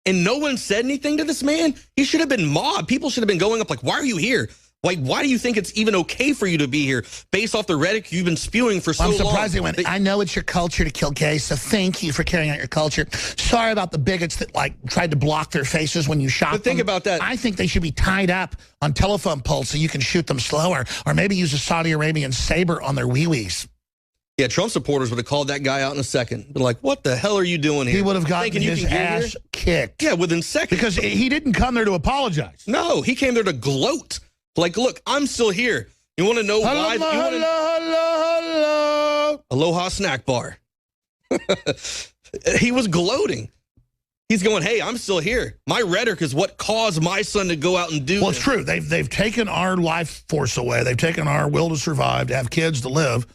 and no one said anything to this man? He should have been mobbed. People should have been going up like, why are you here? Like, why do you think it's even okay for you to be here based off the rhetoric you've been spewing for so long? I'm surprised they went, I know it's your culture to kill gays, so thank you for carrying out your culture. Sorry about the bigots that, like, tried to block their faces when you shot them. But think about that. I think they should be tied up on telephone poles so you can shoot them slower, or maybe use a Saudi Arabian saber on their wee-wees. Yeah, Trump supporters would have called that guy out in a second. Been like, what the hell are you doing here? He would have gotten his ass kicked. Yeah, within seconds. Because he didn't come there to apologize. No, he came there to gloat. Like, look, I'm still here. You want to know why? Hello. Aloha snack bar. He was gloating. He's going, hey, I'm still here. My rhetoric is what caused my son to go out and do Well, this. it's true. They've taken our life force away. They've taken our will to survive, to have kids, to live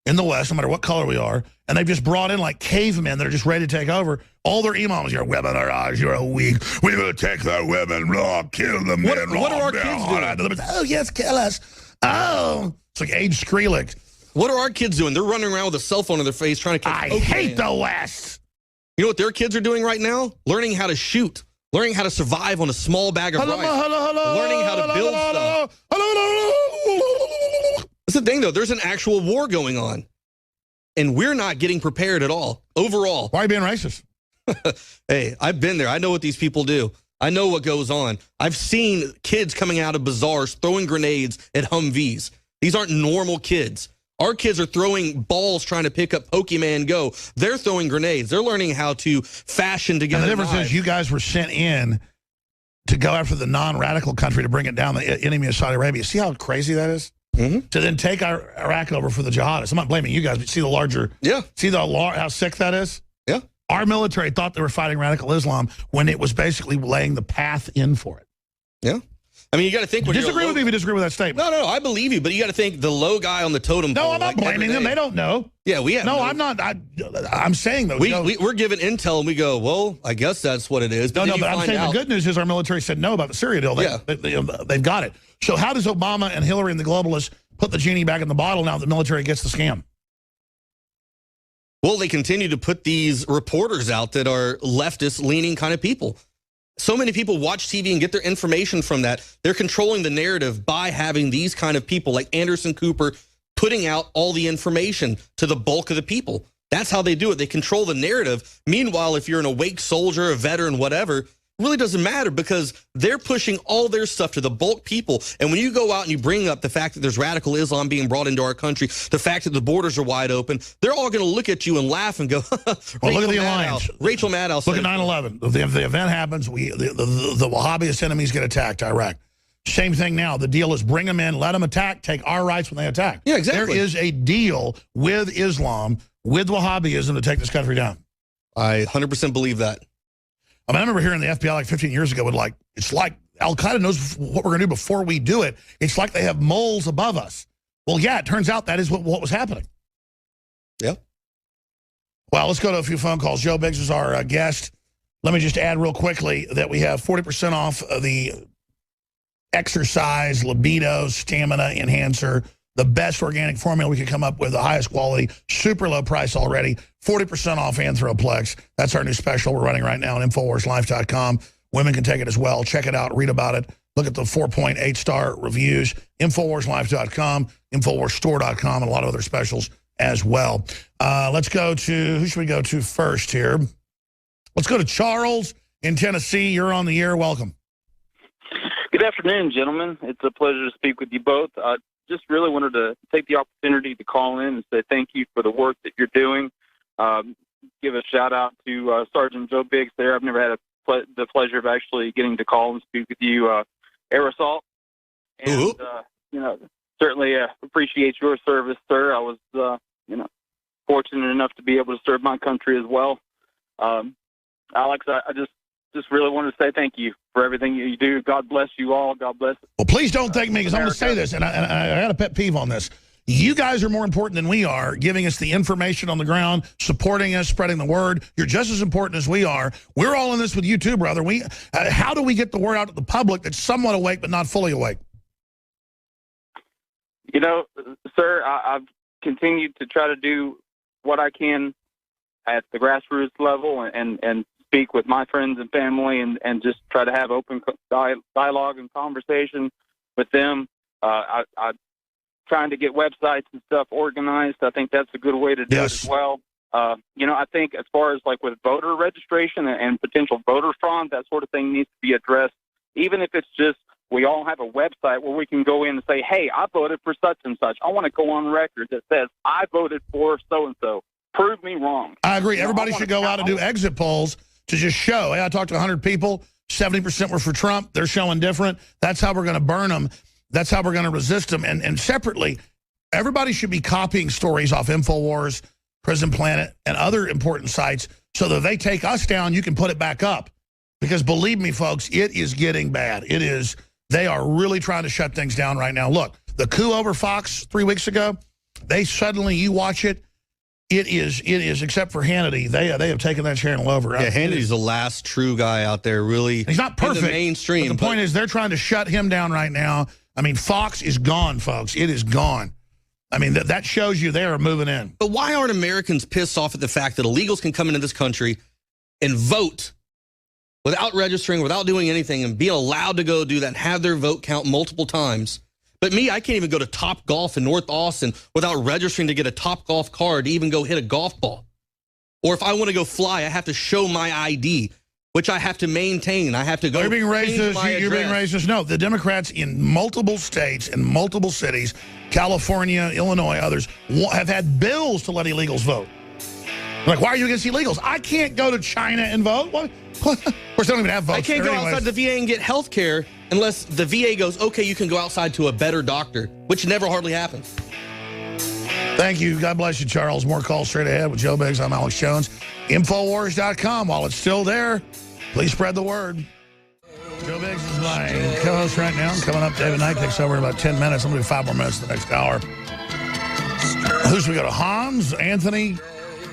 in the West, no matter what color we are. And they've just brought in like cavemen that are just ready to take over. All their imams, your women are ours, you're a weak. We will take the women, kill the men. What are our kids doing? Oh, yes, kill us. Oh, it's like Age Skrillex. What are our kids doing? They're running around with a cell phone in their face trying to catch I hate the West. You know what their kids are doing right now? Learning how to shoot. Learning how to survive on a small bag of rice. Learning how to build stuff. That's the thing, though. There's an actual war going on. And we're not getting prepared at all, overall. Why are you being racist? Hey, I've been there. I know what these people do. I know what goes on. I've seen kids coming out of bazaars throwing grenades at Humvees. These aren't normal kids. Our kids are throwing balls trying to pick up Pokemon Go. They're throwing grenades. They're learning how to fashion together. And the difference is you guys were sent in to go after the non-radical country to bring it down, the enemy of Saudi Arabia. See how crazy that is? Mm-hmm. To then take Iraq over for the jihadists. I'm not blaming you guys, but see the larger... Yeah. See how sick that is? Yeah. Our military thought they were fighting radical Islam when it was basically laying the path in for it. Yeah. I mean, you got to think... Disagree with me if you disagree with that statement. No, I believe you, but you got to think the low guy on the totem pole. No, I'm not blaming them. They don't know. Yeah, we have. No, I'm not. I'm saying, though. We're given intel, and we go, well, I guess that's what it is. But but I'm saying the good news is our military said no about the Syria deal. They've got it. So how does Obama and Hillary and the globalists put the genie back in the bottle now that the military gets the scam? Well, they continue to put these reporters out that are leftist-leaning kind of people. So many people watch TV and get their information from that. They're controlling the narrative by having these kind of people like Anderson Cooper putting out all the information to the bulk of the people. That's how they do it. They control the narrative. Meanwhile, if you're an awake soldier, a veteran, whatever, it really doesn't matter because they're pushing all their stuff to the bulk people. And when you go out and you bring up the fact that there's radical Islam being brought into our country, the fact that the borders are wide open, they're all going to look at you and laugh and go, well, look at the alliance. Rachel Maddow. Look at 9/11. If the event happens, the Wahhabist enemies get attacked, Iraq. Same thing now. The deal is bring them in, let them attack, take our rights when they attack. Yeah, exactly. There is a deal with Islam, with Wahhabism to take this country down. I 100% believe that. I mean, I remember hearing the FBI like 15 years ago would like, it's like Al-Qaeda knows what we're going to do before we do it. It's like they have moles above us. Well, yeah, it turns out that is what was happening. Yeah. Well, let's go to a few phone calls. Joe Biggs is our guest. Let me just add real quickly that we have 40% off of the exercise, libido, stamina enhancer, the best organic formula we could come up with, the highest quality, super low price already, 40% off Anthroplex. That's our new special we're running right now on InfoWarsLife.com. Women can take it as well. Check it out. Read about it. Look at the 4.8-star reviews. InfoWarsLife.com, InfoWarsStore.com, and a lot of other specials as well. Let's go to, who should we go to first here? Let's go to Charles in Tennessee. You're on the air. Welcome. Good afternoon, gentlemen. It's a pleasure to speak with you both. I just really wanted to take the opportunity to call in and say thank you for the work that you're doing. Give a shout-out to Sergeant Joe Biggs there. I've never had the pleasure of actually getting to call and speak with you, Aerosol. And, certainly appreciate your service, sir. I was, fortunate enough to be able to serve my country as well. Alex, I just really wanted to say thank you for everything you do. God bless you all. God bless. Well, please don't thank me because I'm going to say this, and I got a pet peeve on this. You guys are more important than we are, giving us the information on the ground, supporting us, spreading the word. You're just as important as we are. We're all in this with you too, brother. How do we get the word out to the public that's somewhat awake but not fully awake? You know, sir, I've continued to try to do what I can at the grassroots level and speak with my friends and family and just try to have open dialogue and conversation with them. I'm trying to get websites and stuff organized. I think that's a good way to do it as well. I think as far as like with voter registration and potential voter fraud, that sort of thing needs to be addressed, even if it's just we all have a website where we can go in and say, hey, I voted for such and such. I want to go on record that says I voted for so-and-so. Prove me wrong. I agree. Everybody should go out and do exit polls to just show, hey, I talked to 100 people, 70% were for Trump. They're showing different. That's how we're going to burn them. That's how we're going to resist them. And separately, everybody should be copying stories off InfoWars, Prison Planet, and other important sites so that they take us down, you can put it back up. Because believe me, folks, it is getting bad. It is. They are really trying to shut things down right now. Look, the coup over Fox 3 weeks ago, you watch it, it is, except for Hannity, they have taken that channel over. Yeah, Hannity's the last true guy out there, really. He's not perfect. In the mainstream. But the point is they're trying to shut him down right now. I mean, Fox is gone, folks. It is gone. I mean, that shows you they are moving in. But why aren't Americans pissed off at the fact that illegals can come into this country and vote without registering, without doing anything, and be allowed to go do that and have their vote count multiple times? But me, I can't even go to Top Golf in North Austin without registering to get a Top Golf card to even go hit a golf ball. Or if I want to go fly, I have to show my ID, which I have to maintain. I have to go. You're being racist. You're being racist. No, the Democrats in multiple states, in multiple cities, California, Illinois, others, have had bills to let illegals vote. Like, why are you against illegals? I can't go to China and vote. What? Of course, they don't even have votes. I can't go outside the VA and get health care unless the VA goes, okay, you can go outside to a better doctor, which never hardly happens. Thank you. God bless you, Charles. More calls straight ahead with Joe Biggs. I'm Alex Jones. Infowars.com. While it's still there, please spread the word. Joe Biggs is my co-host right now. Coming up, David Knight takes over in about 10 minutes. I'm going to do 5 more minutes the next hour. Who's we got? Hans, Anthony,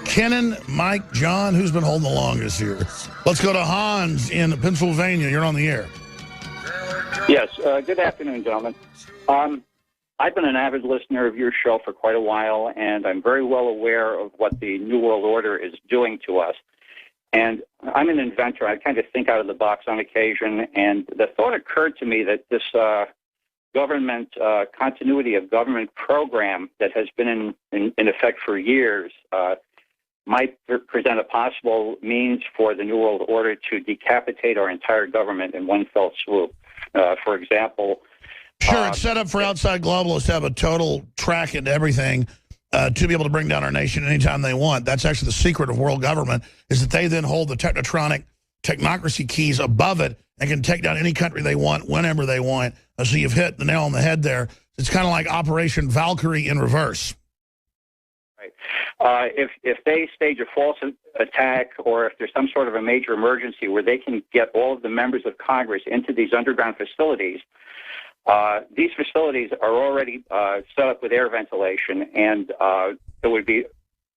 Kenan, Mike, John. Who's been holding the longest here? Let's go to Hans in Pennsylvania. You're on the air. Yes. Good afternoon, gentlemen. I've been an avid listener of your show for quite a while, and I'm very well aware of what the New World Order is doing to us. And I'm an inventor. I kind of think out of the box on occasion, and the thought occurred to me that this government continuity of government program that has been in effect for years might present a possible means for the New World Order to decapitate our entire government in one fell swoop. For example... Sure, it's set up for outside globalists to have a total track into everything to be able to bring down our nation anytime they want. That's actually the secret of world government, is that they then hold the technocracy keys above it and can take down any country they want whenever they want. So you've hit the nail on the head there. It's kind of like Operation Valkyrie in reverse. Right. If they stage a false attack, or if there's some sort of a major emergency where they can get all of the members of Congress into these underground facilities, these facilities are already set up with air ventilation, and it would be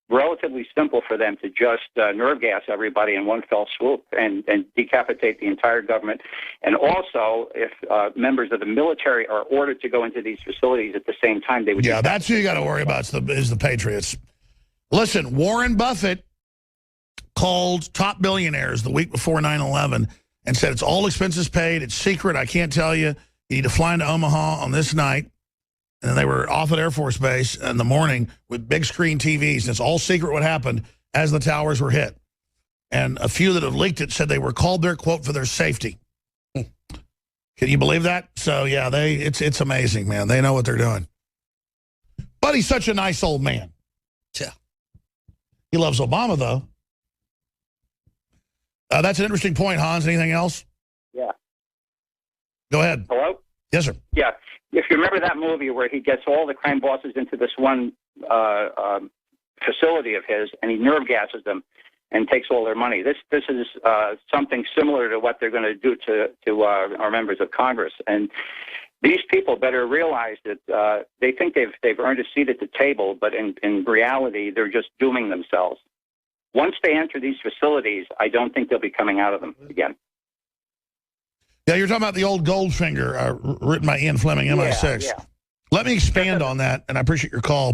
relatively simple for them to just nerve gas everybody in one fell swoop and decapitate the entire government. And also, if members of the military are ordered to go into these facilities at the same time, they would... Yeah, that's who you got to worry about is the Patriots. Listen, Warren Buffett called top billionaires the week before 9/11 and said it's all expenses paid, it's secret, I can't tell you. You need to fly into Omaha on this night. And then they were off at Air Force Base in the morning with big screen TVs. And it's all secret what happened as the towers were hit. And a few that have leaked it said they were called there, quote, for their safety. Can you believe that? So, yeah, it's amazing, man. They know what they're doing. But he's such a nice old man. Yeah. He loves Obama, though. That's an interesting point, Hans. Anything else? Yeah. Go ahead. Hello? Yes, sir. Yeah. If you remember that movie where he gets all the crime bosses into this one facility of his, and he nerve gases them and takes all their money. This is something similar to what they're going to do to our members of Congress. And these people better realize that they think they've earned a seat at the table, but in reality, they're just dooming themselves. Once they enter these facilities, I don't think they'll be coming out of them again. Yeah, you're talking about the old Goldfinger, written by Ian Fleming, MI6. Yeah. Let me expand on that, and I appreciate your call.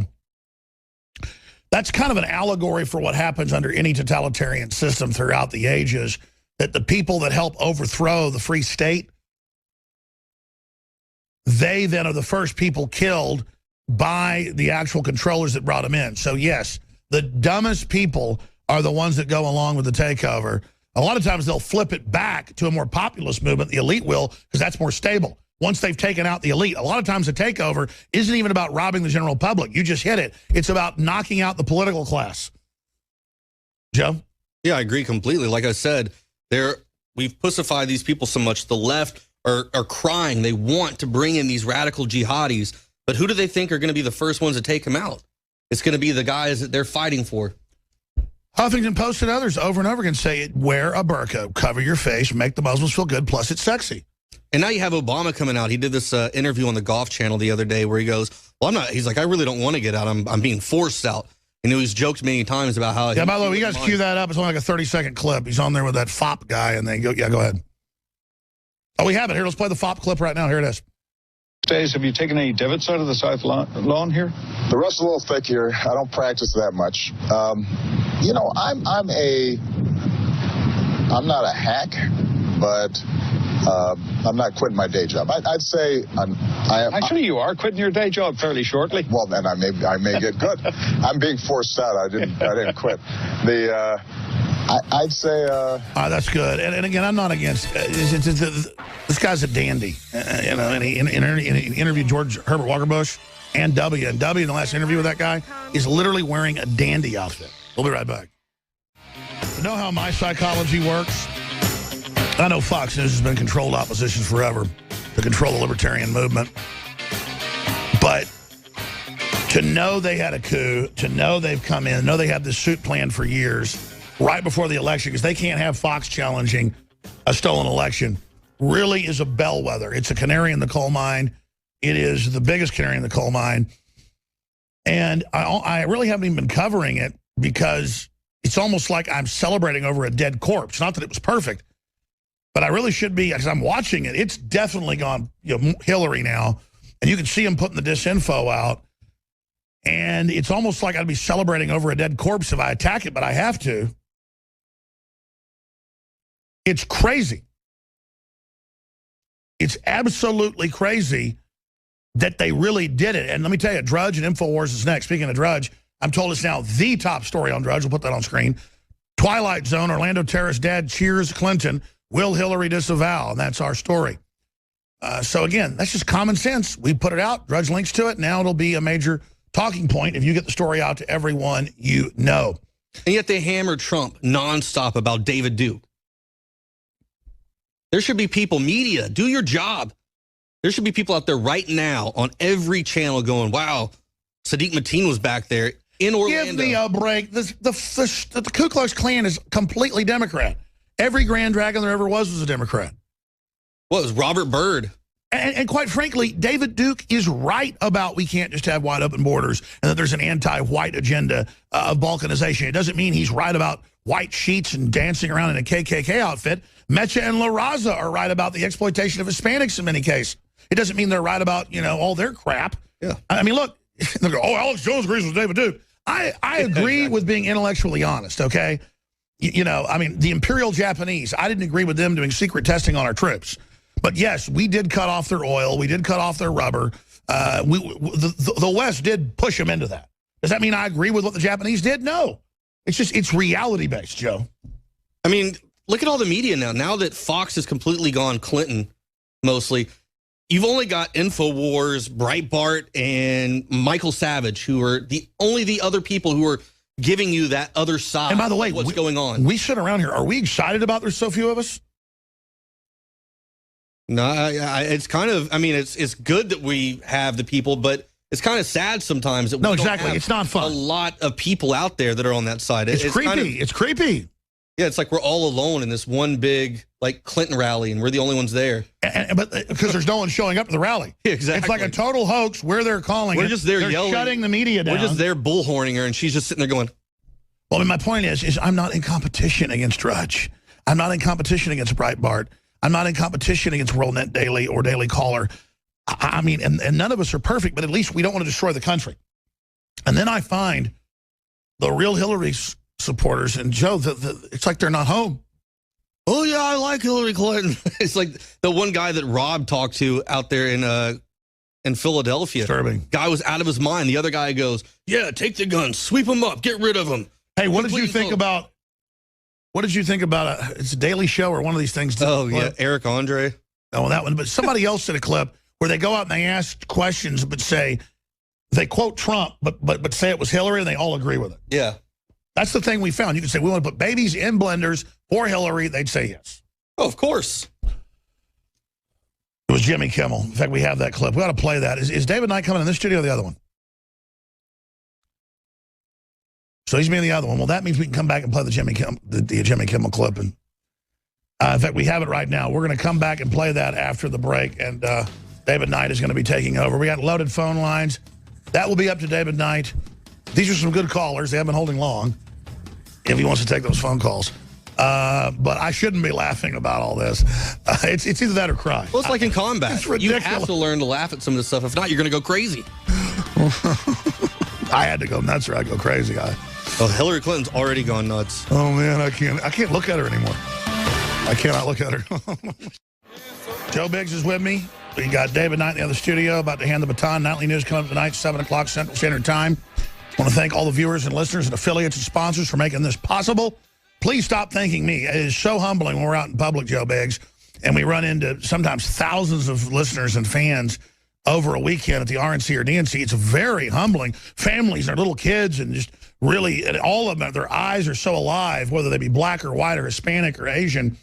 That's kind of an allegory for what happens under any totalitarian system throughout the ages, that the people that help overthrow the free state, they then are the first people killed by the actual controllers that brought them in. So yes, the dumbest people are the ones that go along with the takeover. A lot of times they'll flip it back to a more populist movement, the elite will, because that's more stable. Once they've taken out the elite, a lot of times the takeover isn't even about robbing the general public. You just hit it. It's about knocking out the political class. Joe? Yeah, I agree completely. Like I said, we've pussified these people so much. The left are crying. They want to bring in these radical jihadis, but who do they think are going to be the first ones to take them out? It's going to be the guys that they're fighting for. Huffington Post and others over and over again say, wear a burqa, cover your face, make the Muslims feel good, plus it's sexy. And now you have Obama coming out. He did this interview on the Golf Channel the other day where he goes, well, I'm not, he's like, I really don't want to get out. I'm being forced out. And he's joked many times about how. Yeah, by the way, you guys cue that up. It's only like a 30-second clip. He's on there with that FOP guy, and they go, yeah, go ahead. Oh, we have it here. Let's play the FOP clip right now. Here it is. Days, have you taken any divots out of the south lawn here? The rust's a little thick here. I don't practice that much. You know, I'm not a hack, but I'm not quitting my day job. I'd say actually you are quitting your day job fairly shortly. Well, then I may get good. I'm being forced out. I didn't quit. I'd say that's good. And again, I'm not against this guy's a dandy. You know, and he interviewed George Herbert Walker Bush and W. And W in the last interview with that guy is literally wearing a dandy outfit. We'll be right back. You know how my psychology works? I know Fox News has been controlled opposition forever to control the libertarian movement. But to know they had a coup, to know they've come in, know they have this suit planned for years, right before the election, because they can't have Fox challenging a stolen election, really is a bellwether. It's a canary in the coal mine. It is the biggest canary in the coal mine. And I really haven't even been covering it because it's almost like I'm celebrating over a dead corpse. Not that it was perfect, but I really should be, because I'm watching it. It's definitely gone, you know, Hillary now, and you can see him putting the disinfo out. And it's almost like I'd be celebrating over a dead corpse if I attack it, but I have to. It's crazy. It's absolutely crazy that they really did it. And let me tell you, Drudge and InfoWars is next. Speaking of Drudge, I'm told it's now the top story on Drudge. We'll put that on screen. Twilight Zone, Orlando terrorist dad cheers Clinton. Will Hillary disavow? And that's our story. So again, that's just common sense. We put it out. Drudge links to it. Now it'll be a major talking point if you get the story out to everyone you know. And yet they hammer Trump nonstop about David Duke. There should be people, media, do your job. There should be people out there right now on every channel going, wow, Sadiq Mateen was back there in Orlando. Give me a break. The Ku Klux Klan is completely Democrat. Every Grand Dragon there ever was a Democrat. Well, it was Robert Byrd. And quite frankly, David Duke is right about we can't just have wide open borders and that there's an anti-white agenda of balkanization. It doesn't mean he's right about white sheets and dancing around in a KKK outfit. Mecha and La Raza are right about the exploitation of Hispanics in many cases. It doesn't mean they're right about, you know, all their crap. Yeah. I mean, look, they go, oh, Alex Jones agrees with David Duke. I agree with being intellectually honest, okay? You know, I mean, the Imperial Japanese, I didn't agree with them doing secret testing on our troops. But yes, we did cut off their oil. We did cut off their rubber. The West did push them into that. Does that mean I agree with what the Japanese did? No. It's just, it's reality-based, Joe. I mean, look at all the media now. Now that Fox has completely gone Clinton, mostly, you've only got InfoWars, Breitbart, and Michael Savage, who are the other people who are giving you that other side. And by the way, of what's going on. We sit around here. Are we excited about there's so few of us? No, it's kind of, I mean, it's good that we have the people, but it's kind of sad sometimes that we no, don't exactly. have it's not fun. A lot of people out there that are on that side. It's creepy. Kind of, it's creepy. Yeah, it's like we're all alone in this one big, like, Clinton rally, and we're the only ones there. But because there's no one showing up to the rally. Exactly. It's like a total hoax. We're there calling We're it. just there They're yelling. shutting the media down. We're just there bullhorning her, and she's just sitting there going. Well, I mean, my point is I'm not in competition against Drudge. I'm not in competition against Breitbart. I'm not in competition against WorldNet Daily or Daily Caller. I mean, and none of us are perfect, but at least we don't want to destroy the country. And then I find the real Hillary supporters, and Joe, it's like they're not home. Oh, yeah, I like Hillary Clinton. It's like the one guy that Rob talked to out there in Philadelphia. Disturbing. Guy was out of his mind. The other guy goes, yeah, take the guns, sweep them up, get rid of them. Hey, what did you think about it's a Daily Show or one of these things? Oh, yeah, Eric Andre. Oh, that one. But somebody else did a clip where they go out and they ask questions but say, they quote Trump, but say it was Hillary, and they all agree with it. Yeah. That's the thing we found. You can say, we want to put babies in blenders for Hillary. They'd say yes. Oh, of course. It was Jimmy Kimmel. In fact, we have that clip. We ought to play that. Is David Knight coming in this studio or the other one? So he's being the other one. Well, that means we can come back and play the Jimmy Kimmel clip. And in fact, we have it right now. We're going to come back and play that after the break. And David Knight is going to be taking over. We got loaded phone lines. That will be up to David Knight. These are some good callers. They haven't been holding long if he wants to take those phone calls. But I shouldn't be laughing about all this. It's either that or cry. Well, it's like in combat. It's ridiculous. You have to learn to laugh at some of this stuff. If not, you're going to go crazy. I had to go nuts or I'd go crazy. Oh, Hillary Clinton's already gone nuts. Oh, man, I can't look at her anymore. I cannot look at her. Joe Biggs is with me. We got David Knight in the other studio about to hand the baton. Nightly News coming up tonight, 7 o'clock Central Standard Time. I want to thank all the viewers and listeners and affiliates and sponsors for making this possible. Please stop thanking me. It is so humbling when we're out in public, Joe Biggs, and we run into sometimes thousands of listeners and fans over a weekend at the RNC or DNC. It's very humbling. Families and little kids and just really, and all of them, their eyes are so alive, whether they be black or white or Hispanic or Asian.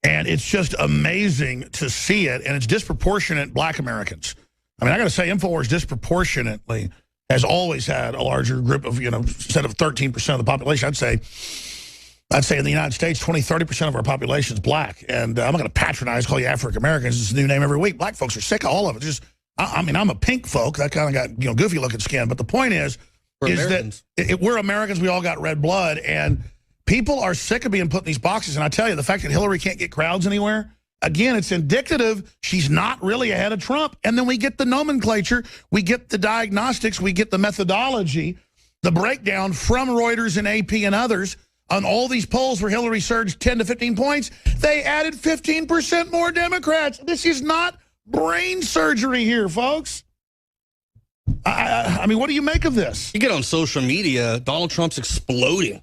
And it's just amazing to see it, and it's disproportionate black Americans. I mean, I got to say, InfoWars disproportionately has always had a larger group of, instead of 13% of the population, I'd say in the United States, 20-30% of our population is black. And I'm not going to patronize, call you African Americans. It's a new name every week. Black folks are sick of all of it. Just, I mean, I'm a pink folk. I kind of got, goofy looking skin. But the point is that we're Americans. We all got red blood. And people are sick of being put in these boxes. And I tell you, the fact that Hillary can't get crowds anywhere, again, it's indicative she's not really ahead of Trump. And then we get the nomenclature, we get the diagnostics, we get the methodology, the breakdown from Reuters and AP and others on all these polls where Hillary surged 10 to 15 points. They added 15% more Democrats. This is not brain surgery here, folks. I mean, what do you make of this? You get on social media, Donald Trump's exploding.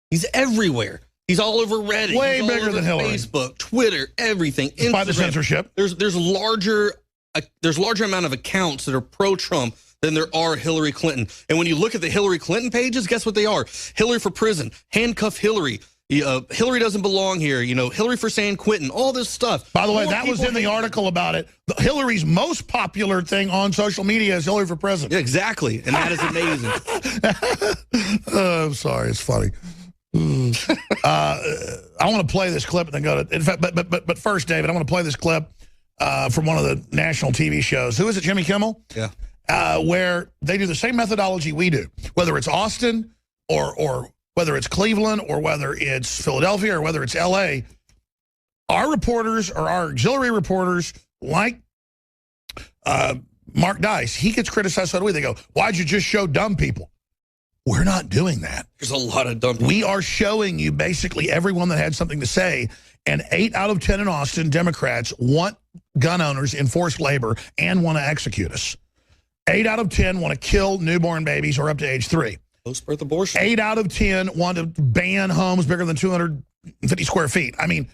He's everywhere. He's all over Reddit. Way bigger than Hillary. Facebook, Twitter, everything. Instagram. By the censorship. There's larger amount of accounts that are pro-Trump than there are Hillary Clinton. And when you look at the Hillary Clinton pages, guess what they are? Hillary for prison, handcuff Hillary, Hillary doesn't belong here, Hillary for San Quentin, all this stuff. By the way, that was in the article about it. Hillary's most popular thing on social media is Hillary for president. Yeah, exactly. And that is amazing. I'm sorry, it's funny. I want to play this clip and then go to. In fact, but first, David, I want to play this clip from one of the national TV shows. Who is it? Jimmy Kimmel. Yeah. Where they do the same methodology we do, whether it's Austin or whether it's Cleveland or whether it's Philadelphia or whether it's L.A. Our reporters or our auxiliary reporters, like Mark Dice, he gets criticized. So do we. They go, "Why'd you just show dumb people?" We're not doing that. There's a lot of dumb people. We are showing you basically everyone that had something to say, and 8 out of 10 in Austin, Democrats want gun owners in forced labor and want to execute us. 8 out of 10 want to kill newborn babies or up to age 3. Post-birth abortion. 8 out of 10 want to ban homes bigger than 250 square feet. I mean,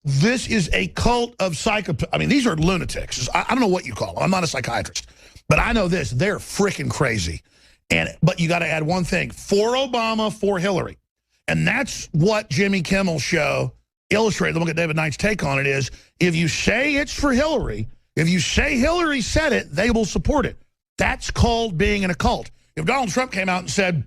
this is a cult of psychopaths. I mean, these are lunatics. I don't know what you call them. I'm not a psychiatrist. But I know this. They're freaking crazy. But you got to add one thing. For Obama, for Hillary. And that's what Jimmy Kimmel's show illustrated. Look at David Knight's take on it is, if you say it's for Hillary, if you say Hillary said it, they will support it. That's called being in a cult. If Donald Trump came out and said,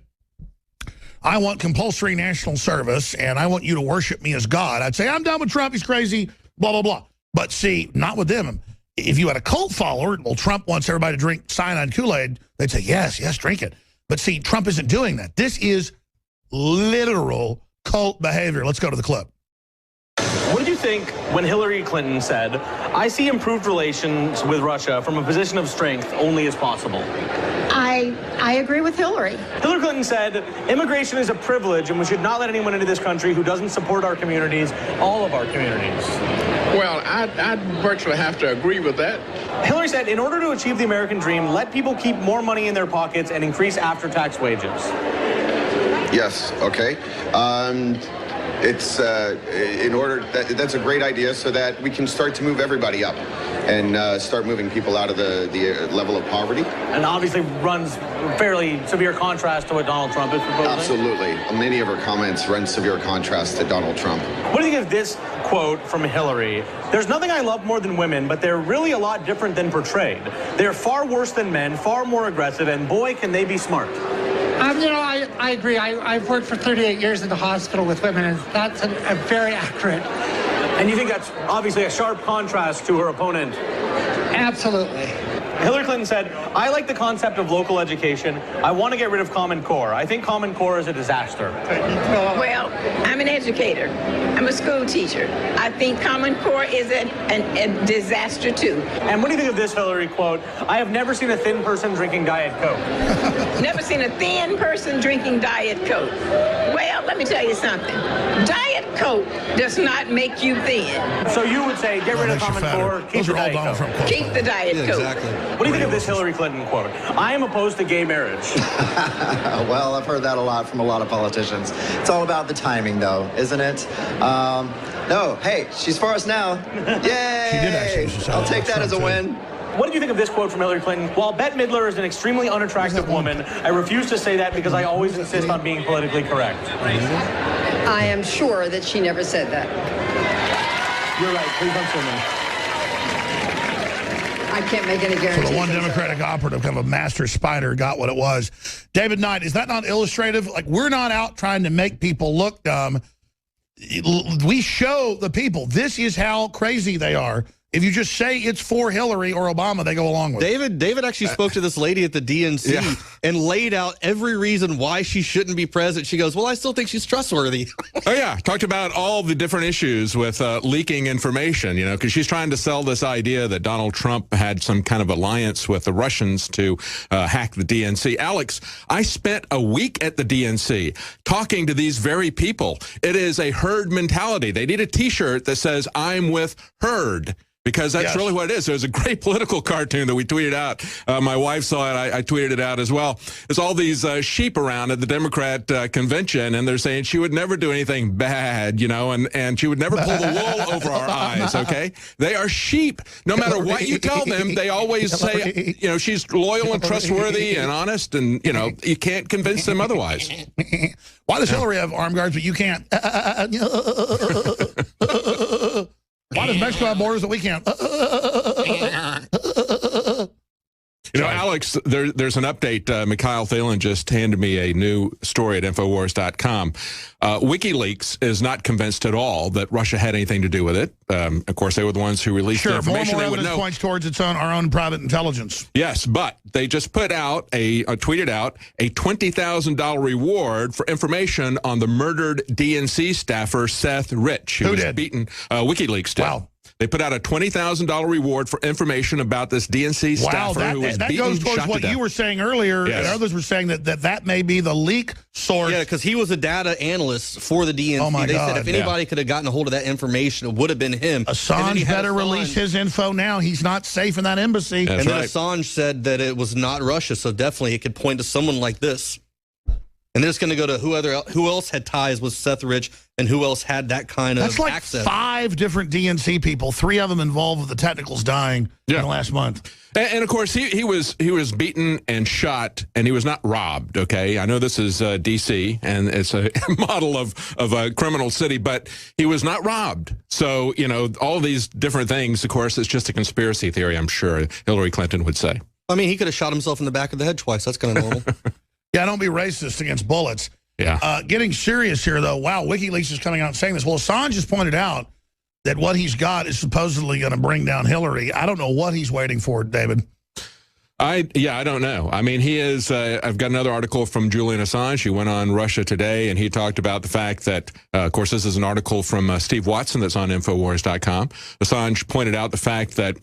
I want compulsory national service and I want you to worship me as God, I'd say, I'm done with Trump. He's crazy, blah, blah, blah. But see, not with them. If you had a cult follower, well, Trump wants everybody to drink cyanide Kool-Aid, they'd say, yes, drink it. But see, Trump isn't doing that. This is literal cult behavior. Let's go to the clip. What did you think when Hillary Clinton said, I see improved relations with Russia from a position of strength only as possible? I I agree with Hillary. Hillary Clinton said immigration is a privilege and we should not let anyone into this country who doesn't support our communities, all of our communities. Well, I'd virtually have to agree with that. Hillary said in order to achieve the American dream, let people keep more money in their pockets and increase after-tax wages. Yes, okay. It's in order that's a great idea so that we can start to move everybody up and start moving people out of the level of poverty. And obviously runs fairly severe contrast to what Donald Trump is proposing. Absolutely. Many of her comments run severe contrast to Donald Trump. What do you think of this quote from Hillary? There's nothing I love more than women, but they're really a lot different than portrayed. They're far worse than men, far more aggressive, and boy, can they be smart. I agree. I've worked for 38 years in the hospital with women, and that's a very accurate. And you think that's obviously a sharp contrast to her opponent? Absolutely. Hillary Clinton said, I like the concept of local education. I want to get rid of Common Core. I think Common Core is a disaster. Well, I'm an educator. I'm a school teacher. I think Common Core is a disaster, too. And what do you think of this Hillary quote? I have never seen a thin person drinking Diet Coke. Never seen a thin person drinking Diet Coke. Well, let me tell you something. Diet Coke does not make you thin. So you would say, get rid of Common Core, keep the Diet Coke. Keep the Diet Coke. Exactly. What do you think of this Hillary Clinton quote? I am opposed to gay marriage. Well, I've heard that a lot from a lot of politicians. It's all about the timing, though, isn't it? No, hey, she's for us now. Yay! She did actually. I'll take that as a win. What did you think of this quote from Hillary Clinton? While Bette Midler is an extremely unattractive woman, I refuse to say that because I always insist on being politically correct. I am sure that she never said that. You're right. Please don't sue me. I can't make any guarantees. So the one Democratic operative, kind of a master spider, got what it was. David Knight, is that not illustrative? Like, we're not out trying to make people look dumb. We show the people. This is how crazy they are. If you just say it's for Hillary or Obama, they go along with it. David actually spoke to this lady at the DNC and laid out every reason why she shouldn't be president. She goes, well, I still think she's trustworthy. Oh, yeah. Talked about all the different issues with leaking information, you know, because she's trying to sell this idea that Donald Trump had some kind of alliance with the Russians to hack the DNC. Alex, I spent a week at the DNC talking to these very people. It is a herd mentality. They need a T-shirt that says, I'm with herd. Because that's really what it is. There's a great political cartoon that we tweeted out. My wife saw it. I tweeted it out as well. There's all these sheep around at the Democrat convention, and they're saying she would never do anything bad, you know, and she would never pull the wool over our eyes, okay? They are sheep. No matter what you tell them, they always say, you know, she's loyal and trustworthy and honest, and, you know, you can't convince them otherwise. Why does Hillary have armed guards, but you can't? Why does Mexico have borders that we can't? You know, Alex, there's an update. Mikhail Thelen just handed me a new story at Infowars.com. WikiLeaks is not convinced at all that Russia had anything to do with it. Of course, they were the ones who released the information. More they would evidence know. points towards our own private intelligence. Yes, but they just put out tweeted out a $20,000 reward for information on the murdered DNC staffer Seth Rich, who was beaten. WikiLeaks did. Wow. They put out a $20,000 reward for information about this DNC staffer who was beaten, that goes towards what you were saying earlier, and others were saying that may be the leak source. Yeah, because he was a data analyst for the DNC. Oh my they God. said if anybody could have gotten a hold of that information, it would have been him. Assange better release his info now. He's not safe in that embassy. Then Assange said that it was not Russia, so definitely it could point to someone like this. And then it's going to go to who else had ties with Seth Rich and who else had that kind of access. That's like 5 different DNC people, 3 of them involved with the technicals dying in the last month. And of course, he was beaten and shot, and he was not robbed, okay? I know this is D.C., and it's a model of a criminal city, but he was not robbed. So, you know, all these different things, of course, it's just a conspiracy theory, I'm sure Hillary Clinton would say. I mean, he could have shot himself in the back of the head twice. That's kind of normal. Yeah, don't be racist against bullets. Yeah. Getting serious here, though. Wow, WikiLeaks is coming out and saying this. Well, Assange has pointed out that what he's got is supposedly going to bring down Hillary. I don't know what he's waiting for, David. I don't know. I mean, he is, I've got another article from Julian Assange. He went on Russia Today, and he talked about the fact that, of course, this is an article from Steve Watson that's on Infowars.com. Assange pointed out the fact that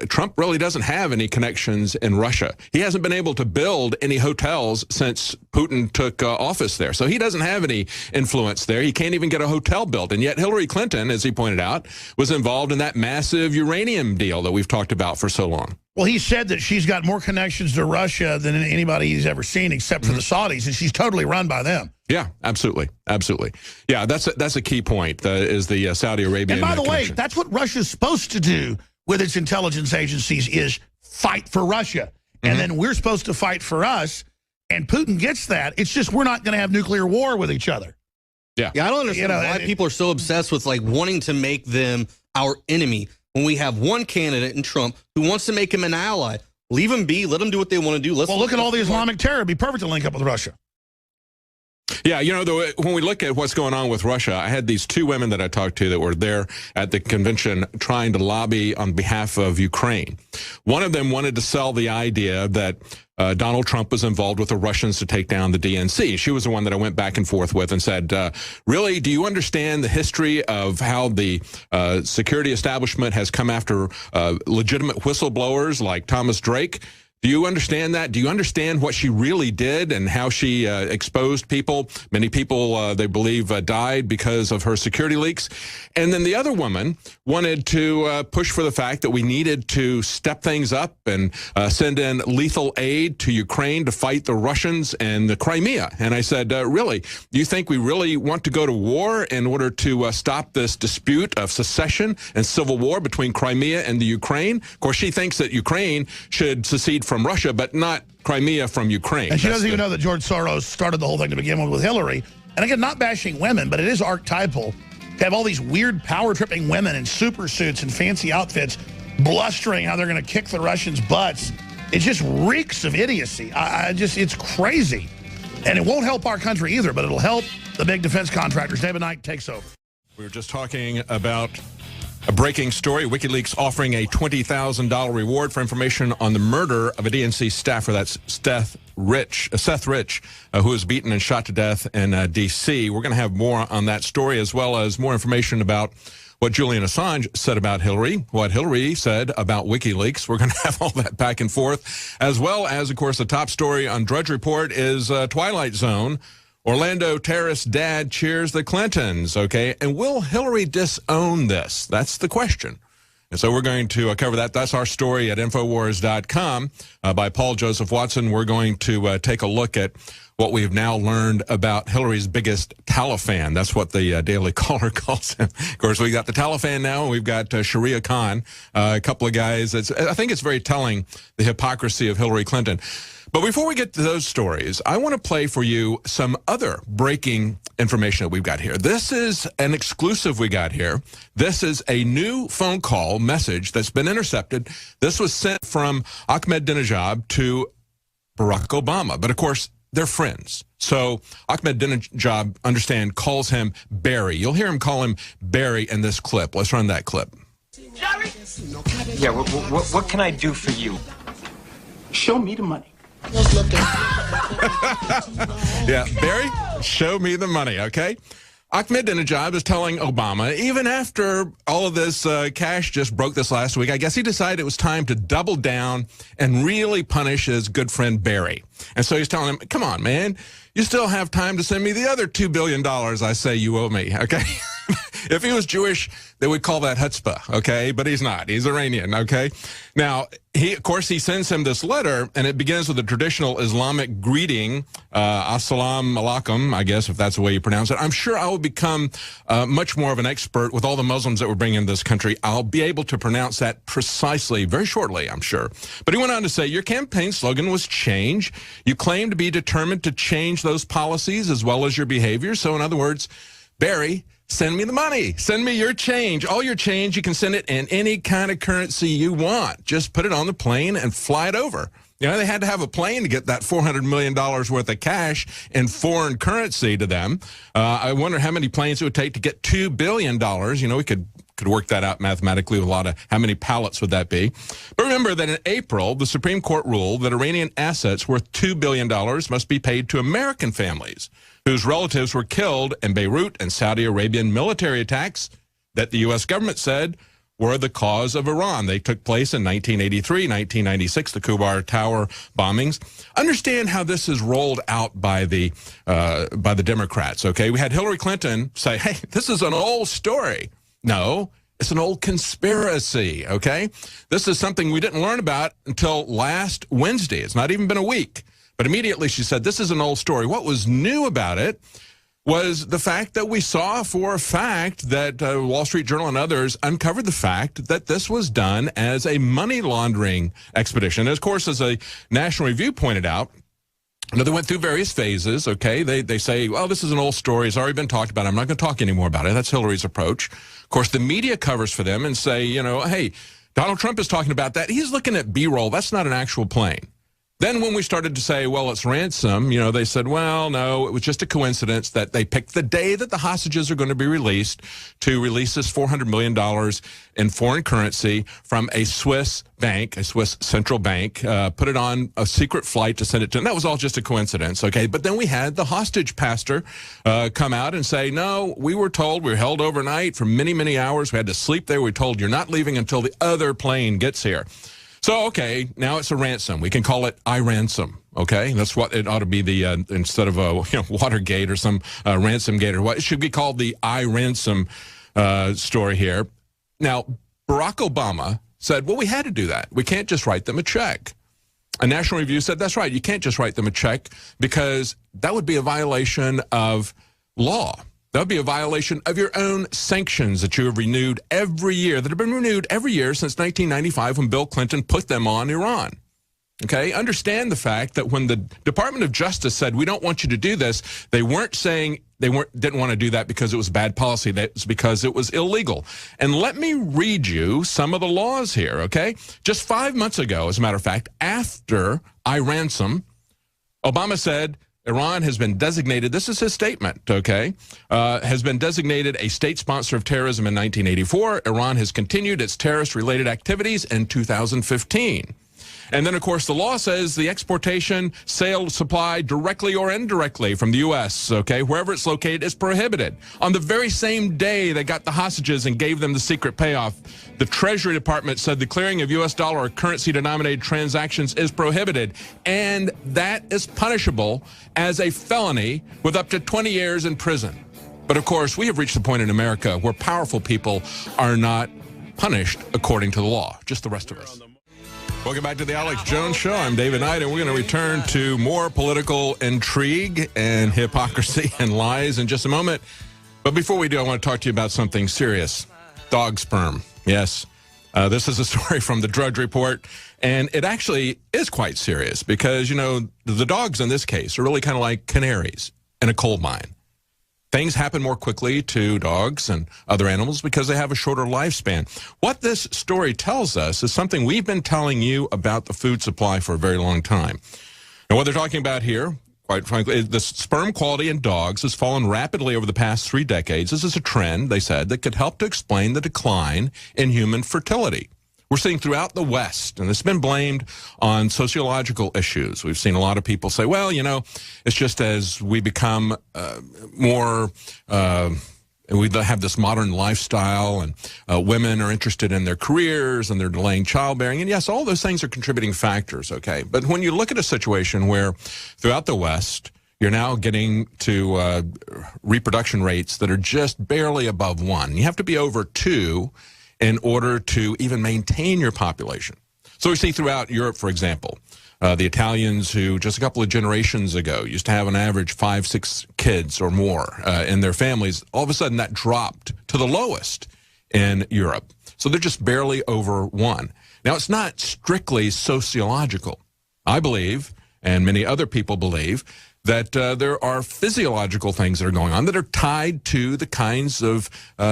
Trump really doesn't have any connections in Russia. He hasn't been able to build any hotels since Putin took office there. So he doesn't have any influence there. He can't even get a hotel built. And yet Hillary Clinton, as he pointed out, was involved in that massive uranium deal that we've talked about for so long. Well, he said that she's got more connections to Russia than anybody he's ever seen, except for the Saudis, and she's totally run by them. Yeah, absolutely, absolutely. Yeah, that's a key point. Is the Saudi Arabian. And by the connection. way, that's what Russia's supposed to do with its intelligence agencies: is fight for Russia, and then we're supposed to fight for us. And Putin gets that. It's just we're not going to have nuclear war with each other. Yeah, I don't understand why people are so obsessed with like wanting to make them our enemy. When we have one candidate in Trump who wants to make him an ally, leave him be, let them do what they want to do. Well, look at all the Islamic terror. It'd be perfect to link up with Russia. Yeah, you know, when we look at what's going on with Russia, I had these two women that I talked to that were there at the convention trying to lobby on behalf of Ukraine. One of them wanted to sell the idea that Donald Trump was involved with the Russians to take down the DNC. She was the one that I went back and forth with and said, really, do you understand the history of how the security establishment has come after legitimate whistleblowers like Thomas Drake? Do you understand that? Do you understand what she really did and how she exposed people? Many people, they believe, died because of her security leaks. And then the other woman wanted to push for the fact that we needed to step things up and send in lethal aid to Ukraine to fight the Russians and the Crimea. And I said, really, do you think we really want to go to war in order to stop this dispute of secession and civil war between Crimea and the Ukraine? Of course, she thinks that Ukraine should secede from Russia, but not Crimea from Ukraine. And she doesn't even know that George Soros started the whole thing to begin with Hillary. And again, not bashing women, but it is archetypal to have all these weird power-tripping women in super suits and fancy outfits blustering how they're going to kick the Russians' butts. It just reeks of idiocy. It's crazy. And it won't help our country either, but it'll help the big defense contractors. David Knight takes over. We were just talking about a breaking story. WikiLeaks offering a $20,000 reward for information on the murder of a DNC staffer. That's Seth Rich, who was beaten and shot to death in D.C. We're going to have more on that story, as well as more information about what Julian Assange said about Hillary, what Hillary said about WikiLeaks. We're going to have all that back and forth, as well as, of course, the top story on Drudge Report is Twilight Zone. Orlando terrorist dad cheers the Clintons, okay? And will Hillary disown this? That's the question. And so we're going to cover that. That's our story at Infowars.com by Paul Joseph Watson. We're going to take a look at what we've now learned about Hillary's biggest Talifan. That's what the Daily Caller calls him. Of course, we got the Talifan now, and we've got Sharia Khan, a couple of guys. I think it's very telling, the hypocrisy of Hillary Clinton. But before we get to those stories, I want to play for you some other breaking information that we've got here. This is an exclusive we got here. This is a new phone call message that's been intercepted. This was sent from Ahmadinejad to Barack Obama. But, of course, they're friends. So Ahmadinejad, understand, calls him Barry. You'll hear him call him Barry in this clip. Let's run that clip. Jerry? Yeah, what can I do for you? Show me the money. Yeah, Barry, show me the money, okay? Ahmadinejad is telling Obama, even after all of this cash just broke this last week, I guess he decided it was time to double down and really punish his good friend Barry. And so he's telling him, come on, man, you still have time to send me the other $2 billion I say you owe me, okay? If he was Jewish, they would call that chutzpah, okay? But he's not. He's Iranian, okay? Now, of course, he sends him this letter, and it begins with the traditional Islamic greeting, Assalamu alaikum, I guess, if that's the way you pronounce it. I'm sure I will become much more of an expert with all the Muslims that we're bringing into this country. I'll be able to pronounce that precisely very shortly, I'm sure. But he went on to say, your campaign slogan was change. You claim to be determined to change those policies as well as your behavior. So, in other words, Barry, send me the money. Send me your change. All your change, you can send it in any kind of currency you want. Just put it on the plane and fly it over. You know, they had to have a plane to get that $400 million worth of cash in foreign currency to them. I wonder how many planes it would take to get $2 billion. You know, we could could work that out mathematically with a lot of how many pallets would that be. But remember that in April, the Supreme Court ruled that Iranian assets worth $2 billion must be paid to American families whose relatives were killed in Beirut and Saudi Arabian military attacks that the U.S. government said were the cause of Iran. They took place in 1983, 1996, the Khobar Tower bombings. Understand how this is rolled out by the Democrats, okay? We had Hillary Clinton say, hey, this is an old story. No, it's an old conspiracy, okay? This is something we didn't learn about until last Wednesday. It's not even been a week. But immediately she said, this is an old story. What was new about it was the fact that we saw for a fact that Wall Street Journal and others uncovered the fact that this was done as a money laundering expedition. And of course, as a National Review pointed out, they went through various phases, okay? They say, well, this is an old story. It's already been talked about. I'm not going to talk anymore about it. That's Hillary's approach. Of course, the media covers for them and say, you know, hey, Donald Trump is talking about that. He's looking at B-roll. That's not an actual plane. Then when we started to say, well, it's ransom, you know, they said, well, no, it was just a coincidence that they picked the day that the hostages are going to be released to release this $400 million in foreign currency from a Swiss bank, a Swiss central bank, put it on a secret flight to send it to them. That was all just a coincidence, okay? But then we had the hostage pastor come out and say, no, we were told, we were held overnight for many, many hours. We had to sleep there. We were told you're not leaving until the other plane gets here. So, okay, now it's a ransom. We can call it I-ransom, okay? That's what it ought to be, the instead of a Watergate or some Ransomgate or what. It should be called the I-ransom story here. Now, Barack Obama said, well, we had to do that. We can't just write them a check. A National Review said, that's right, you can't just write them a check because that would be a violation of law. That would be a violation of your own sanctions that you have renewed every year, that have been renewed every year since 1995 when Bill Clinton put them on Iran. Okay? Understand the fact that when the Department of Justice said, we don't want you to do this, they weren't saying didn't want to do that because it was bad policy. That was because it was illegal. And let me read you some of the laws here, okay? Just 5 months ago, as a matter of fact, after I-ransom, Obama said, Iran has been designated, this is his statement, okay, has been designated a state sponsor of terrorism in 1984. Iran has continued its terrorist-related activities in 2015. And then, of course, the law says the exportation, sale, supply, directly or indirectly from the U.S., okay, wherever it's located, is prohibited. On the very same day they got the hostages and gave them the secret payoff, the Treasury Department said the clearing of U.S. dollar or currency-denominated transactions is prohibited, and that is punishable as a felony with up to 20 years in prison. But, of course, we have reached the point in America where powerful people are not punished according to the law, just the rest of us. Welcome back to the Alex Jones Show. I'm David Knight, and we're going to return to more political intrigue and hypocrisy and lies in just a moment. But before we do, I want to talk to you about something serious. Dog sperm. Yes. This is a story from the Drudge Report, and it actually is quite serious because, you know, the dogs in this case are really kind of like canaries in a coal mine. Things happen more quickly to dogs and other animals because they have a shorter lifespan. What this story tells us is something we've been telling you about the food supply for a very long time. And what they're talking about here, quite frankly, the sperm quality in dogs has fallen rapidly over the past 3 decades. This is a trend, they said, that could help to explain the decline in human fertility. We're seeing throughout the West, and it's been blamed on sociological issues. We've seen a lot of people say, well, you know, it's just as we become more, we have this modern lifestyle, and women are interested in their careers, and they're delaying childbearing. And yes, all those things are contributing factors, okay? But when you look at a situation where throughout the West, you're now getting to reproduction rates that are just barely above 1. You have to be over 2 in order to even maintain your population. So we see throughout Europe, for example, the Italians who just a couple of generations ago used to have an average 5, 6 kids or more in their families, all of a sudden that dropped to the lowest in Europe. So they're just barely over 1. Now, it's not strictly sociological. I believe, and many other people believe, that there are physiological things that are going on that are tied to the kinds of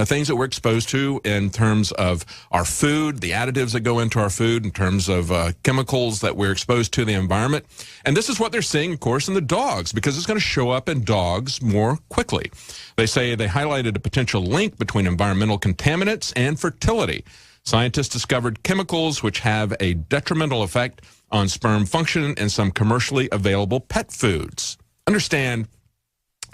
things that we're exposed to in terms of our food, the additives that go into our food, in terms of chemicals that we're exposed to in the environment. And this is what they're seeing, of course, in the dogs, because it's going to show up in dogs more quickly. They say they highlighted a potential link between environmental contaminants and fertility. Scientists discovered chemicals which have a detrimental effect on sperm function in some commercially available pet foods. Understand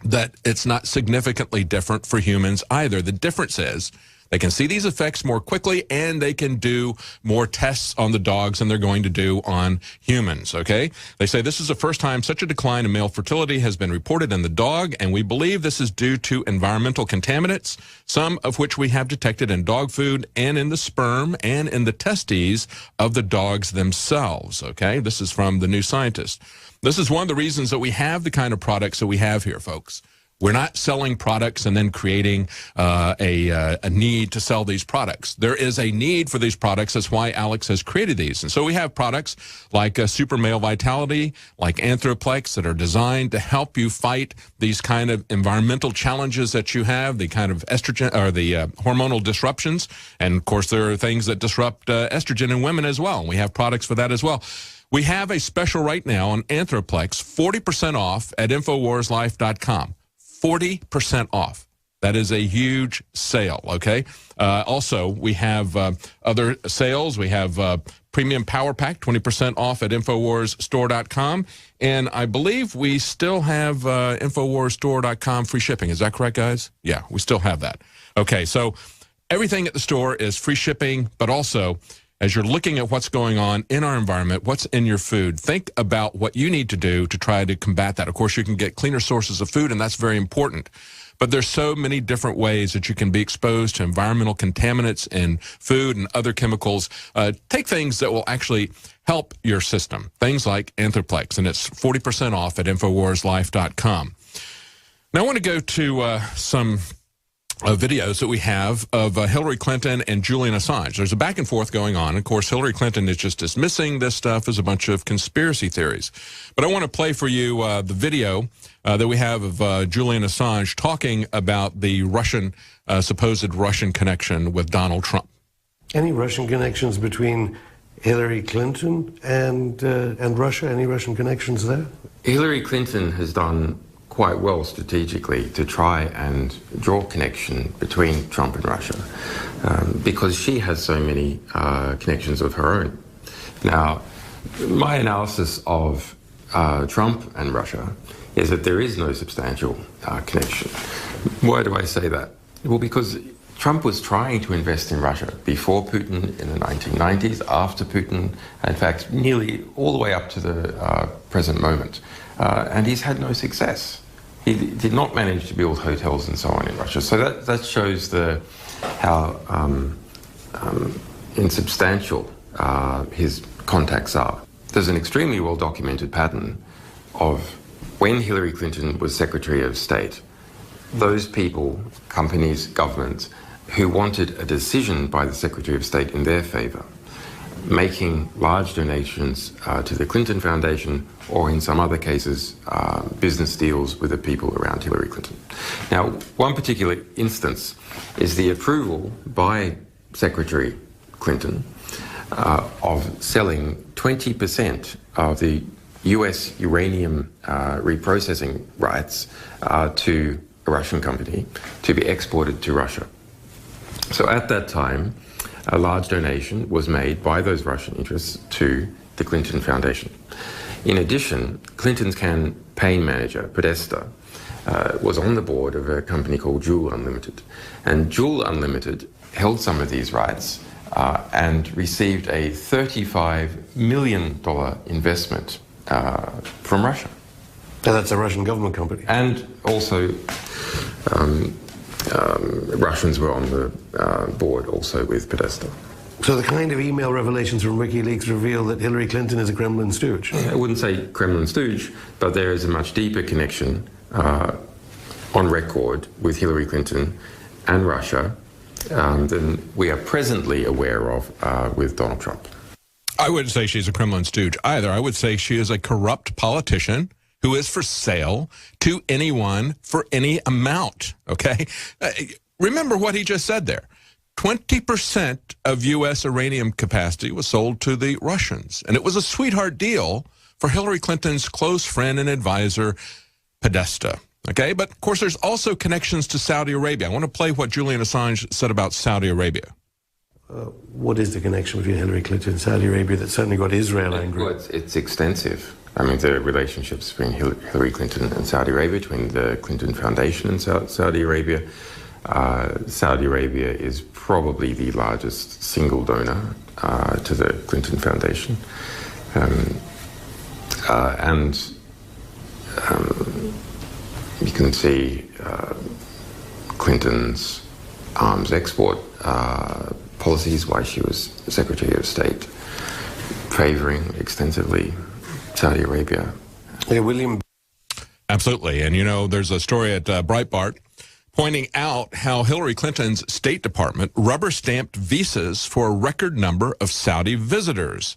that it's not significantly different for humans either. The difference is they can see these effects more quickly, and they can do more tests on the dogs than they're going to do on humans, okay? They say this is the first time such a decline in male fertility has been reported in the dog, and we believe this is due to environmental contaminants, some of which we have detected in dog food and in the sperm and in the testes of the dogs themselves, okay? This is from the New Scientist. This is one of the reasons that we have the kind of products that we have here, folks. We're not selling products and then creating a need to sell these products. There is a need for these products. That's why Alex has created these. And so we have products like Super Male Vitality, like Anthroplex, that are designed to help you fight these kind of environmental challenges that you have, the kind of estrogen or the hormonal disruptions. And of course, there are things that disrupt estrogen in women as well. And we have products for that as well. We have a special right now on Anthroplex, 40% off at InfoWarsLife.com. 40% off. That is a huge sale, okay? Also, we have other sales. We have Premium Power Pack, 20% off at InfoWarsStore.com. And I believe we still have InfoWarsStore.com free shipping. Is that correct, guys? Yeah, we still have that. Okay, so everything at the store is free shipping, but also, as you're looking at what's going on in our environment, what's in your food, think about what you need to do to try to combat that. Of course, you can get cleaner sources of food, and that's very important. But there's so many different ways that you can be exposed to environmental contaminants in food and other chemicals. Take things that will actually help your system, things like Anthroplex, and it's 40% off at InfoWarsLife.com. Now, I want to go to some videos that we have of Hillary Clinton and Julian Assange. There's a back and forth going on. Of course, Hillary Clinton is just dismissing this stuff as a bunch of conspiracy theories. But I want to play for you the video that we have of Julian Assange talking about the Russian, supposed Russian connection with Donald Trump. Any Russian connections between Hillary Clinton and Russia? Any Russian connections there? Hillary Clinton has done quite well strategically to try and draw a connection between Trump and Russia because she has so many connections of her own. Now, my analysis of Trump and Russia is that there is no substantial connection. Why do I say that? Well, because Trump was trying to invest in Russia before Putin in the 1990s, after Putin, in fact, nearly all the way up to the present moment. And he's had no success. He did not manage to build hotels and so on in Russia. So that shows how insubstantial his contacts are. There's an extremely well-documented pattern of when Hillary Clinton was Secretary of State, those people, companies, governments, who wanted a decision by the Secretary of State in their favor, making large donations to the Clinton Foundation, or in some other cases, business deals with the people around Hillary Clinton. Now, one particular instance is the approval by Secretary Clinton of selling 20% of the US uranium reprocessing rights to a Russian company to be exported to Russia. So at that time, a large donation was made by those Russian interests to the Clinton Foundation. In addition, Clinton's campaign manager, Podesta, was on the board of a company called Juul Unlimited. And Juul Unlimited held some of these rights and received a $35 million investment from Russia. And that's a Russian government company. And also, Russians were on the board also with Podesta. So the kind of email revelations from WikiLeaks reveal that Hillary Clinton is a Kremlin stooge? I wouldn't say Kremlin stooge, but there is a much deeper connection on record with Hillary Clinton and Russia than we are presently aware of with Donald Trump. I wouldn't say she's a Kremlin stooge either. I would say she is a corrupt politician who is for sale to anyone for any amount, okay? Remember what he just said there. 20% of U.S. uranium capacity was sold to the Russians, and it was a sweetheart deal for Hillary Clinton's close friend and advisor, Podesta. Okay, but of course there's also connections to Saudi Arabia. I want to play what Julian Assange said about Saudi Arabia. What is the connection between Hillary Clinton and Saudi Arabia that certainly got Israel angry? Well, it's extensive. I mean, the relationships between Hillary Clinton and Saudi Arabia, between the Clinton Foundation and Saudi Arabia. Saudi Arabia is probably the largest single donor to the Clinton Foundation. You can see Clinton's arms export policies while she was Secretary of State, favoring extensively Saudi Arabia. Yeah, William. Absolutely. And, you know, there's a story at Breitbart pointing out how Hillary Clinton's State Department rubber-stamped visas for a record number of Saudi visitors.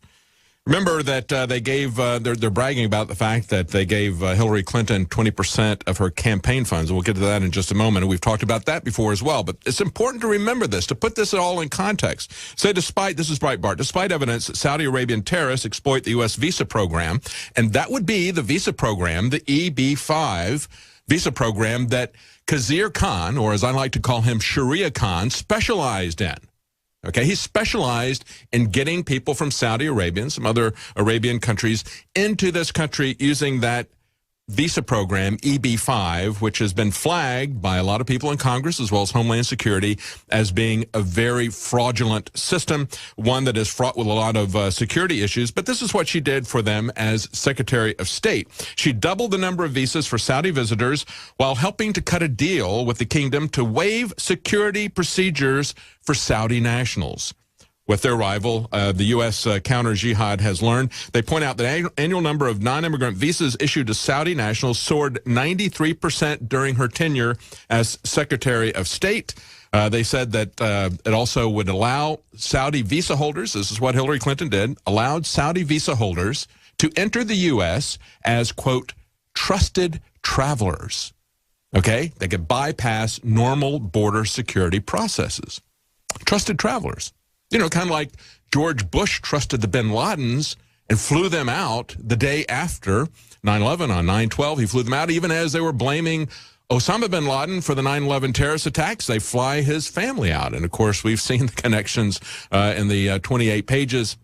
Remember that they gave, they're bragging about the fact that they gave Hillary Clinton 20% of her campaign funds. We'll get to that in just a moment. And we've talked about that before as well. But it's important to remember this, to put this all in context. Say despite, this is Breitbart, despite evidence that Saudi Arabian terrorists exploit the U.S. visa program, and that would be the visa program, the EB-5 visa program that Khizr Khan, or as I like to call him, Sharia Khan, specialized in. Okay, he specialized in getting people from Saudi Arabia and some other Arabian countries into this country using that visa program, EB-5, which has been flagged by a lot of people in Congress as well as Homeland Security as being a very fraudulent system, one that is fraught with a lot of security issues. But this is what she did for them as Secretary of State. She doubled the number of visas for Saudi visitors while helping to cut a deal with the kingdom to waive security procedures for Saudi nationals. With their rival, the U.S. counter-jihad has learned. They point out that the annual number of non-immigrant visas issued to Saudi nationals soared 93% during her tenure as Secretary of State. They said that it also would allow Saudi visa holders, this is what Hillary Clinton did, allowed Saudi visa holders to enter the U.S. as, quote, trusted travelers. Okay? They could bypass normal border security processes. Trusted travelers. You know, kind of like George Bush trusted the bin Ladens and flew them out the day after 9/11 on 9/12. He flew them out even as they were blaming Osama bin Laden for the 9/11 terrorist attacks. They fly his family out. And, of course, we've seen the connections in the 28 pages.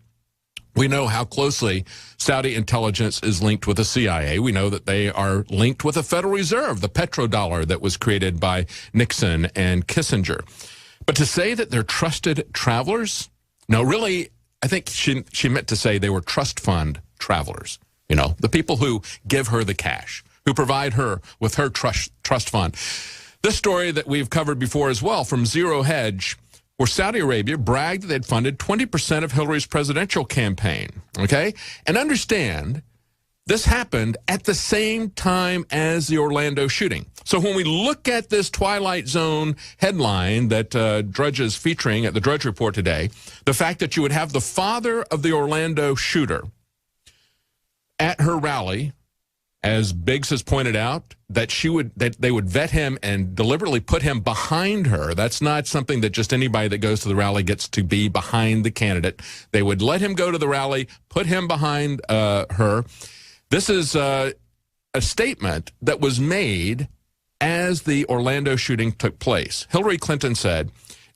We know how closely Saudi intelligence is linked with the CIA. We know that they are linked with the Federal Reserve, the petrodollar that was created by Nixon and Kissinger. But to say that they're trusted travelers, no, really, I think she meant to say they were trust fund travelers. You know, the people who give her the cash, who provide her with her trust fund. This story that we've covered before as well from Zero Hedge, where Saudi Arabia bragged that they'd funded 20% of Hillary's presidential campaign, okay? And understand, this happened at the same time as the Orlando shooting. So when we look at this Twilight Zone headline that Drudge is featuring at the Drudge Report today, the fact that you would have the father of the Orlando shooter at her rally, as Biggs has pointed out, that they would vet him and deliberately put him behind her. That's not something that just anybody that goes to the rally gets to be behind the candidate. They would let him go to the rally, put him behind her. This is a statement that was made as the Orlando shooting took place. Hillary Clinton said,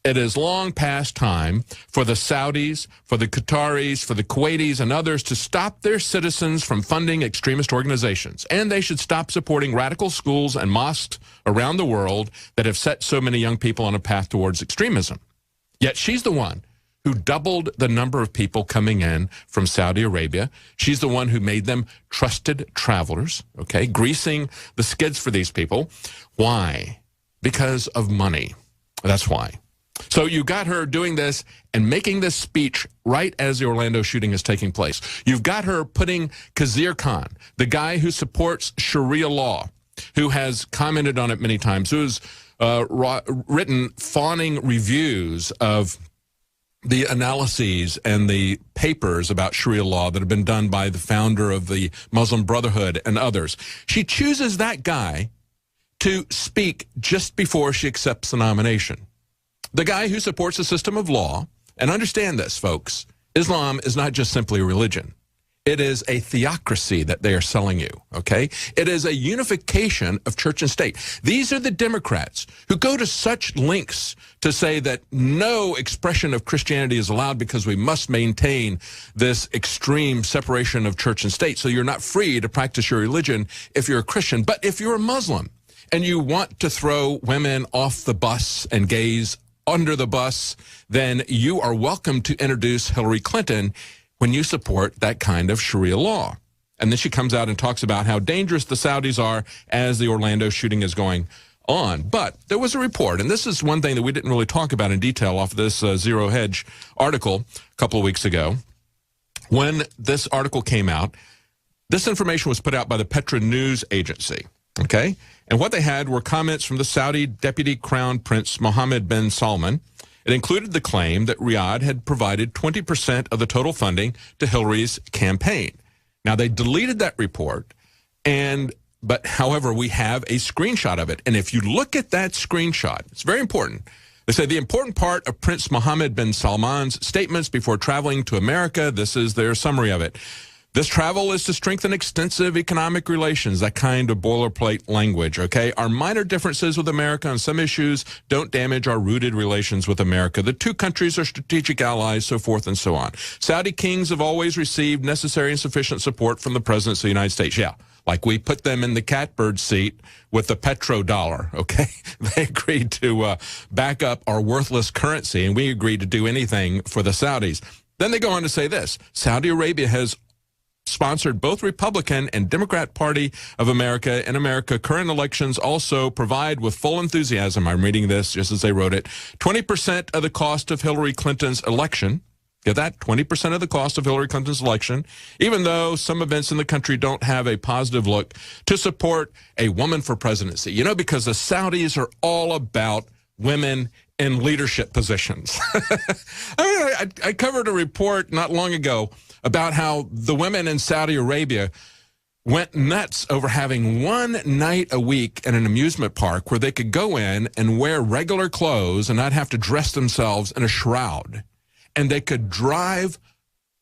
it is long past time for the Saudis, for the Qataris, for the Kuwaitis, and others to stop their citizens from funding extremist organizations. And they should stop supporting radical schools and mosques around the world that have set so many young people on a path towards extremism. Yet she's the one who doubled the number of people coming in from Saudi Arabia. She's the one who made them trusted travelers, okay, greasing the skids for these people. Why? Because of money. That's why. So you got her doing this and making this speech right as the Orlando shooting is taking place. You've got her putting Khizr Khan, the guy who supports Sharia law, who has commented on it many times, who's written fawning reviews of the analyses and the papers about Sharia law that have been done by the founder of the Muslim Brotherhood and others. She chooses that guy to speak just before she accepts the nomination. The guy who supports a system of law, and understand this, folks, Islam is not just simply a religion. It is a theocracy that they are selling you, okay? It is a unification of church and state. These are the Democrats who go to such lengths to say that no expression of Christianity is allowed because we must maintain this extreme separation of church and state. So you're not free to practice your religion if you're a Christian. But if you're a Muslim and you want to throw women off the bus and gays under the bus, then you are welcome to introduce Hillary Clinton when you support that kind of Sharia law. And then she comes out and talks about how dangerous the Saudis are as the Orlando shooting is going on. But there was a report, and this is one thing that we didn't really talk about in detail off this Zero Hedge article a couple of weeks ago. When this article came out, this information was put out by the Petra News Agency, okay? And what they had were comments from the Saudi Deputy Crown Prince Mohammed bin Salman. It included the claim that Riyadh had provided 20% of the total funding to Hillary's campaign. Now, they deleted that report, but however, we have a screenshot of it. And if you look at that screenshot, it's very important. They say the important part of Prince Mohammed bin Salman's statements before traveling to America, this is their summary of it. This travel is to strengthen extensive economic relations, that kind of boilerplate language, okay? Our minor differences with America on some issues don't damage our rooted relations with America. The two countries are strategic allies, so forth and so on. Saudi kings have always received necessary and sufficient support from the presidents of the United States. Yeah, like we put them in the catbird seat with the petrodollar, okay? They agreed to back up our worthless currency, and we agreed to do anything for the Saudis. Then they go on to say this: Saudi Arabia has sponsored both Republican and Democrat Party of America. In America, current elections also provide with full enthusiasm, I'm reading this just as they wrote it, 20% of the cost of Hillary Clinton's election. Get that? 20% of the cost of Hillary Clinton's election, even though some events in the country don't have a positive look, to support a woman for presidency. You know, because the Saudis are all about women in leadership positions. I covered a report not long ago about how the women in Saudi Arabia went nuts over having one night a week in an amusement park where they could go in and wear regular clothes and not have to dress themselves in a shroud. And they could drive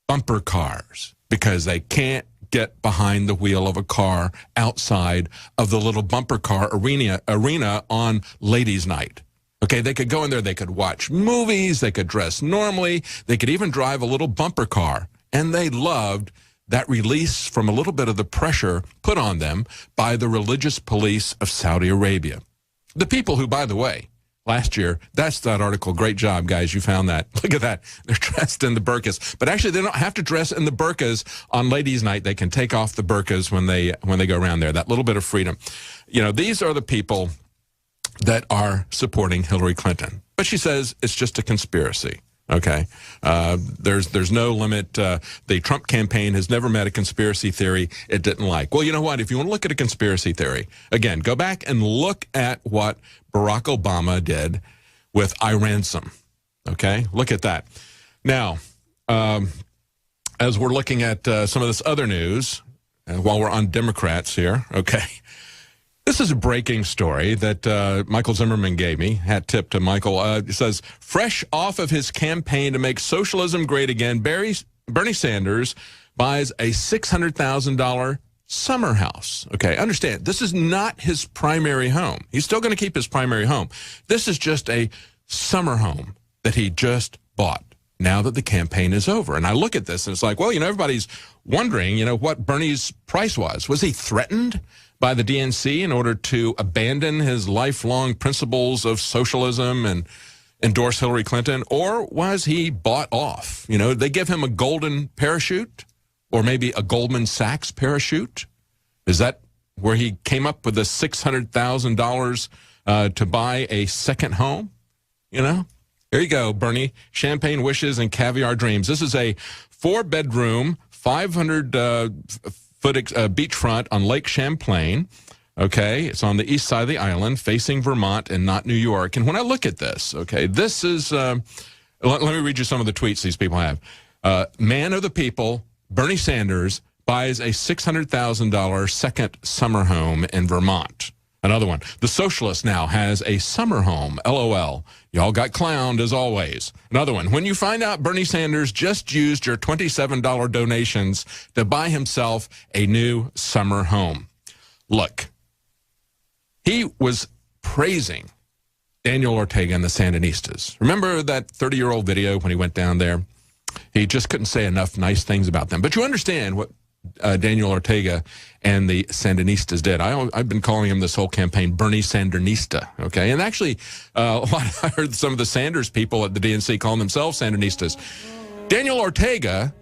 bumper cars because they can't get behind the wheel of a car outside of the little bumper car arena on ladies' night. Okay, they could go in there, they could watch movies, they could dress normally, they could even drive a little bumper car. And they loved that release from a little bit of the pressure put on them by the religious police of Saudi Arabia. The people who, by the way, last year, that's that article. Great job, guys. You found that. Look at that. They're dressed in the burqas. But actually, they don't have to dress in the burqas on ladies' night. They can take off the burqas when they go around there. That little bit of freedom. You know, these are the people that are supporting Hillary Clinton. But she says it's just a conspiracy. Okay, there's no limit. The Trump campaign has never met a conspiracy theory it didn't like. Well, you know what? If you want to look at a conspiracy theory, again, go back and look at what Barack Obama did with iRansom. Okay, look at that. Now, as we're looking at some of this other news, while we're on Democrats here, okay. This is a breaking story that Michael Zimmerman gave me. Hat tip to Michael. It says, fresh off of his campaign to make socialism great again, Bernie Sanders buys a $600,000 summer house. Okay, understand, this is not his primary home. He's still going to keep his primary home. This is just a summer home that he just bought now that the campaign is over. And I look at this and it's like, well, you know, everybody's wondering, you know, what Bernie's price was. Was he threatened by the DNC in order to abandon his lifelong principles of socialism and endorse Hillary Clinton? Or was he bought off? You know, they give him a golden parachute or maybe a Goldman Sachs parachute. Is that where he came up with the $600,000 to buy a second home? You know, here you go, Bernie. Champagne wishes and caviar dreams. This is a 4-bedroom, 500-foot beachfront on Lake Champlain. Okay, it's on the east side of the island, facing Vermont and not New York. And when I look at this, okay, this is Let me read you some of the tweets these people have. Man of the people, Bernie Sanders buys a $600,000 second summer home in Vermont. Another one. The socialist now has a summer home. LOL. Y'all got clowned as always. Another one. When you find out Bernie Sanders just used your $27 donations to buy himself a new summer home. Look, he was praising Daniel Ortega and the Sandinistas. Remember that 30-year-old video when he went down there? He just couldn't say enough nice things about them. But you understand what Daniel Ortega and the Sandinistas did. I've been calling him this whole campaign Bernie Sandernista, okay? And actually, I heard some of the Sanders people at the DNC calling themselves Sandinistas. Daniel Ortega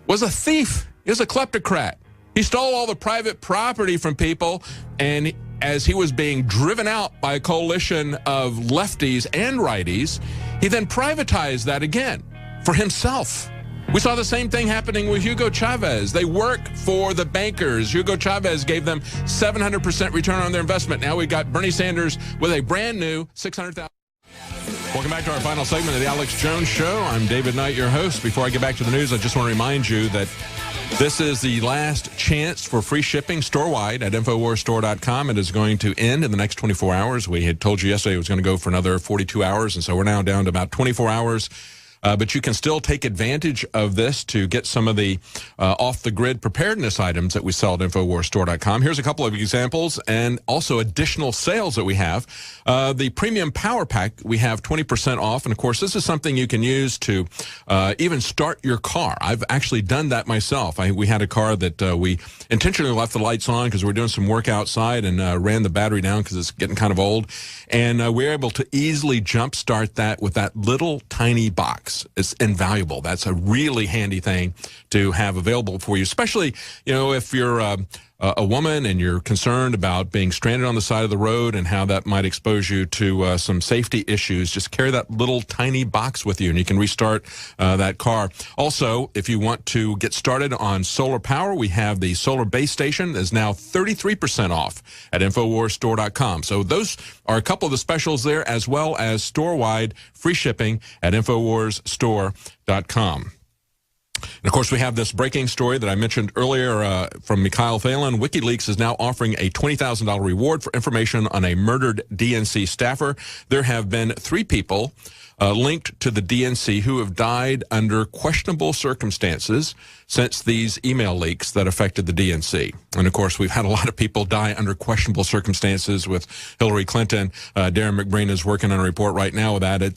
was a thief. He was a kleptocrat. He stole all the private property from people, and as he was being driven out by a coalition of lefties and righties, he then privatized that again for himself. We saw the same thing happening with Hugo Chavez. They work for the bankers. Hugo Chavez gave them 700% return on their investment. Now we've got Bernie Sanders with a brand new $600,000. Welcome back to our final segment of the Alex Jones Show. I'm David Knight, your host. Before I get back to the news, I just want to remind you that this is the last chance for free shipping store-wide at InfoWarsStore.com. It is going to end in the next 24 hours. We had told you yesterday it was going to go for another 42 hours, and so we're now down to about 24 hours. But you can still take advantage of this to get some of the off-the-grid preparedness items that we sell at InfoWarsStore.com. Here's a couple of examples and also additional sales that we have. The Premium Power Pack, we have 20% off. And, of course, this is something you can use to even start your car. I've actually done that myself. We had a car that we intentionally left the lights on because we were doing some work outside and ran the battery down because it's getting kind of old. And we were able to easily jump-start that with that little tiny box. It's invaluable. That's a really handy thing to have available for you, especially, you know, if you're a woman and you're concerned about being stranded on the side of the road and how that might expose you to some safety issues. Just carry that little tiny box with you and you can restart that car. Also, if you want to get started on solar power, we have the solar base station that is now 33% off at InfoWarsStore.com. So those are a couple of the specials there, as well as store-wide free shipping at InfoWarsStore.com. And, of course, we have this breaking story that I mentioned earlier from Mikhail Phelan. WikiLeaks is now offering a $20,000 reward for information on a murdered DNC staffer. There have been 3 people linked to the DNC who have died under questionable circumstances since these email leaks that affected the DNC. And, of course, we've had a lot of people die under questionable circumstances with Hillary Clinton. Darren McBreen is working on a report right now with that.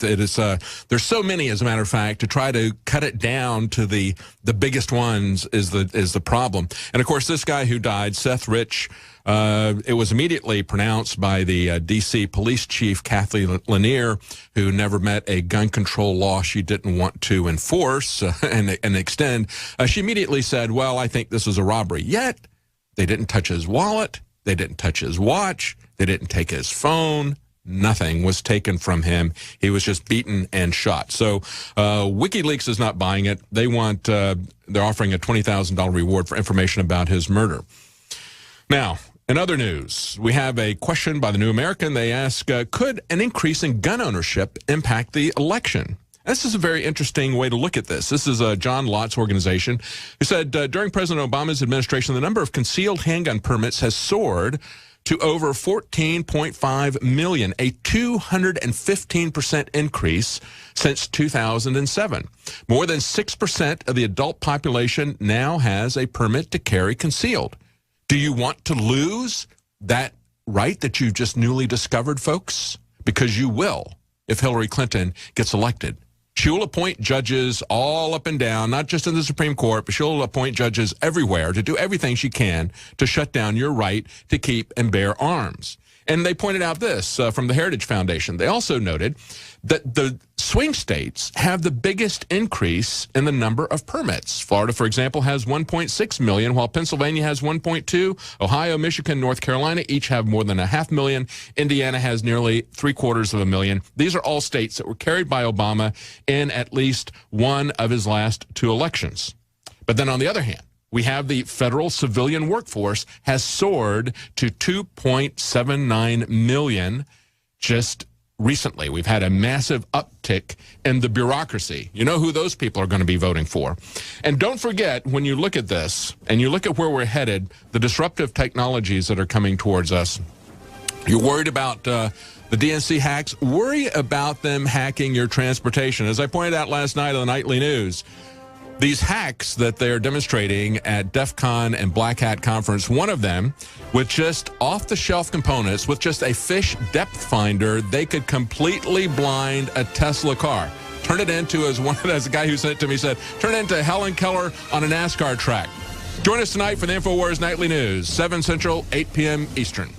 There's so many, as a matter of fact, to try to cut it down to the biggest ones is the problem. And, of course, this guy who died, Seth Rich, it was immediately pronounced by the D.C. police chief, Kathy Lanier, who never met a gun control law she didn't want to enforce and extend. She immediately said, well, I think this is a robbery. Yet, they didn't touch his wallet. They didn't touch his watch. They didn't take his phone. Nothing was taken from him. He was just beaten and shot. So WikiLeaks is not buying it. They're offering a $20,000 reward for information about his murder. Now, in other news, we have a question by the New American. They ask, could an increase in gun ownership impact the election? This is a very interesting way to look at this. This is John Lott's organization, who said during President Obama's administration, the number of concealed handgun permits has soared to over 14.5 million, a 215% increase since 2007. More than 6% of the adult population now has a permit to carry concealed. Do you want to lose that right that you just newly discovered, folks? Because you will if Hillary Clinton gets elected. She will appoint judges all up and down, not just in the Supreme Court, but she'll appoint judges everywhere to do everything she can to shut down your right to keep and bear arms. And they pointed out this from the Heritage Foundation. They also noted that the swing states have the biggest increase in the number of permits. Florida, for example, has 1.6 million, while Pennsylvania has 1.2. Ohio, Michigan, North Carolina each have more than 500,000. Indiana has nearly 750,000. These are all states that were carried by Obama in at least one of his last 2 elections. But then on the other hand, we have the federal civilian workforce has soared to 2.79 million just recently. We've had a massive uptick in the bureaucracy. You know who those people are going to be voting for. And don't forget, when you look at this and you look at where we're headed, the disruptive technologies that are coming towards us, you're worried about the DNC hacks. Worry about them hacking your transportation. As I pointed out last night on the Nightly News, these hacks that they're demonstrating at DEF CON and Black Hat Conference, one of them, with just off-the-shelf components, with just a fish depth finder, they could completely blind a Tesla car. Turn it into, as a guy who sent it to me said, turn it into Helen Keller on a NASCAR track. Join us tonight for the InfoWars Nightly News, 7 Central, 8 p.m. Eastern.